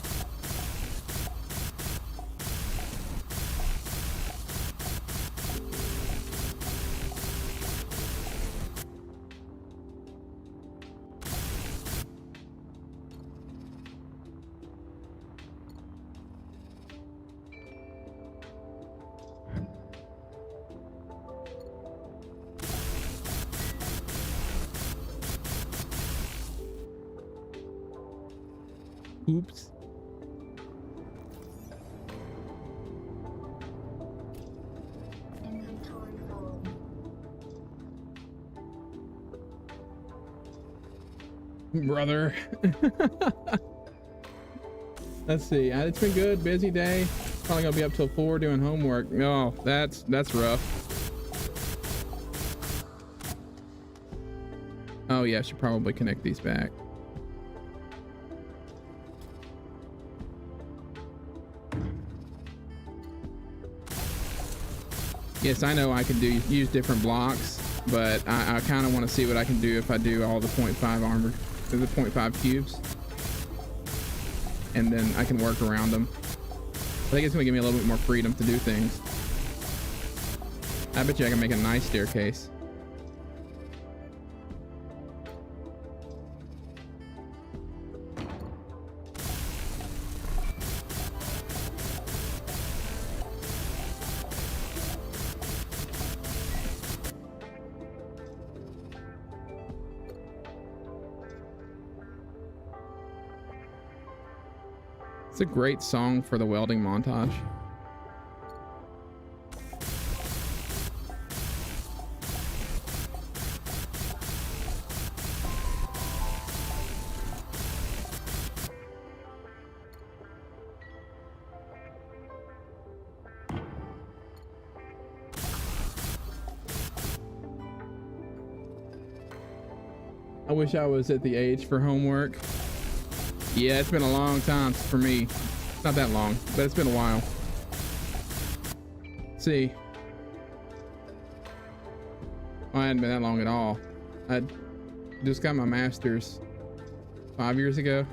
Oops. Brother. Let's see. It's been good. Busy day. Probably gonna be up till 4 doing homework. Oh, that's rough. Oh yeah, I should probably connect these back. Yes, I know I can use different blocks, but I kind of want to see what I can do if I do all the 0.5 armor, the 0.5 cubes, and then I can work around them. I think it's gonna give me a little bit more freedom to do things. I bet you I can make a nice staircase. It's a great song for the welding montage. I wish I was at the age for homework. Yeah, it's been a long time for me. Not that long, but it's been a while. Let's see. Oh, I hadn't been that long at all. I just got my master's 5 years ago.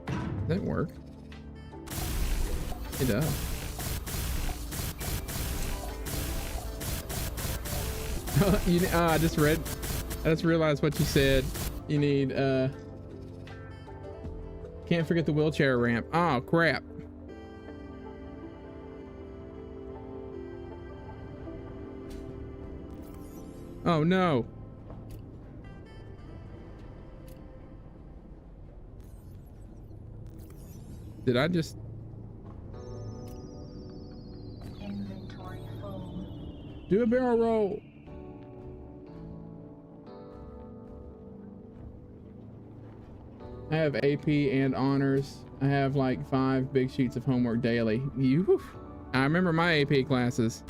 Does that work? It does. I just realized what you said. You need can't forget the wheelchair ramp. Oh crap. Oh no. Did I just inventory full. Do a barrel roll? I have AP and honors. I have like 5 big sheets of homework daily. I remember my AP classes.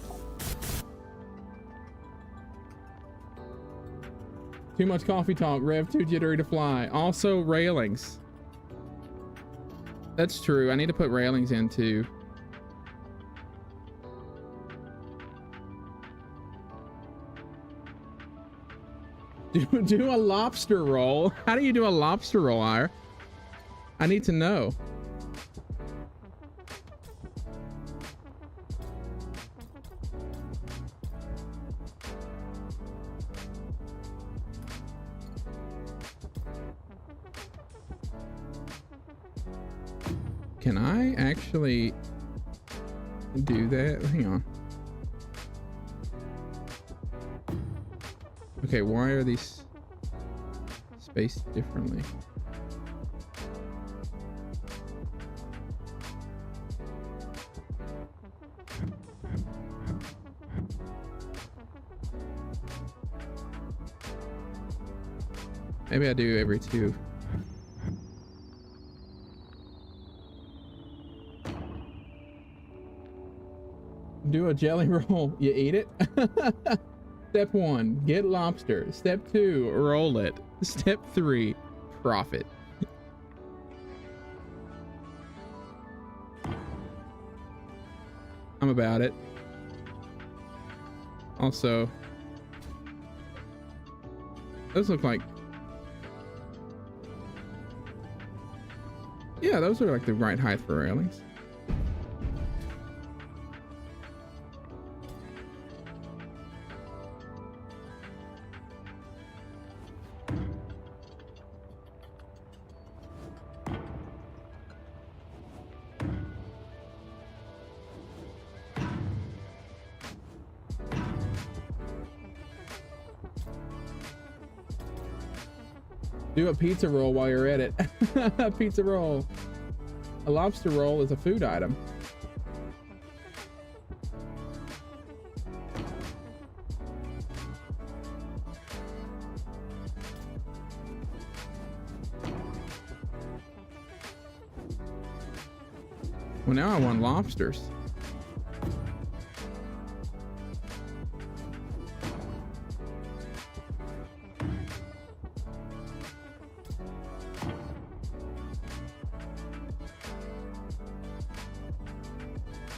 Too much coffee talk. Rev too jittery to fly. Also railings. That's true. I need to put railings in too. Do a lobster roll. How do you do a lobster roll, Ire? I need to know. Can I actually do that? Hang on. Okay, why are these spaced differently? Maybe I do every 2. Do a jelly roll. You eat it? Step 1, get lobster. Step 2, roll it. Step 3, profit. I'm about it. Also, those look like, yeah, those are like the right height for railings. Do a pizza roll while you're at it. A pizza roll. A lobster roll is a food item. Well, now I want lobsters.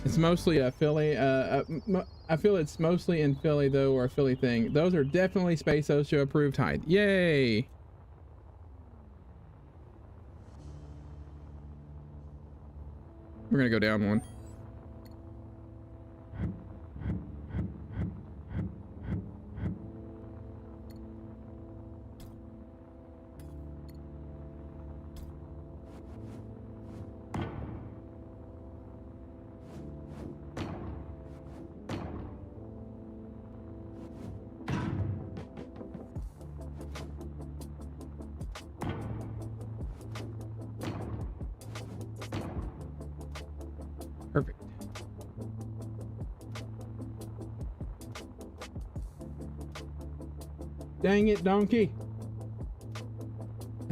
It's mostly a Philly. I feel it's mostly in Philly though, or a Philly thing. Those are definitely Space OSHA approved height. Yay! We're gonna go down one. Perfect. Dang it, donkey.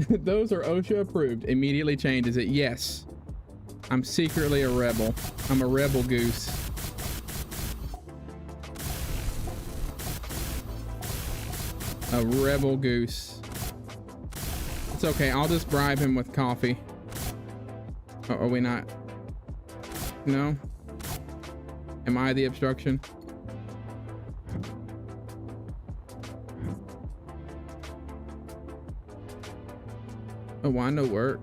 Those are OSHA approved. Immediately changes it. Yes. I'm secretly a rebel. I'm a rebel goose. A rebel goose. It's okay. I'll just bribe him with coffee. Oh, are we not? No? Am I the obstruction? Oh, why no work?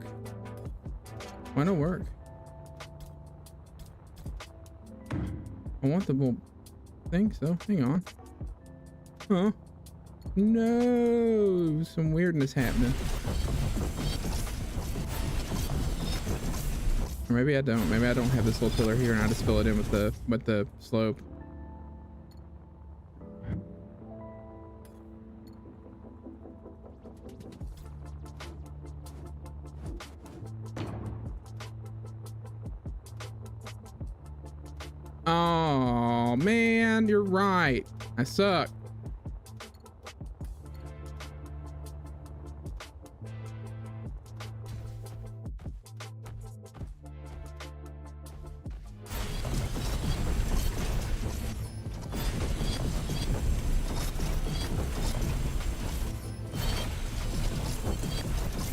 Why no work? I want the little thing, so hang on. Huh? No, some weirdness happening. Or maybe I don't. Maybe I don't have this little pillar here and I just fill it in with the slope. Oh man, you're right. I suck.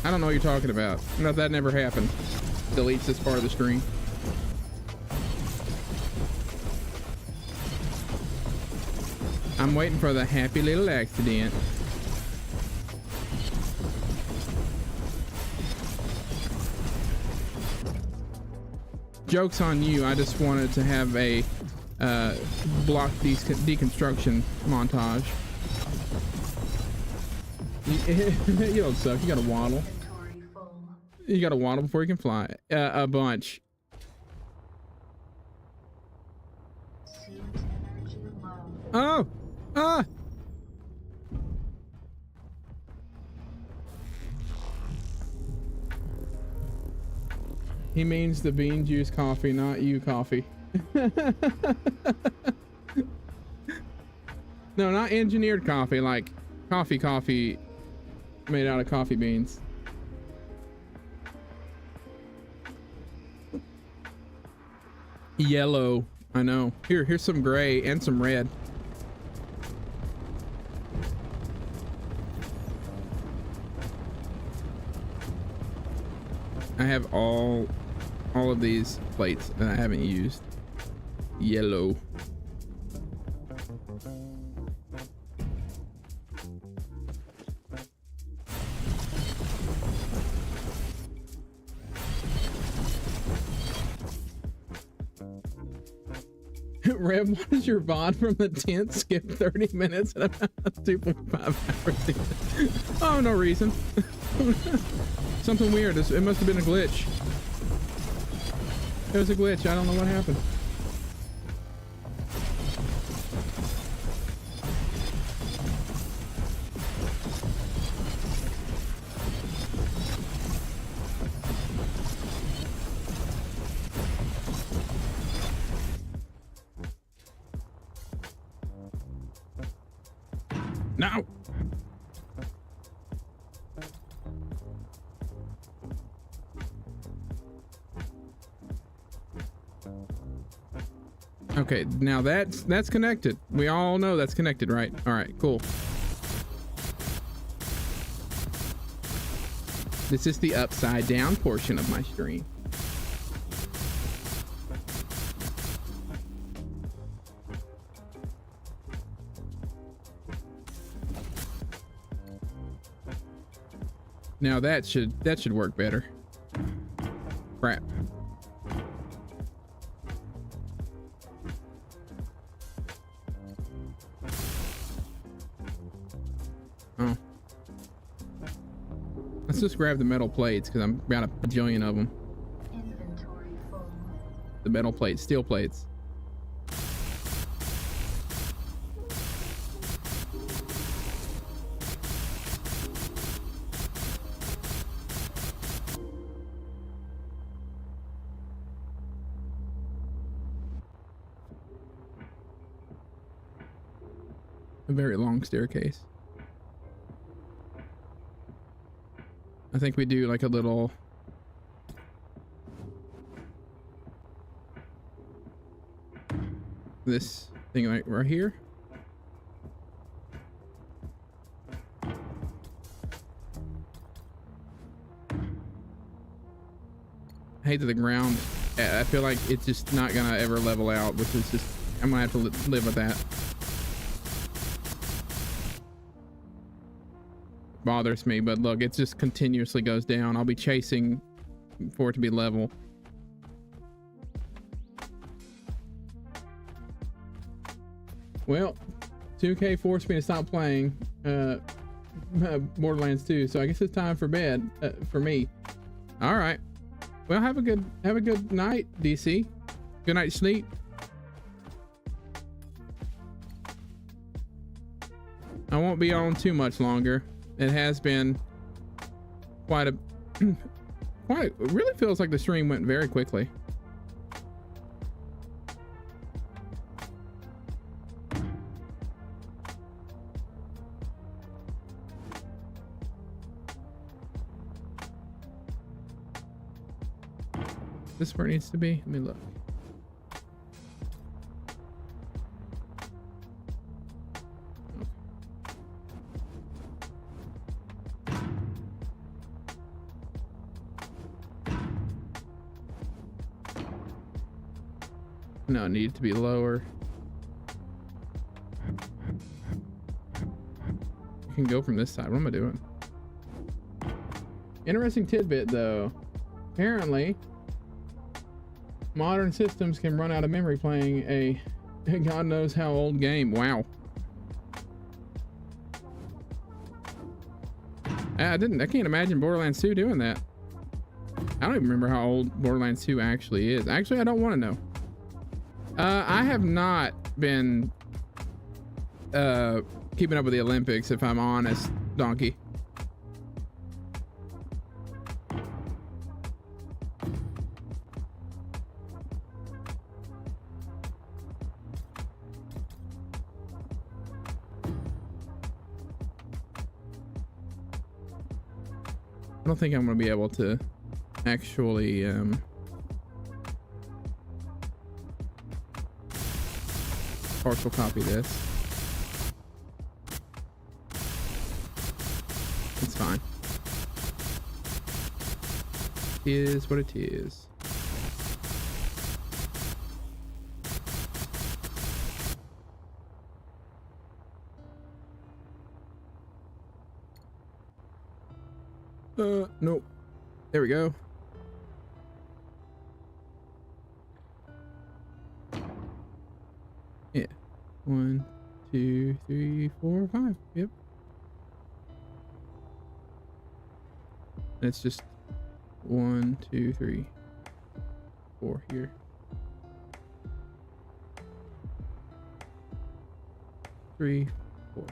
I don't know what you're talking about. No, that never happened. Deletes this part of the stream. I'm waiting for the happy little accident. Joke's on you. I just wanted to have a block deconstruction montage. You don't suck. You gotta waddle. You gotta waddle before you can fly. A bunch. Oh! Ah! He means the bean juice coffee, not you coffee. No, not engineered coffee, like coffee made out of coffee beans. Yellow. I know. Here's some gray and some red. I have all of these plates that I haven't used. Yellow. Rev, what is your VOD from the 10th? Skip 30 minutes and about 2.5 hours. Oh, no reason. Something weird. It must have been a glitch. It was a glitch. I don't know what happened. No. Okay, now that's connected. We all know that's connected, right? All right, cool. This is the upside down portion of my stream. Now that should work better. Crap. Oh. Let's just grab the metal plates because I'm got a bajillion of them. Inventory full. The metal plates, steel plates. A very long staircase. I think we do like a little this thing right here. I hate that the ground, I feel like it's just not gonna ever level out, which is just, I'm gonna have to live with that. Bothers me, but look, it just continuously goes down. I'll be chasing for it to be level. Well, 2K forced me to stop playing Borderlands 2, so I guess it's time for bed for me. All right. Well, have a good night, DC. Good night, sleep. I won't be on too much longer. It has been quite a it really feels like the stream went very quickly. This where it needs to be? Let me look. No, it needed to be lower. You can go from this side. What am I doing? Interesting tidbit though. Apparently, modern systems can run out of memory playing a God knows how old game. Wow. I can't imagine Borderlands 2 doing that. I don't even remember how old Borderlands 2 actually is. Actually, I don't want to know. I have not been keeping up with the Olympics, if I'm honest, Donkey. I don't think I'm going to be able to actually partial copy this. It's fine. It is what it is. Nope. There we go. Yeah. 1, 2, 3, 4, 5. Yep. And it's just 1, 2, 3, 4 here. 3, 4.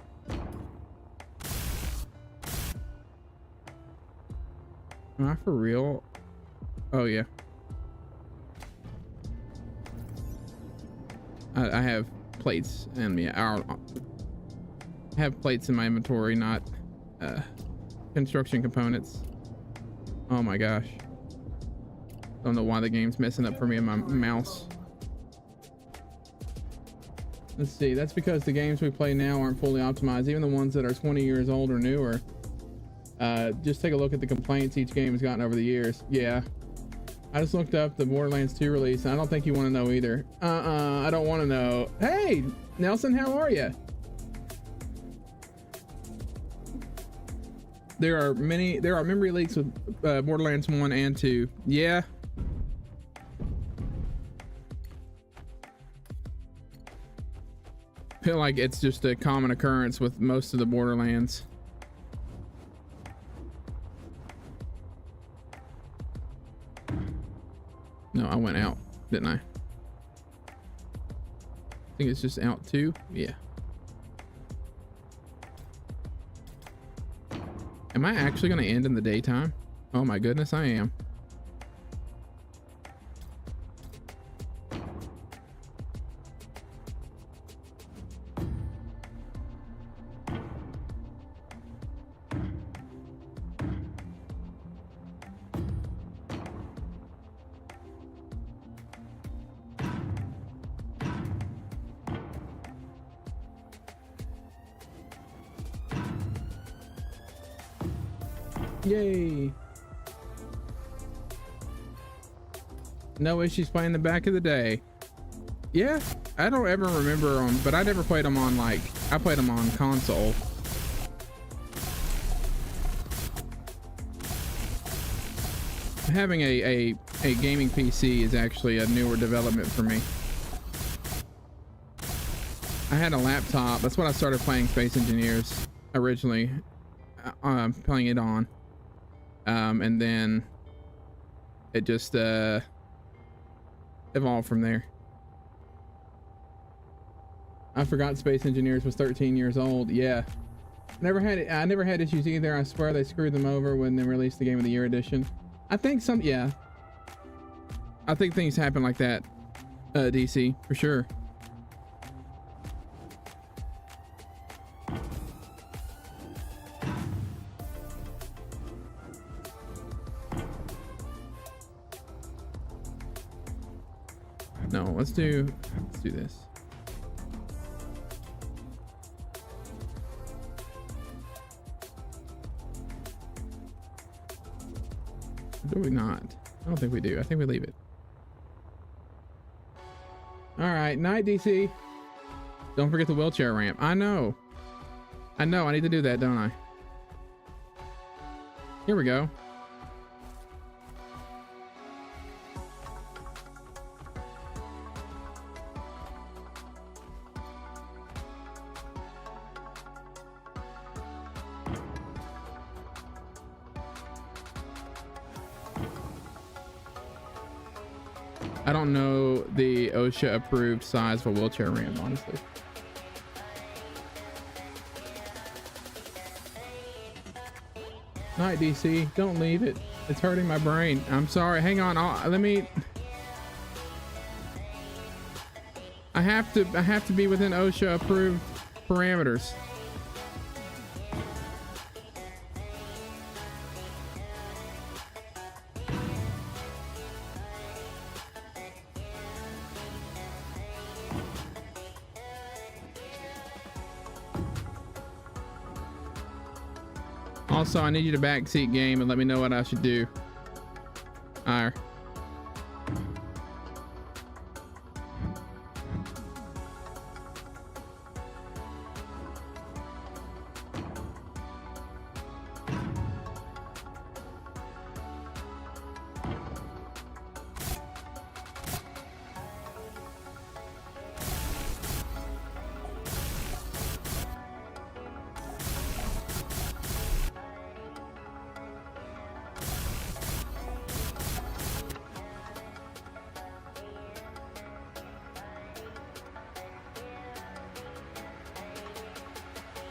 Am I for real? Oh yeah. I have plates in me. I have plates in my inventory, not construction components. Oh my gosh. Don't know why the game's messing up for me and my mouse. Let's see. That's because the games we play now aren't fully optimized. Even the ones that are 20 years old or newer. Just take a look at the complaints each game has gotten over the years. Yeah. I just looked up the Borderlands 2 release, and I don't think you want to know either. I don't want to know. Hey, Nelson, how are you? There are memory leaks with Borderlands 1 and 2. Yeah. I feel like it's just a common occurrence with most of the Borderlands. No, I went out, didn't I? I think it's just out too. Yeah. Am I actually going to end in the daytime? Oh my goodness, I am. Yay. No issues playing the back of the day. Yeah, I don't ever remember them, but I never played them on, like, I played them on console. Having a gaming PC is actually a newer development for me. I had a laptop. That's what I started playing Space Engineers originally, playing it on. And then it just evolved from there. I forgot Space Engineers was 13 years old. Yeah, I never had issues either. I swear they screwed them over when they released the Game of the Year edition. I think yeah, I think things happen like that, DC, for sure. No, let's do this. Do we not? I don't think we do. I think we leave it. All right, night, DC. Don't forget the wheelchair ramp. I know. I need to do that, don't I? Here we go. I don't know the OSHA approved size for wheelchair ramp, honestly. Night, DC. Don't leave it. It's hurting my brain. I'm sorry. Hang on. Let me. I have to be within OSHA approved parameters. Also, I need you to backseat game and let me know what I should do. Alright.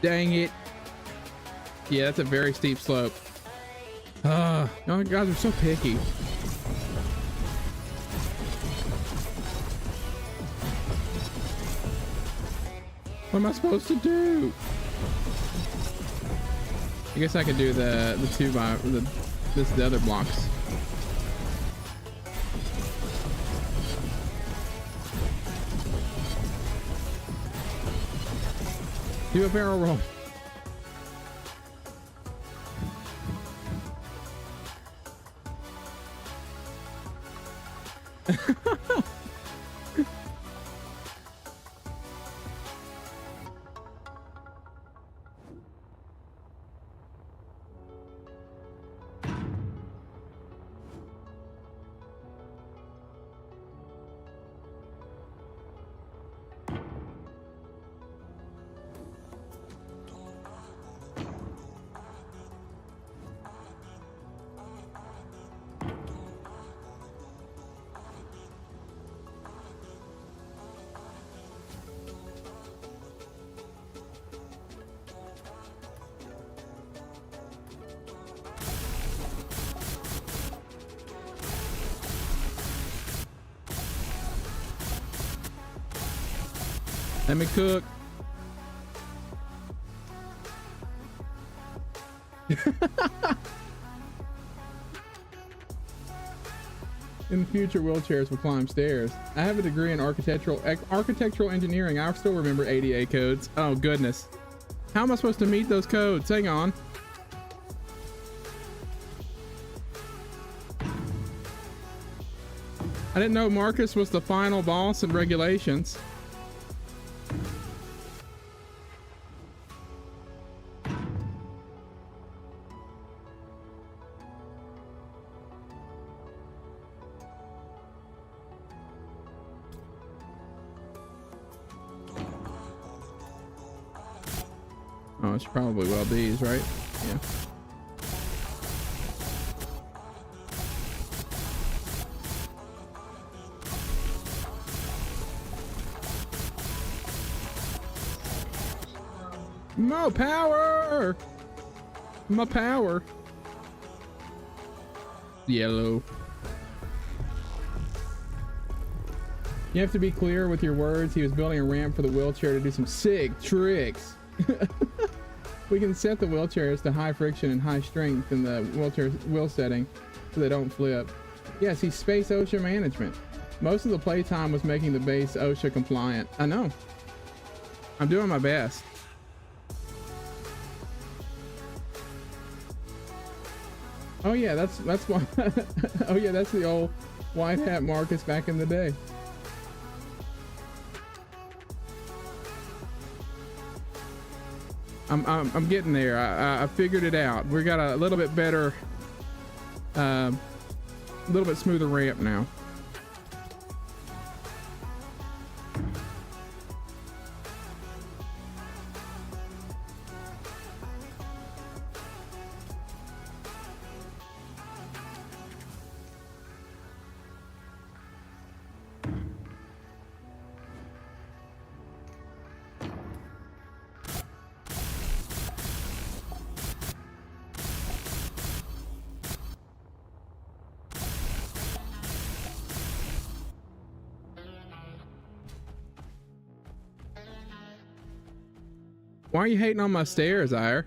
Dang it. Yeah, that's a very steep slope. Oh, you guys are so picky. What am I supposed to do? I guess I could do the other blocks. Do a barrel roll. Let me cook. In the future, wheelchairs will climb stairs. I have a degree in architectural engineering. I still remember ADA codes. Oh goodness. How am I supposed to meet those codes? Hang on. I didn't know Marcus was the final boss in regulations. Oh, it's probably well these, right? Yeah. More power! My power. Yellow. You have to be clear with your words. He was building a ramp for the wheelchair to do some sick tricks. We can set the wheelchairs to high friction and high strength in the wheelchair wheel setting so they don't flip. Yes, he's space OSHA management. Most of the playtime was making the base OSHA compliant. I know. I'm doing my best. Oh yeah, that's why. Oh yeah, that's the old white hat Marcus back in the day. I'm getting there. I figured it out. We got a little bit better, a little bit smoother ramp now. Why are you hating on my stairs, Ire?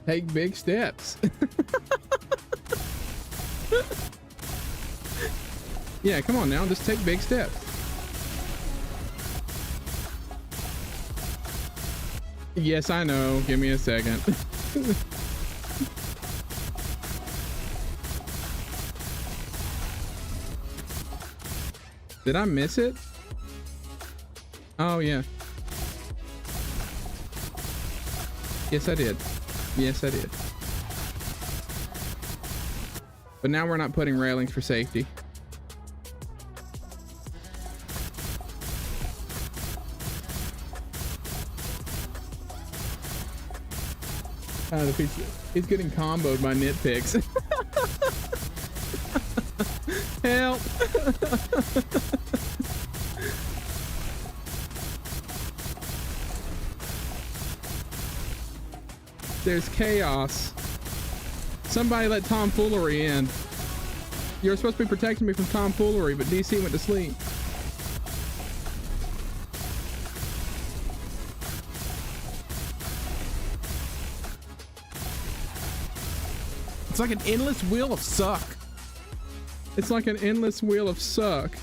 Take big steps. Yeah, come on now, just take big steps. Yes, I know. Give me a second. Did I miss it? Oh, yeah. Yes, I did. Yes, I did. But now we're not putting railings for safety. He's getting comboed by nitpicks. Help. There's chaos. Somebody let tomfoolery in. You're supposed to be protecting me from tomfoolery, but DC went to sleep. It's like an endless wheel of suck. It's like an endless wheel of suck.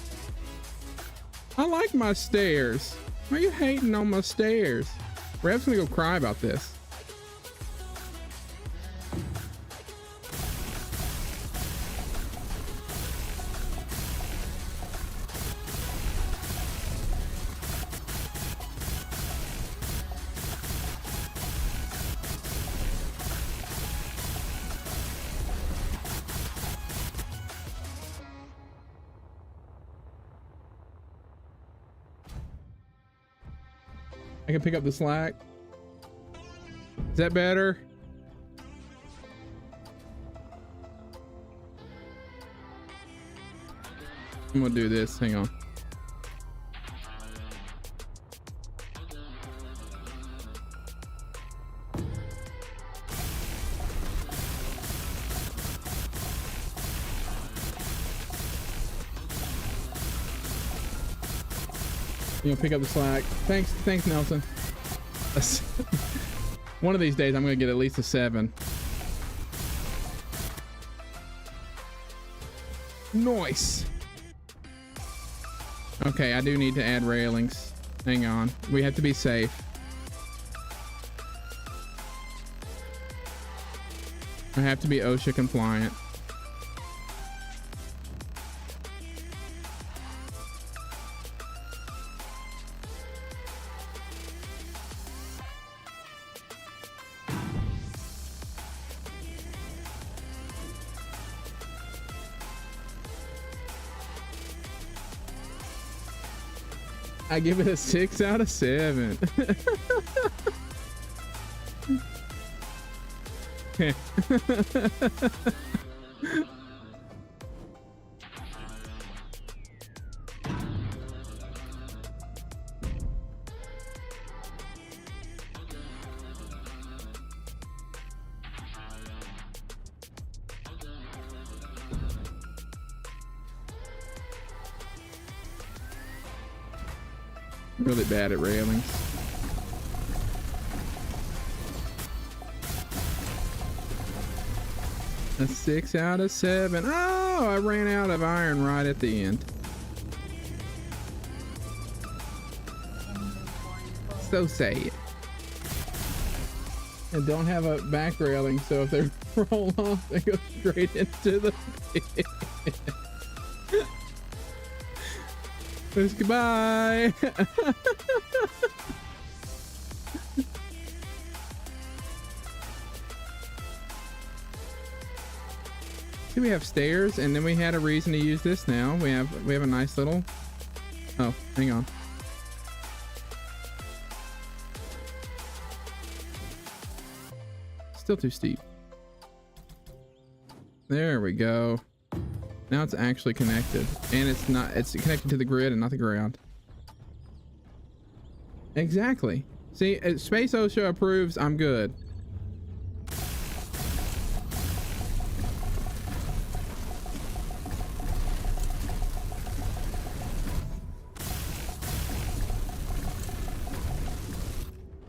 I like my stairs. Why are you hating on my stairs? Rev's gonna go cry about this. I can pick up the slack. Is that better? I'm gonna do this. Hang on. You know, pick up the slack. Thanks, Nelson. One of these days, I'm gonna get at least a 7. Nice. Okay, I do need to add railings. Hang on. We have to be safe. I have to be OSHA compliant. I give it a 6 out of 7. Really bad at railings. A 6 out of 7. Oh, I ran out of iron right at the end. So sad. And don't have a back railing, so if they roll off, they go straight into the pit. Let's goodbye. See, we have stairs, and then we had a reason to use this. Now we have a nice little. Oh, hang on. Still too steep. There we go. Now it's actually connected, and it's connected to the grid and not the ground. Exactly. See, Space OSHA approves. I'm good.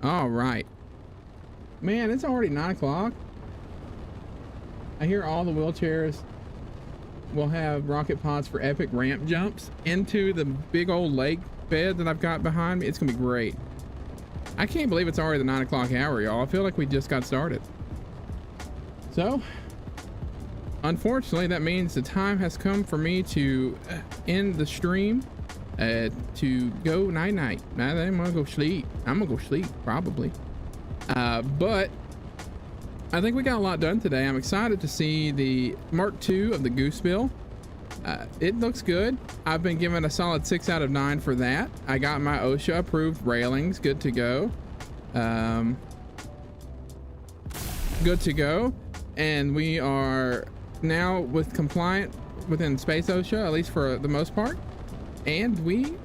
All right. Man, it's already 9 o'clock. I hear all the wheelchairs will have rocket pods for epic ramp jumps into the big old lake bed that I've got behind me. It's gonna be great. I can't believe it's already the 9 o'clock hour, y'all. I feel like we just got started. So, unfortunately, that means the time has come for me to end the stream, to go night-night. I'm gonna go sleep. I'm gonna go sleep, probably. But I think we got a lot done today. I'm excited to see the Mark II of the Goose Bill. It looks good. I've been given a solid 6 out of 9 for that. I got my OSHA approved railings, good to go. Good to go. And we are now with compliant within space OSHA, at least for the most part. And we've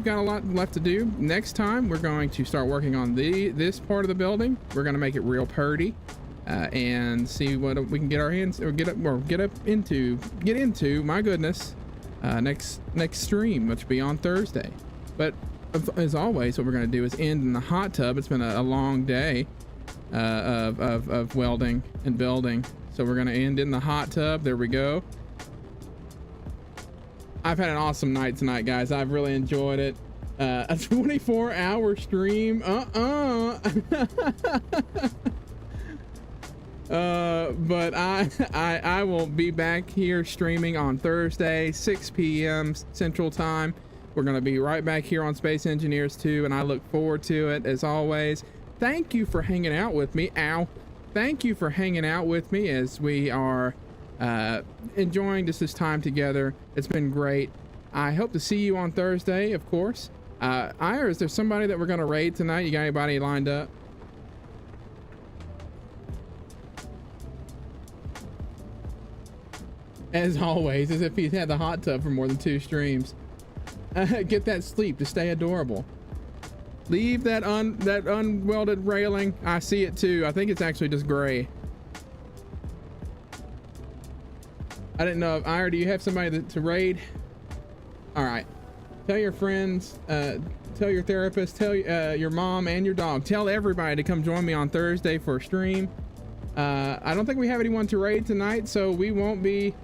got a lot left to do. Next time we're going to start working on this part of the building. We're going to make it real purty. And see what we can get our hands or get into, my goodness, next stream, which will be on Thursday. But as always, what we're going to do is end in the hot tub. It's been a long day of welding and building, so we're going to end in the hot tub. There we go. I've had an awesome night tonight, guys. I've really enjoyed it. A 24-hour stream. But I will be back here streaming on Thursday, 6 p.m. Central Time. We're going to be right back here on Space Engineers 2, and I look forward to it as always. Thank you for hanging out with me. Thank you for hanging out with me as we are enjoying this time together. It's been great. I hope to see you on Thursday, of course. Ira, is there somebody that we're going to raid tonight? You got anybody lined up? As always, as if he's had the hot tub for more than 2 streams. Get that sleep to stay adorable. Leave that unwelded railing. I see it too. I think it's actually just gray. I didn't know if Ira, do you have somebody to raid? All right. Tell your friends, tell your therapist, tell your mom and your dog. Tell everybody to come join me on Thursday for a stream. I don't think we have anyone to raid tonight, so we won't be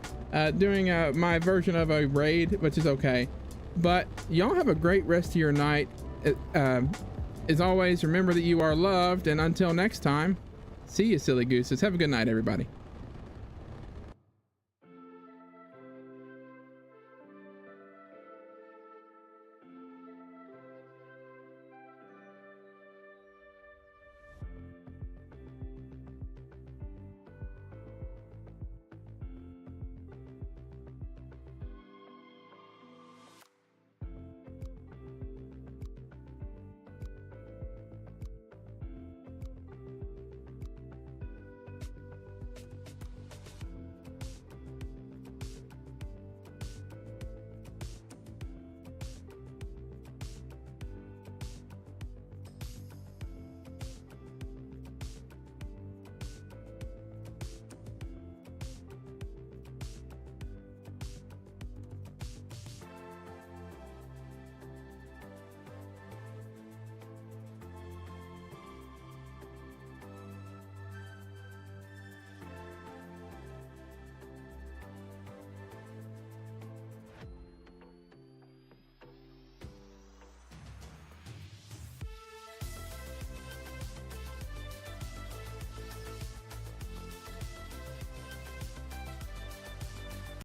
doing my version of a raid, which is okay. But y'all have a great rest of your night. As always, remember that you are loved, and until next time, see you, silly gooses. Have a good night, everybody.